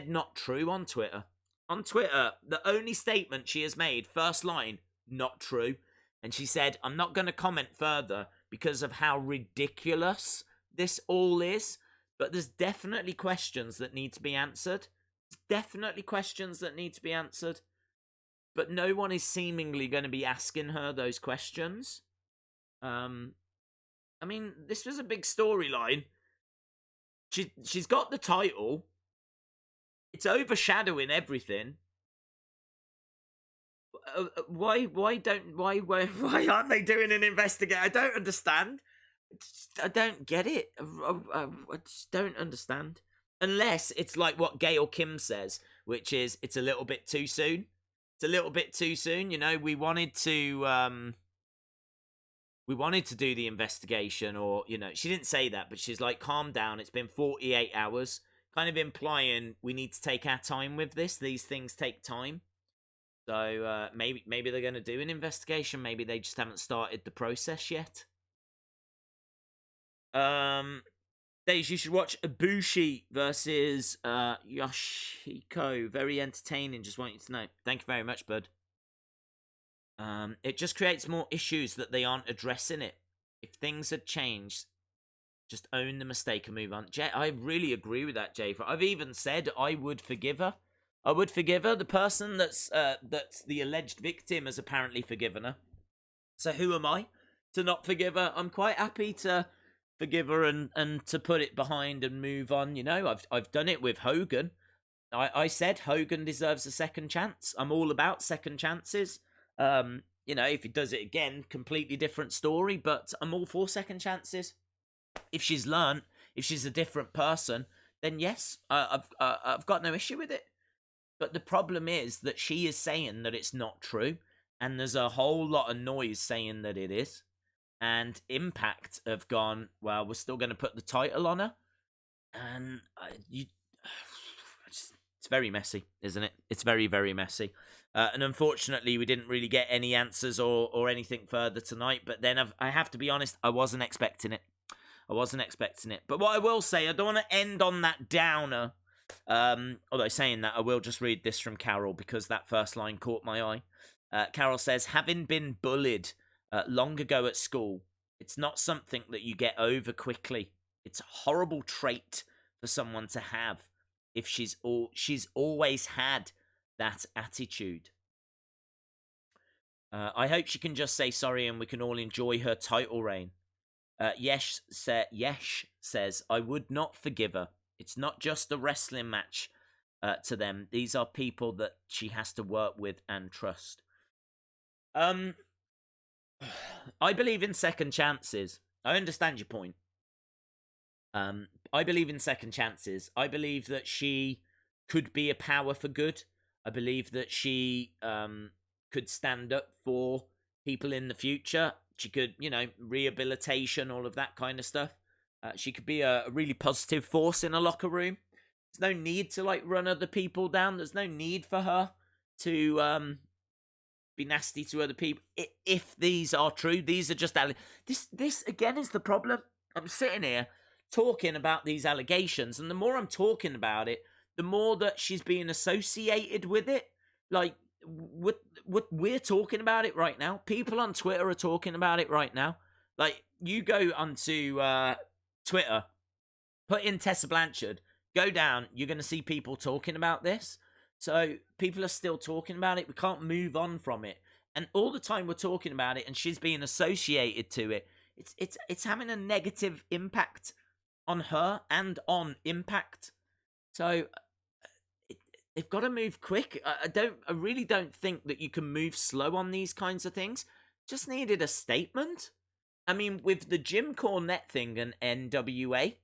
not true on Twitter. on Twitter, the only statement she has made, first line, not true. And she said, I'm not going to comment further because of how ridiculous this all is. But there's definitely questions that need to be answered. Definitely questions that need to be answered. But no one is seemingly going to be asking her those questions. I mean, this was a big storyline. She's got the title. It's overshadowing everything. Why aren't they doing an investigation? I don't understand. I don't get it. I just don't understand. Unless it's like what Gail Kim says, which is it's a little bit too soon. It's a little bit too soon. You know, we wanted to do the investigation, or, you know, she didn't say that, but she's like, calm down. It's been 48 hours, kind of implying we need to take our time with this. These things take time. So maybe they're going to do an investigation. Maybe they just haven't started the process yet. Daze, you should watch Ibushi versus Yoshiko. Very entertaining. Just want you to know. Thank you very much, bud. It just creates more issues that they aren't addressing it. If things had changed, just own the mistake and move on. Jay, I really agree with that, Jay. I've even said I would forgive her. I would forgive her. The person that's the alleged victim has apparently forgiven her. So who am I to not forgive her? I'm quite happy to forgive her and to put it behind and move on. You know, I've done it with Hogan. I said Hogan deserves a second chance. I'm all about second chances. You know, if he does it again, completely different story, but I'm all for second chances. If she's learned, if she's a different person, then yes, I've got no issue with it. But the problem is that she is saying that it's not true, and there's a whole lot of noise saying that it is. And Impact have gone, well, we're still going to put the title on her. And it's very messy, isn't it? It's very, very messy. And unfortunately, we didn't really get any answers or anything further tonight. But then I have to be honest, I wasn't expecting it. But what I will say, I don't want to end on that downer. Although saying that, I will just read this from Carol because that first line caught my eye. Carol says, having been bullied long ago at school, it's not something that you get over quickly. It's a horrible trait for someone to have if she's always had that attitude. I hope she can just say sorry and we can all enjoy her title reign. Yesh says, I would not forgive her. It's not just a wrestling match to them. These are people that she has to work with and trust. I believe in second chances. I understand your point. I believe in second chances. I believe that she could be a power for good. I believe that she could stand up for people in the future. She could, you know, rehabilitation, all of that kind of stuff. She could be a really positive force in a locker room. There's no need to, like, run other people down. There's no need for her to be nasty to other people. If these are true, these are just... This, again, is the problem. I'm sitting here talking about these allegations, and the more I'm talking about it, the more that she's being associated with it. Like, we're talking about it right now. People on Twitter are talking about it right now. Like, you go onto Twitter, put in Tessa Blanchard, go down, you're going to see people talking about this. So people are still talking about it. We can't move on from it. And all the time we're talking about it and she's being associated to it, it's having a negative impact on her and on Impact. So they've got to move quick. I really don't think that you can move slow on these kinds of things. Just needed a statement. I mean, with the Jim Cornette thing and NWA,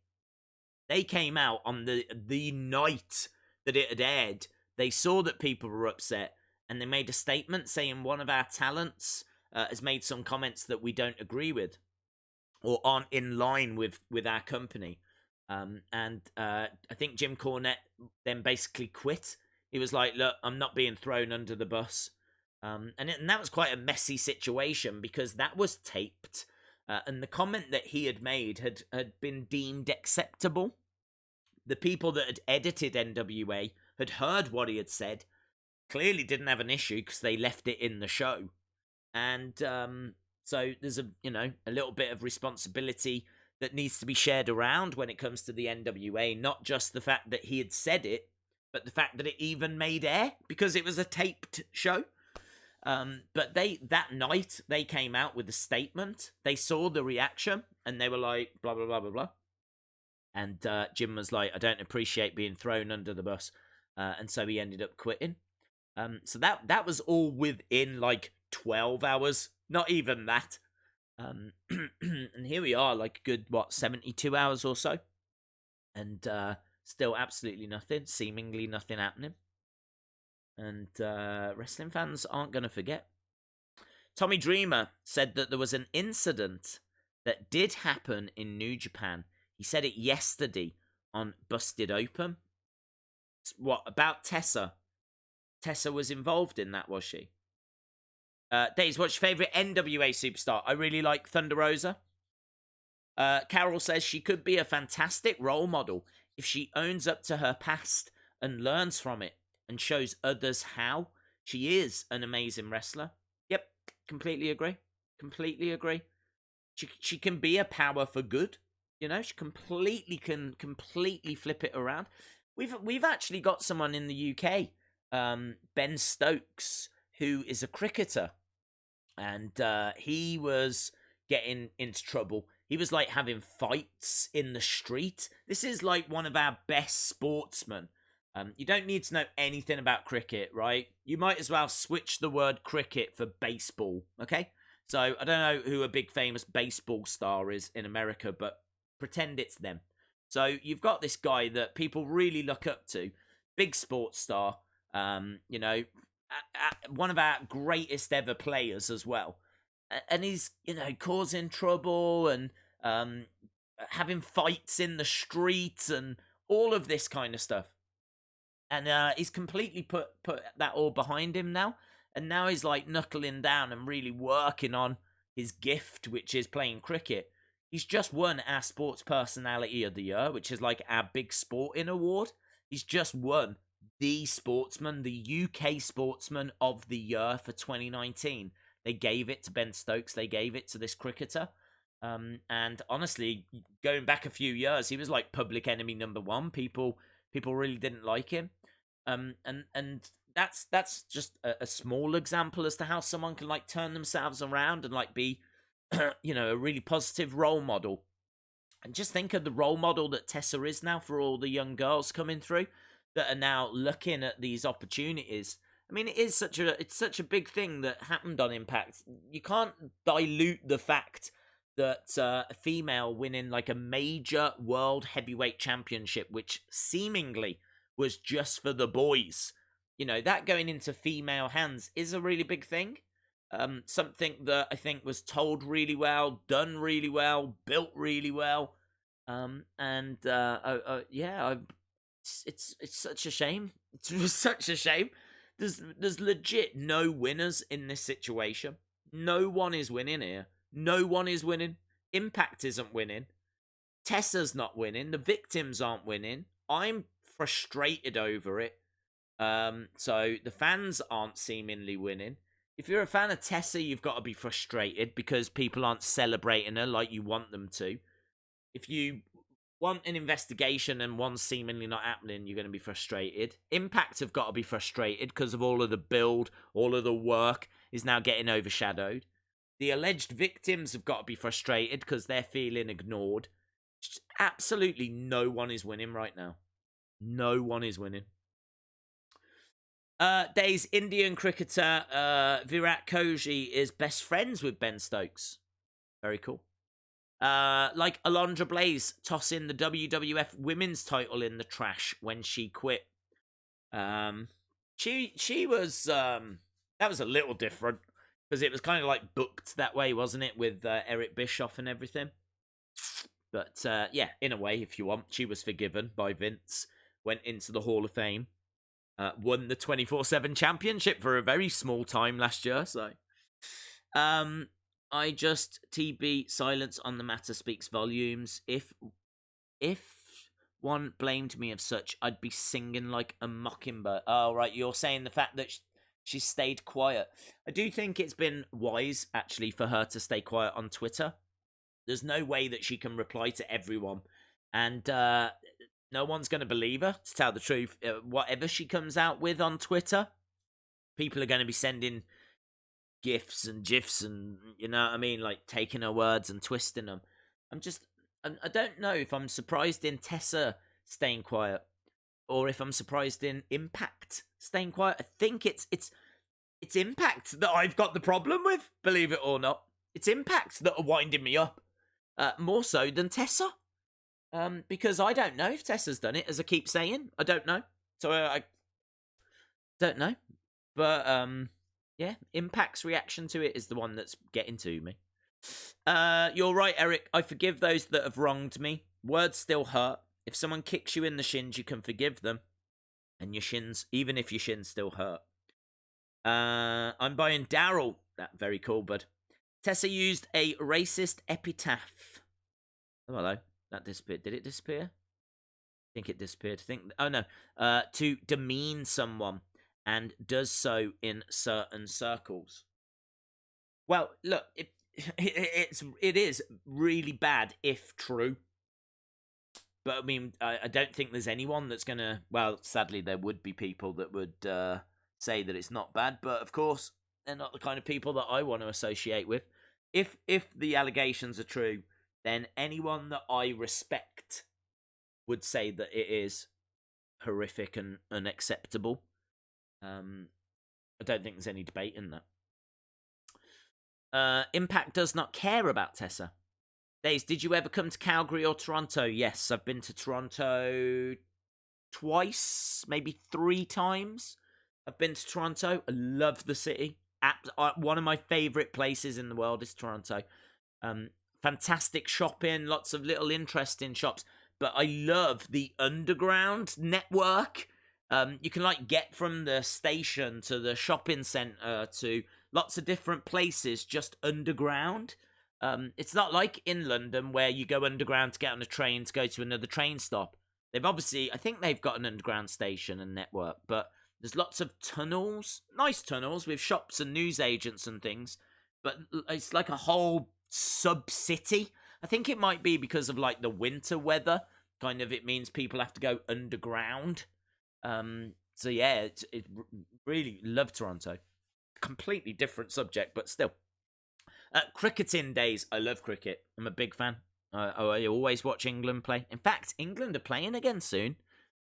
they came out on the night that it had aired. They saw that people were upset, and they made a statement saying one of our talents has made some comments that we don't agree with or aren't in line with our company. And I think Jim Cornette then basically quit. He was like, look, I'm not being thrown under the bus. And that was quite a messy situation because that was taped. And the comment that he had made had been deemed acceptable. The people that had edited NWA had heard what he had said, clearly didn't have an issue because they left it in the show. And so there's a little bit of responsibility that needs to be shared around when it comes to the NWA. Not just the fact that he had said it, but the fact that it even made air because it was a taped show. But that night they came out with a statement. They saw the reaction and they were like, blah blah blah blah blah. And Jim was like, I don't appreciate being thrown under the bus, and so he ended up quitting. So that was all within like 12 hours, not even that. And here we are, like a good 72 hours or so, and still absolutely nothing, seemingly nothing happening. And wrestling fans aren't going to forget. Tommy Dreamer said that there was an incident that did happen in New Japan. He said it yesterday on Busted Open. What about Tessa? Tessa was involved in that, was she? Daze, what's your favourite NWA superstar? I really like Thunder Rosa. Carol says she could be a fantastic role model if she owns up to her past and learns from it and shows others how. She is an amazing wrestler. Yep, completely agree. Completely agree. She can be a power for good. You know, she can completely flip it around. We've actually got someone in the UK, Ben Stokes, who is a cricketer, and he was getting into trouble. He was like having fights in the street. This is like one of our best sportsmen. You don't need to know anything about cricket, right? You might as well switch the word cricket for baseball, okay? So I don't know who a big famous baseball star is in America, but pretend it's them. So you've got this guy that people really look up to, big sports star, one of our greatest ever players as well. And he's, causing trouble and having fights in the streets and all of this kind of stuff. And he's completely put that all behind him now. And now he's like knuckling down and really working on his gift, which is playing cricket. He's just won our Sports Personality of the Year, which is like our big sporting award. He's just won the Sportsman, the UK Sportsman of the Year for 2019. They gave it to Ben Stokes. They gave it to this cricketer. And honestly, going back a few years, he was like public enemy number one. People really didn't like him. And that's just a small example as to how someone can like turn themselves around and like be, a really positive role model. And just think of the role model that Tessa is now for all the young girls coming through that are now looking at these opportunities. I mean, it's such a big thing that happened on Impact. You can't dilute the fact that a female winning like a major world heavyweight championship, which seemingly was just for the boys, that going into female hands is a really big thing. Something that I think was told really well, done really well, built really well. It's such a shame. It's such a shame. There's legit no winners in this situation. No one is winning here. No one is winning. Impact isn't winning. Tessa's not winning. The victims aren't winning. I'm frustrated over it. So the fans aren't seemingly winning. If you're a fan of Tessa, you've got to be frustrated because people aren't celebrating her like you want them to. If you want an investigation and one's seemingly not happening, you're going to be frustrated. Impact have got to be frustrated because of all of the build, all of the work is now getting overshadowed. The alleged victims have got to be frustrated because they're feeling ignored. Just absolutely no one is winning right now. No one is winning. Daze, Indian cricketer Virat Kohli is best friends with Ben Stokes. Very cool. Like Alondra Blaze tossing the WWF women's title in the trash when she quit. She was that was a little different because it was kind of like booked that way, wasn't it, with Eric Bischoff and everything. But yeah, in a way, if you want, she was forgiven by Vince. Went into the Hall of Fame. Won the 24/7 championship for a very small time last year. So, I just TB silence on the matter speaks volumes. If one blamed me of such, I'd be singing like a mockingbird. Oh, right, you're saying the fact that she stayed quiet. I do think it's been wise, actually, for her to stay quiet on Twitter. There's no way that she can reply to everyone. And no one's going to believe her, to tell the truth. Whatever she comes out with on Twitter, people are going to be sending GIFs and GIFs and, you know what I mean, like taking her words and twisting them. I don't know if I'm surprised in Tessa staying quiet or if I'm surprised in Impact staying quiet. I think it's Impact that I've got the problem with, believe it or not. It's Impact that are winding me up, more so than Tessa. Because I don't know if Tessa's done it, as I keep saying. I don't know. So I don't know. But, yeah, Impact's reaction to it is the one that's getting to me. You're right, Eric. I forgive those that have wronged me. Words still hurt. If someone kicks you in the shins, you can forgive them. And your shins, even if your shins still hurt. I'm buying Daryl. That very cool, bud. Tessa used a racist epitaph. Oh, hello. That disappeared. Did it disappear? I think it disappeared. Oh, no. To demean someone, and does so in certain circles. Well, look, it is really bad if true. But, I mean, I don't think there's anyone that's going to... Well, sadly, there would be people that would say that it's not bad. But, of course, they're not the kind of people that I want to associate with. If the allegations are true, then anyone that I respect would say that it is horrific and unacceptable. I don't think there's any debate in that. Impact does not care about Tessa. Daze, did you ever come to Calgary or Toronto? Yes, I've been to Toronto twice, maybe 3 times. I've been to Toronto. I love the city. One of my favourite places in the world is Toronto. Fantastic shopping, lots of little interesting shops. But I love the underground network. You can like get from the station to the shopping centre to lots of different places just underground. It's not like in London where you go underground to get on a train to go to another train stop. I think they've got an underground station and network, but there's lots of tunnels, nice tunnels with shops and newsagents and things. But it's like a whole sub-city. I think it might be because of like the winter weather. Kind of, it means people have to go underground. So yeah, it really love Toronto. Completely different subject, but still. Cricketing days. I love cricket. I'm a big fan. I always watch England play. In fact, England are playing again soon.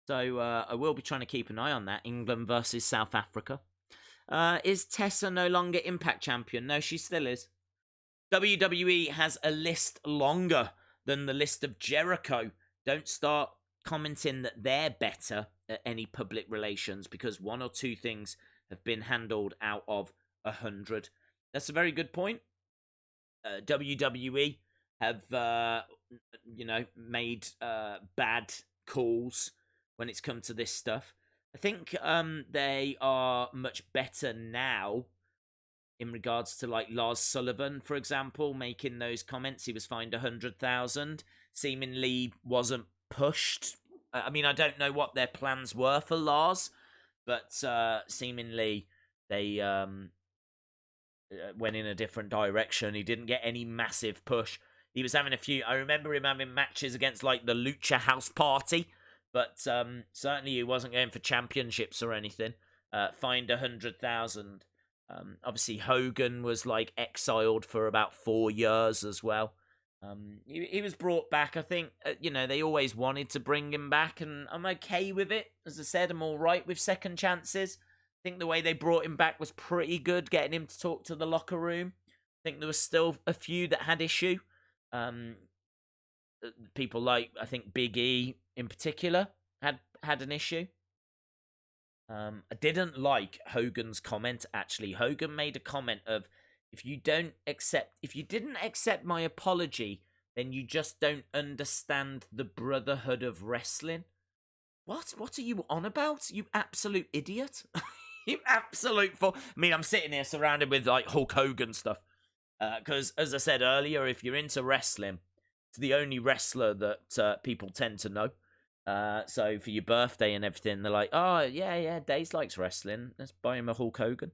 So I will be trying to keep an eye on that. England versus South Africa. Is Tessa no longer Impact Champion? No, she still is. WWE has a list longer than the list of Jericho. Don't start commenting that they're better at any public relations because 1 or 2 things have been handled out of 100. That's a very good point. WWE have, made bad calls when it's come to this stuff. I think they are much better now in regards to like Lars Sullivan, for example, making those comments. He was fined 100,000. Seemingly wasn't pushed. I mean, I don't know what their plans were for Lars, but seemingly they went in a different direction. He didn't get any massive push. He was having a few... I remember him having matches against, like, the Lucha House Party, but certainly he wasn't going for championships or anything. Fined 100,000. Obviously, Hogan was, like, exiled for about 4 years as well. He was brought back. I think, they always wanted to bring him back, and I'm okay with it. As I said, I'm all right with second chances. I think the way they brought him back was pretty good, getting him to talk to the locker room. I think there was still a few that had issue. People like, I think, Big E in particular had an issue. I didn't like Hogan's comment, actually. Hogan made a comment of, if you didn't accept my apology, then you just don't understand the brotherhood of wrestling. What are you on about? You absolute idiot. You absolute fool. I mean, I'm sitting here surrounded with, like, Hulk Hogan stuff. Because, as I said earlier, if you're into wrestling, it's the only wrestler that people tend to know. So for your birthday and everything, they're like, oh yeah, Daze likes wrestling. Let's buy him a Hulk Hogan.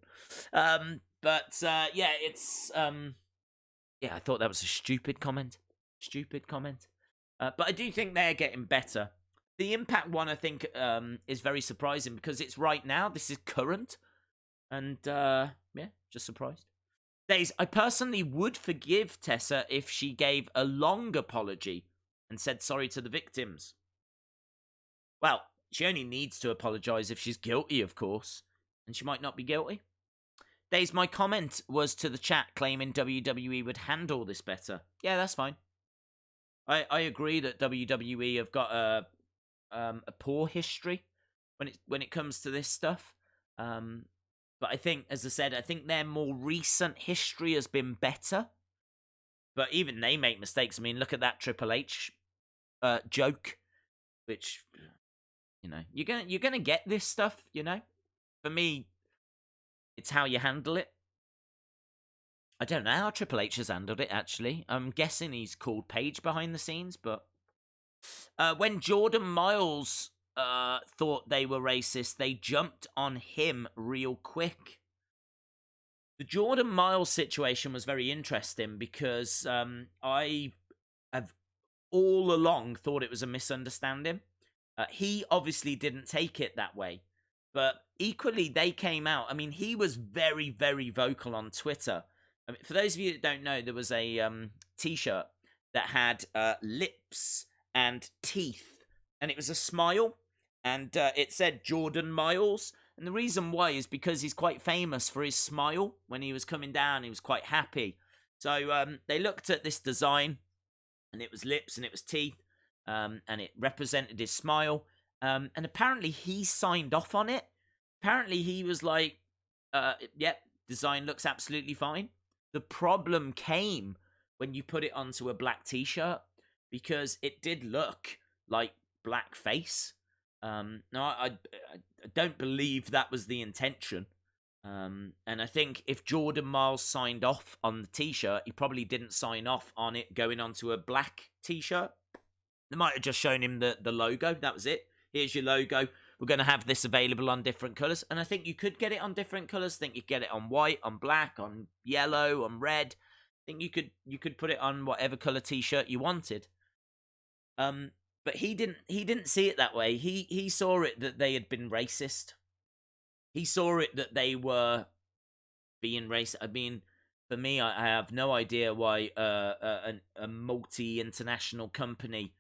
Yeah, it's yeah, I thought that was a stupid comment. Stupid comment. But I do think they're getting better. The Impact one, I think, is very surprising because it's right now. This is current. And, yeah, just surprised. Days, I personally would forgive Tessa if she gave a long apology and said sorry to the victims. Well, she only needs to apologise if she's guilty, of course. And she might not be guilty. Days, my comment was to the chat claiming WWE would handle this better. Yeah, that's fine. I agree that WWE have got a poor history when it comes to this stuff. But I think, as I said, I think their more recent history has been better. But even they make mistakes. I mean, look at that Triple H joke, which you're gonna get this stuff. For me, it's how you handle it. I don't know how Triple H has handled it, actually. I'm guessing he's called Paige behind the scenes, but when Jordan Miles thought they were racist, they jumped on him real quick. The Jordan Miles situation was very interesting because I have all along thought it was a misunderstanding. He obviously didn't take it that way, but equally they came out. I mean, he was very, very vocal on Twitter. I mean, for those of you that don't know, there was a T-shirt that had lips and teeth, and it was a smile, and it said Jordan Miles. And the reason why is because he's quite famous for his smile. When he was coming down, he was quite happy. So they looked at this design, and it was lips and it was teeth, and it represented his smile. And apparently he signed off on it. Apparently he was like, yep, design looks absolutely fine. The problem came when you put it onto a black t-shirt, because it did look like blackface. No, I don't believe that was the intention. And I think if Jordan Miles signed off on the t-shirt, he probably didn't sign off on it going onto a black t-shirt. They might have just shown him the logo. That was it. Here's your logo. We're going to have this available on different colours. And I think you could get it on different colours. I think you could get it on white, on black, on yellow, on red. I think you could put it on whatever colour t-shirt you wanted. But he didn't see it that way. He saw it that they had been racist. He saw it that they were being racist. I mean, for me, I have no idea why a multi-international company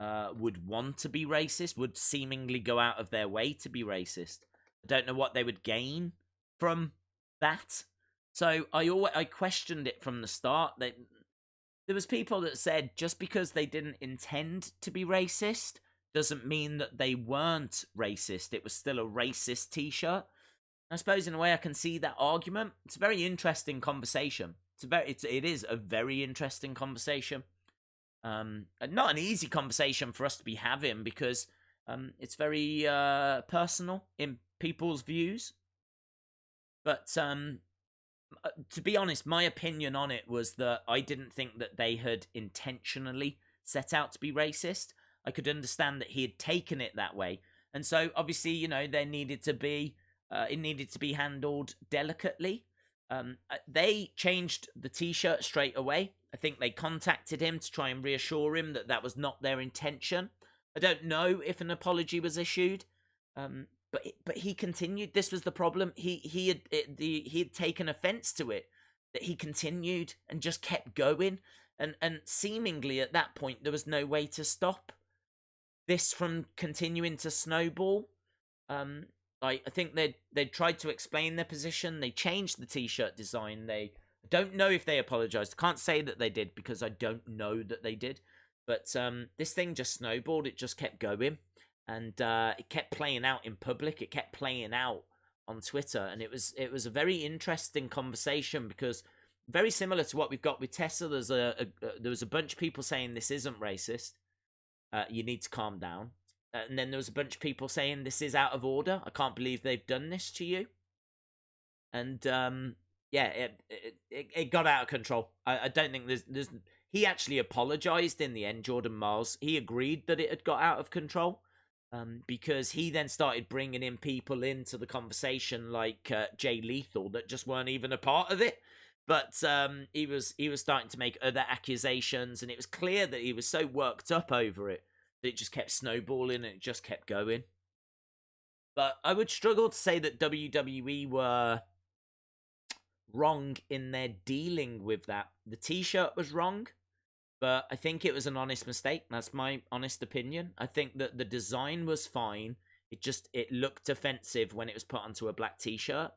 would want to be racist, would seemingly go out of their way to be racist. I don't know what they would gain from that. So I questioned it from the start. There was people that said just because they didn't intend to be racist doesn't mean that they weren't racist. It was still a racist t-shirt. I suppose in a way I can see that argument. It's a very interesting conversation. It is a very interesting conversation. Not an easy conversation for us to be having because it's very personal in people's views. But to be honest, my opinion on it was that I didn't think that they had intentionally set out to be racist. I could understand that he had taken it that way. And so, obviously, there needed to be, it needed to be handled delicately. They changed the t-shirt straight away. I think they contacted him to try and reassure him that that was not their intention. I don't know if an apology was issued. But he continued. This was the problem. He had taken offense to it, that he continued and just kept going, and seemingly at that point there was no way to stop this from continuing to snowball. I think they tried to explain their position. They changed the t-shirt design. I don't know if they apologized. I can't say that they did because I don't know that they did. But this thing just snowballed. It just kept going. And it kept playing out in public. It kept playing out on Twitter, and it was a very interesting conversation because very similar to what we've got with Tessa. There was a bunch of people saying this isn't racist. You need to calm down. And then there was a bunch of people saying this is out of order. I can't believe they've done this to you. And yeah, it got out of control. I don't think there's. He actually apologized in the end. Jordan Miles. He agreed that it had got out of control. because he then started bringing in people into the conversation like Jay Lethal that just weren't even a part of it. But he was starting to make other accusations, and it was clear that he was so worked up over it that it just kept snowballing and it just kept going. But I would struggle to say that WWE were wrong in their dealing with that. The T-shirt was wrong, but I think it was an honest mistake. That's my honest opinion. I think that the design was fine. It looked offensive when it was put onto a black T-shirt,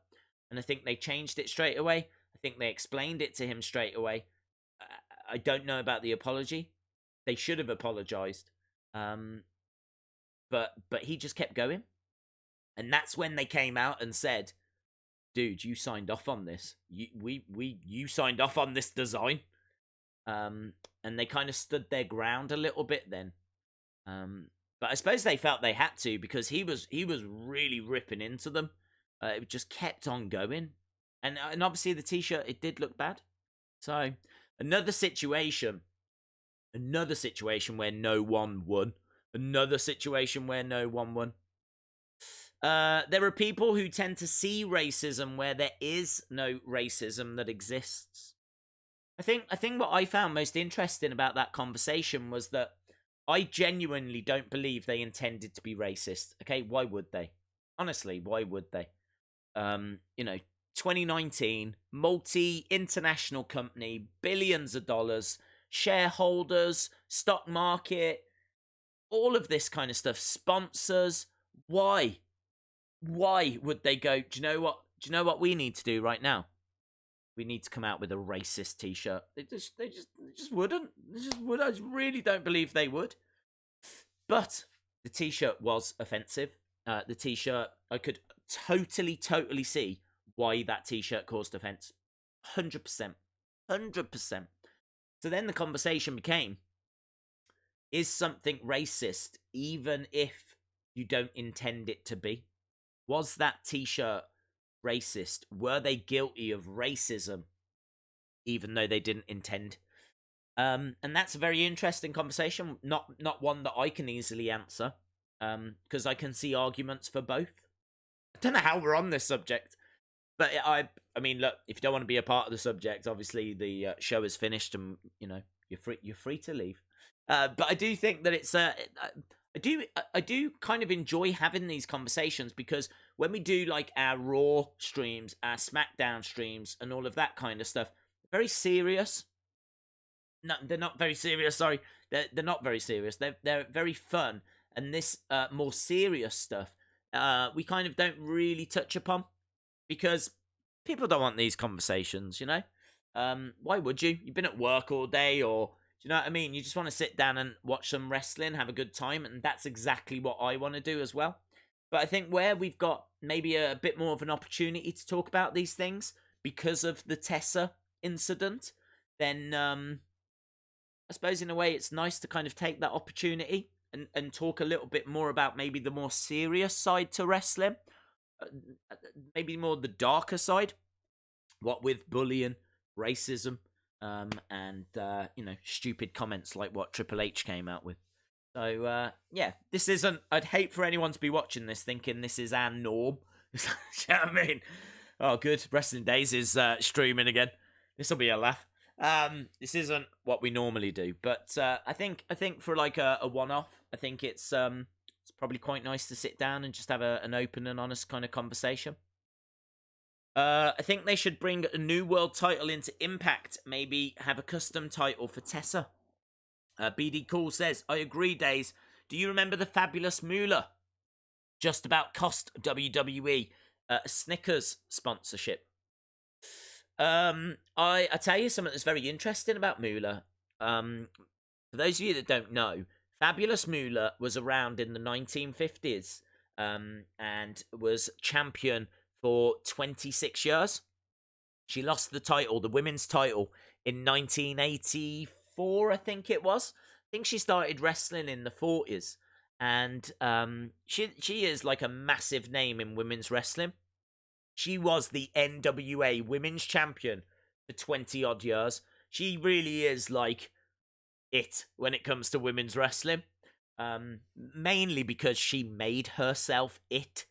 and I think they changed it straight away. I think they explained it to him straight away. I don't know about the apology. They should have apologized, but he just kept going, and that's when they came out and said, "Dude, you signed off on this. You signed off on this design." And they kind of stood their ground a little bit then. But I suppose they felt they had to because he was really ripping into them. It just kept on going, and obviously the T-shirt, it did look bad. So another situation where no one won. Another situation where no one won. There are people who tend to see racism where there is no racism that exists. I think what I found most interesting about that conversation was that I genuinely don't believe they intended to be racist. Okay, why would they? Honestly, why would they? 2019, multi-international company, billions of dollars, shareholders, stock market, all of this kind of stuff, sponsors. Why? Why would they go, do you know what we need to do right now? We need to come out with a racist T-shirt. They just wouldn't. They just would. I really don't believe they would. But the T-shirt was offensive. The T-shirt, I could totally see why that T-shirt caused offense. 100%. So then the conversation became, is something racist even if you don't intend it to be? Was that T-shirt racist? Were they guilty of racism even though they didn't intend? And that's a very interesting conversation, not one that I can easily answer, because I can see arguments for both. I don't know how we're on this subject, but I mean, look, if you don't want to be a part of the subject, obviously the show is finished, and you're free to leave. But I do think that it's I do kind of enjoy having these conversations, because when we do like our Raw streams, our SmackDown streams, and all of that kind of stuff, very serious. No, they're not very serious. Sorry, they're not very serious. They're very fun, and this more serious stuff, we kind of don't really touch upon, because people don't want these conversations. Why would you? You've been at work all day, or do you know what I mean? You just want to sit down and watch some wrestling, have a good time, and that's exactly what I want to do as well. But I think where we've got maybe a bit more of an opportunity to talk about these things because of the Tessa incident, then I suppose in a way it's nice to kind of take that opportunity and talk a little bit more about maybe the more serious side to wrestling, maybe more the darker side, what with bullying, racism, and stupid comments like what Triple H came out with. So yeah, this isn't. I'd hate for anyone to be watching this thinking this is our norm. You know what I mean? Oh, good. Wrestling Daze is streaming again. This will be a laugh. This isn't what we normally do, but I think for like a one-off, I think it's probably quite nice to sit down and just have an open and honest kind of conversation. I think they should bring a new world title into Impact. Maybe have a custom title for Tessa. BD Cool says, I agree, Daze. Do you remember the Fabulous Moolah? Just about cost WWE a Snickers sponsorship. I tell you something that's very interesting about Moolah. For those of you that don't know, Fabulous Moolah was around in the 1950s and was champion for 26 years. She lost the title, the women's title, in 1984, I think it was. I think she started wrestling in the 40s. And she is like a massive name in women's wrestling. She was the NWA Women's Champion for 20-odd years. She really is like it when it comes to women's wrestling. mainly because she made herself it.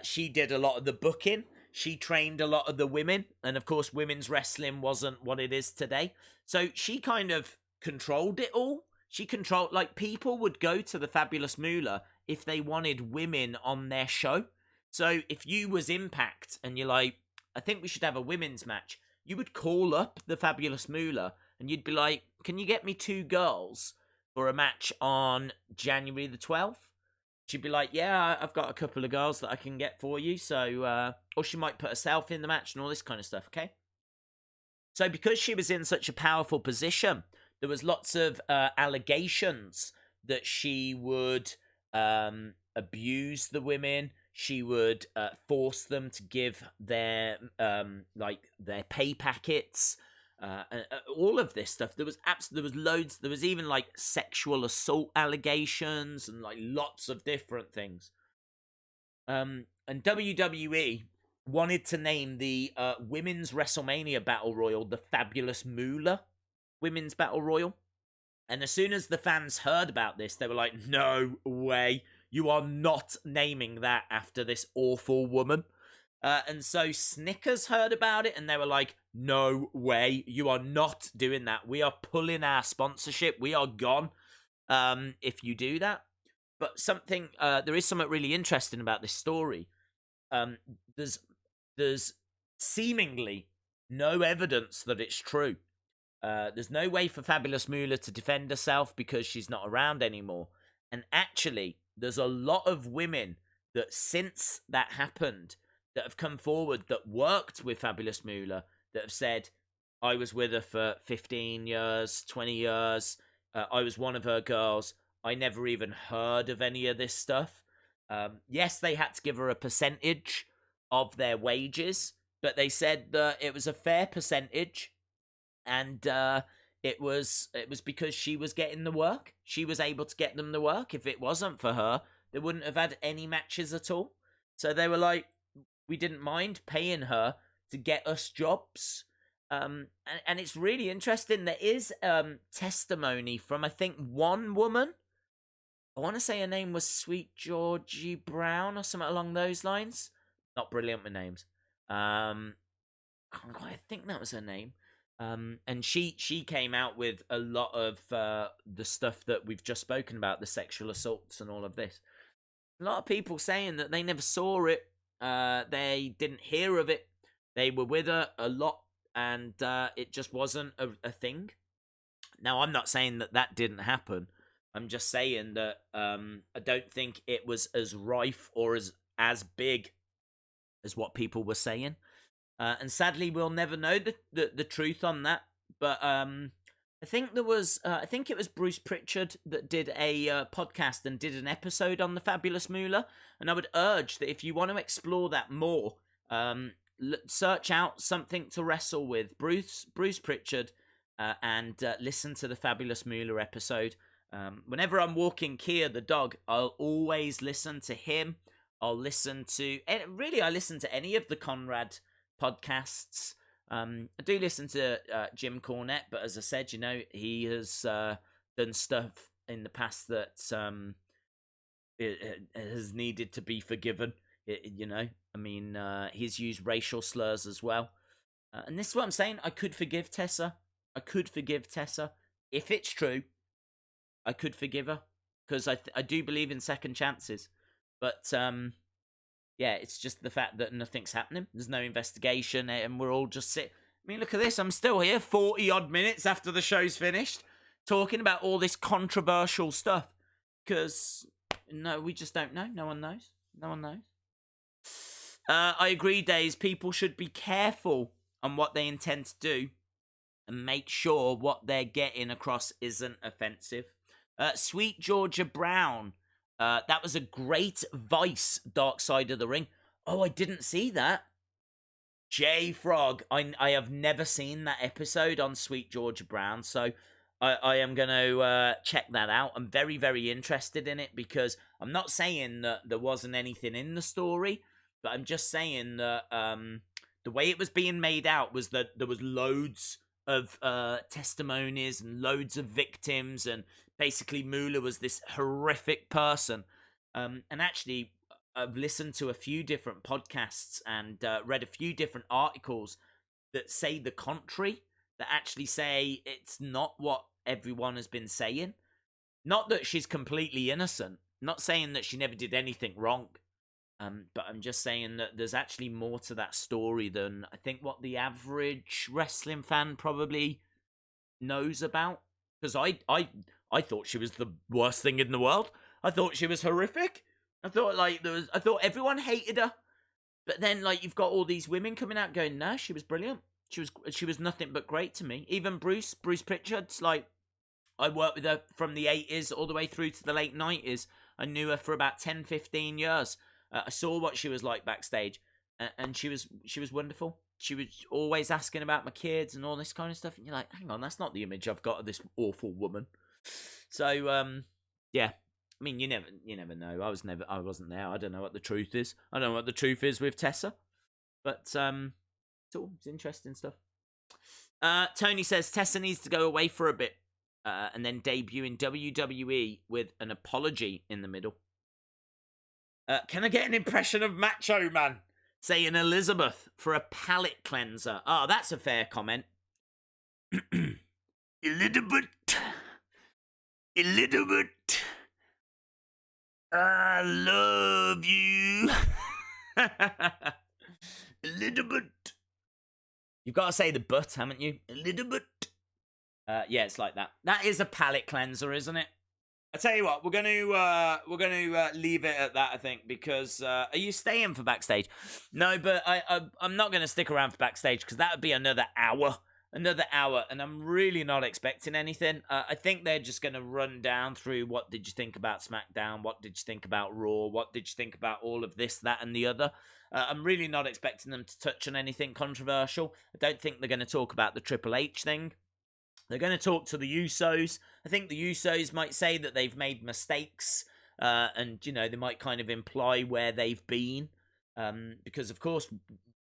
She did a lot of the booking. She trained a lot of the women, and of course, women's wrestling wasn't what it is today. So she kind of controlled it all. She controlled, like, people would go to the Fabulous Moolah if they wanted women on their show. So if you was Impact and you're like, I think we should have a women's match, you would call up the Fabulous Moolah and you'd be like, can you get me 2 girls for a match on January the 12th? She'd be like, yeah, I've got a couple of girls that I can get for you. So, or she might put herself in the match and all this kind of stuff, okay? So because she was in such a powerful position, there was lots of allegations that she would abuse the women. She would force them to give their their pay packets, all of this stuff. There was loads. There was even like sexual assault allegations and like lots of different things. And WWE wanted to name the women's WrestleMania Battle Royal the Fabulous Moolah Women's Battle Royal. And as soon as the fans heard about this, they were like, no way, you are not naming that after this awful woman. And so Snickers heard about it and they were like, no way, you are not doing that. We are pulling our sponsorship. We are gone if you do that. But there is something really interesting about this story. There's seemingly no evidence that it's true. There's no way for Fabulous Moolah to defend herself because she's not around anymore. And actually, there's a lot of women that since that happened that have come forward that worked with Fabulous Moolah that have said, I was with her for 15 years, 20 years. I was one of her girls. I never even heard of any of this stuff. Yes, they had to give her a percentage of their wages, but they said that it was a fair percentage. And it was because she was getting the work. She was able to get them the work. If it wasn't for her, they wouldn't have had any matches at all. So they were like, we didn't mind paying her to get us jobs. And it's really interesting. There is testimony from, I think, one woman. I want to say her name was Sweet Georgie Brown or something along those lines. Not brilliant with names. Can't quite think that was her name. And she came out with a lot of the stuff that we've just spoken about, the sexual assaults and all of this. A lot of people saying that they never saw it, they didn't hear of it, they were with her a lot, and it just wasn't a thing. Now, I'm not saying that didn't happen. I'm just saying that I don't think it was as rife or as big as what people were saying. And sadly, we'll never know the truth on that. But I think it was Bruce Pritchard that did a podcast and did an episode on the Fabulous Moolah. And I would urge that if you want to explore that more, search out Something to Wrestle with Bruce Pritchard and listen to the Fabulous Moolah episode. Whenever I'm walking Kia the dog, I'll always listen to him. I listen to any of the Conrad podcasts. I do listen to Jim Cornette, but as I said, he has done stuff in the past that it has needed to be forgiven. He's used racial slurs as well. And this is what I'm saying. I could forgive Tessa. If it's true, I could forgive her. Because I do believe in second chances. But yeah, it's just the fact that nothing's happening. There's no investigation, and we're all just I mean, look at this. I'm still here 40-odd minutes after the show's finished talking about all this controversial stuff. Because, no, we just don't know. No one knows. I agree, Daze. People should be careful on what they intend to do and make sure what they're getting across isn't offensive. Sweet Georgia Brown. That was a great Vice Dark Side of the Ring. Oh, I didn't see that. J Frog. I have never seen that episode on Sweet Georgia Brown, so I am going to check that out. I'm very, very interested in it because I'm not saying that there wasn't anything in the story, but I'm just saying that the way it was being made out was that there was loads of testimonies and loads of victims, and basically Moolah was this horrific person. And actually, I've listened to a few different podcasts and read a few different articles that say the contrary, that actually say it's not what everyone has been saying. Not that she's completely innocent, not saying that she never did anything wrong, but I'm just saying that there's actually more to that story than I think what the average wrestling fan probably knows about. Because I thought she was the worst thing in the world. I thought she was horrific. I thought everyone hated her. But then like you've got all these women coming out going, "No, she was brilliant. She was nothing but great to me." Even Bruce Pritchard's like, I worked with her from the 80s all the way through to the late 90s. I knew her for about 10, 15 years. I saw what she was like backstage, and she was wonderful. She was always asking about my kids and all this kind of stuff. And you're like, hang on, that's not the image I've got of this awful woman. So, yeah. I mean, you never know. I wasn't there. I don't know what the truth is. I don't know what the truth is with Tessa. But, it's interesting stuff. Tony says Tessa needs to go away for a bit. And then debut in WWE with an apology in the middle. Can I get an impression of Macho Man saying Elizabeth for a palate cleanser? Oh, that's a fair comment. Elizabeth, I love you. Elizabeth. You've got to say the but, haven't you? Elizabeth. Yeah, it's like that. That is a palate cleanser, isn't it? I tell you what, we're gonna leave it at that, I think, because are you staying for backstage? No, but I'm not gonna stick around for backstage because that would be another hour, and I'm really not expecting anything. I think they're just gonna run down through what did you think about SmackDown, what did you think about Raw, what did you think about all of this, that, and the other. I'm really not expecting them to touch on anything controversial. I don't think they're going to talk about the Triple H thing. They're going to talk to the Usos. I think the Usos might say that they've made mistakes, and, they might kind of imply where they've been, because, of course,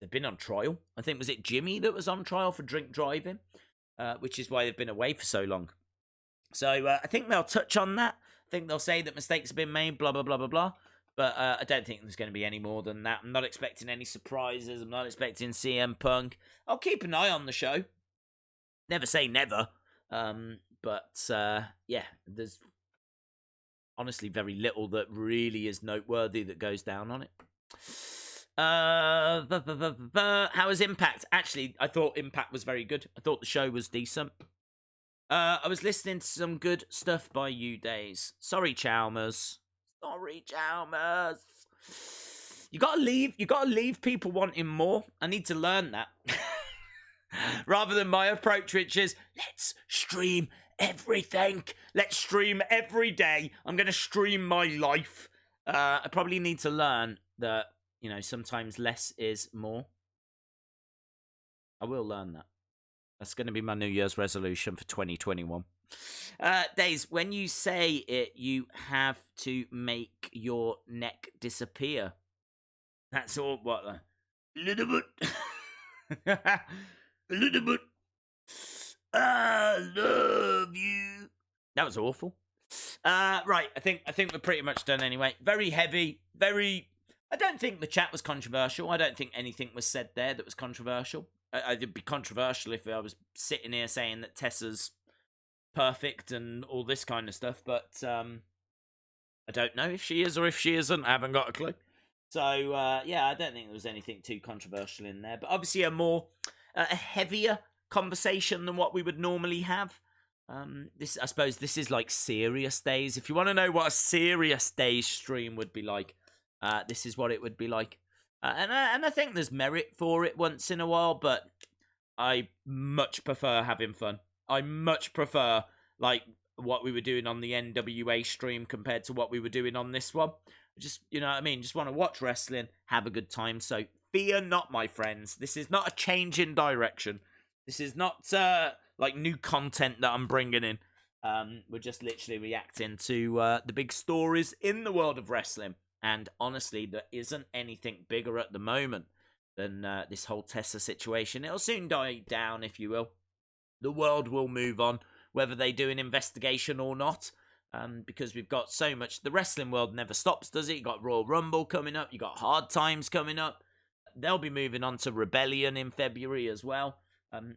they've been on trial. I think, was it Jimmy that was on trial for drink driving, which is why they've been away for so long. So I think they'll touch on that. I think they'll say that mistakes have been made, blah, blah, blah, blah, blah. But I don't think there's going to be any more than that. I'm not expecting any surprises. I'm not expecting CM Punk. I'll keep an eye on the show. Never say never. But yeah, there's honestly very little that really is noteworthy that goes down on it. How was Impact? Actually, I thought Impact was very good. I thought the show was decent. I was listening to some good stuff by you, Daze. Sorry, Chalmers. You gotta leave people wanting more. I need to learn that. Rather than my approach, which is, let's stream everything. Let's stream every day. I'm gonna stream my life. I probably need to learn that, sometimes less is more. I will learn that. That's going to be my New Year's resolution for 2021. Daze, when you say it, you have to make your neck disappear. That's all. What? A little bit. A little bit. I love you. That was awful. Right. I think we're pretty much done anyway. Very heavy. Very. I don't think the chat was controversial. I don't think anything was said there that was controversial. It'd be controversial if I was sitting here saying that Tessa's perfect and all this kind of stuff, but I don't know if she is or if she isn't. I haven't got a clue. So, yeah, I don't think there was anything too controversial in there, but obviously a heavier conversation than what we would normally have. I suppose this is like serious days. If you want to know what a serious days stream would be like, this is what it would be like. And I think there's merit for it once in a while, but I much prefer having fun. I much prefer, like, what we were doing on the NWA stream compared to what we were doing on this one. Just, you know what I mean? Just want to watch wrestling, have a good time. So fear not, my friends. This is not a change in direction. This is not, like, new content that I'm bringing in. We're just literally reacting to the big stories in the world of wrestling. And honestly, there isn't anything bigger at the moment than this whole Tessa situation. It'll soon die down, if you will. The world will move on, whether they do an investigation or not. Because we've got so much. The wrestling world never stops, does it? You got Royal Rumble coming up. You got Hard Times coming up. They'll be moving on to Rebellion in February as well.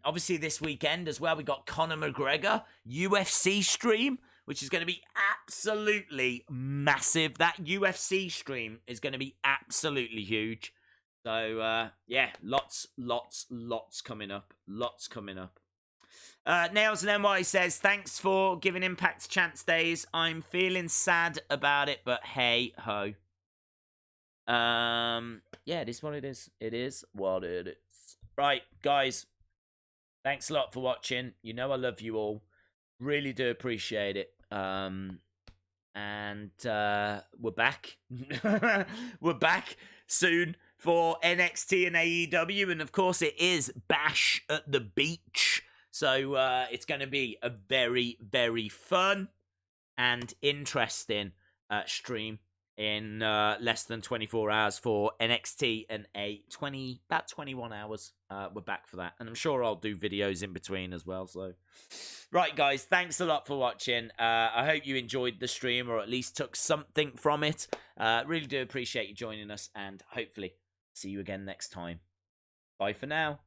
Obviously, this weekend as well, we got Conor McGregor UFC stream, which is going to be absolutely massive. That UFC stream is going to be absolutely huge. So, yeah, lots coming up. Lots coming up. Nails and NY says, thanks for giving Impact a chance, Daze. I'm feeling sad about it, but hey ho. Yeah, it is what it is. It is what it is. Right, guys. Thanks a lot for watching. You know I love you all. Really do appreciate it. And we're back. We're back soon for NXT and AEW, and of course it is Bash at the Beach. So it's going to be a very, very fun and interesting stream in less than 24 hours for NXT and about 21 hours. We're back for that. And I'm sure I'll do videos in between as well. So, right, guys, thanks a lot for watching. I hope you enjoyed the stream or at least took something from it. Really do appreciate you joining us, and hopefully see you again next time. Bye for now.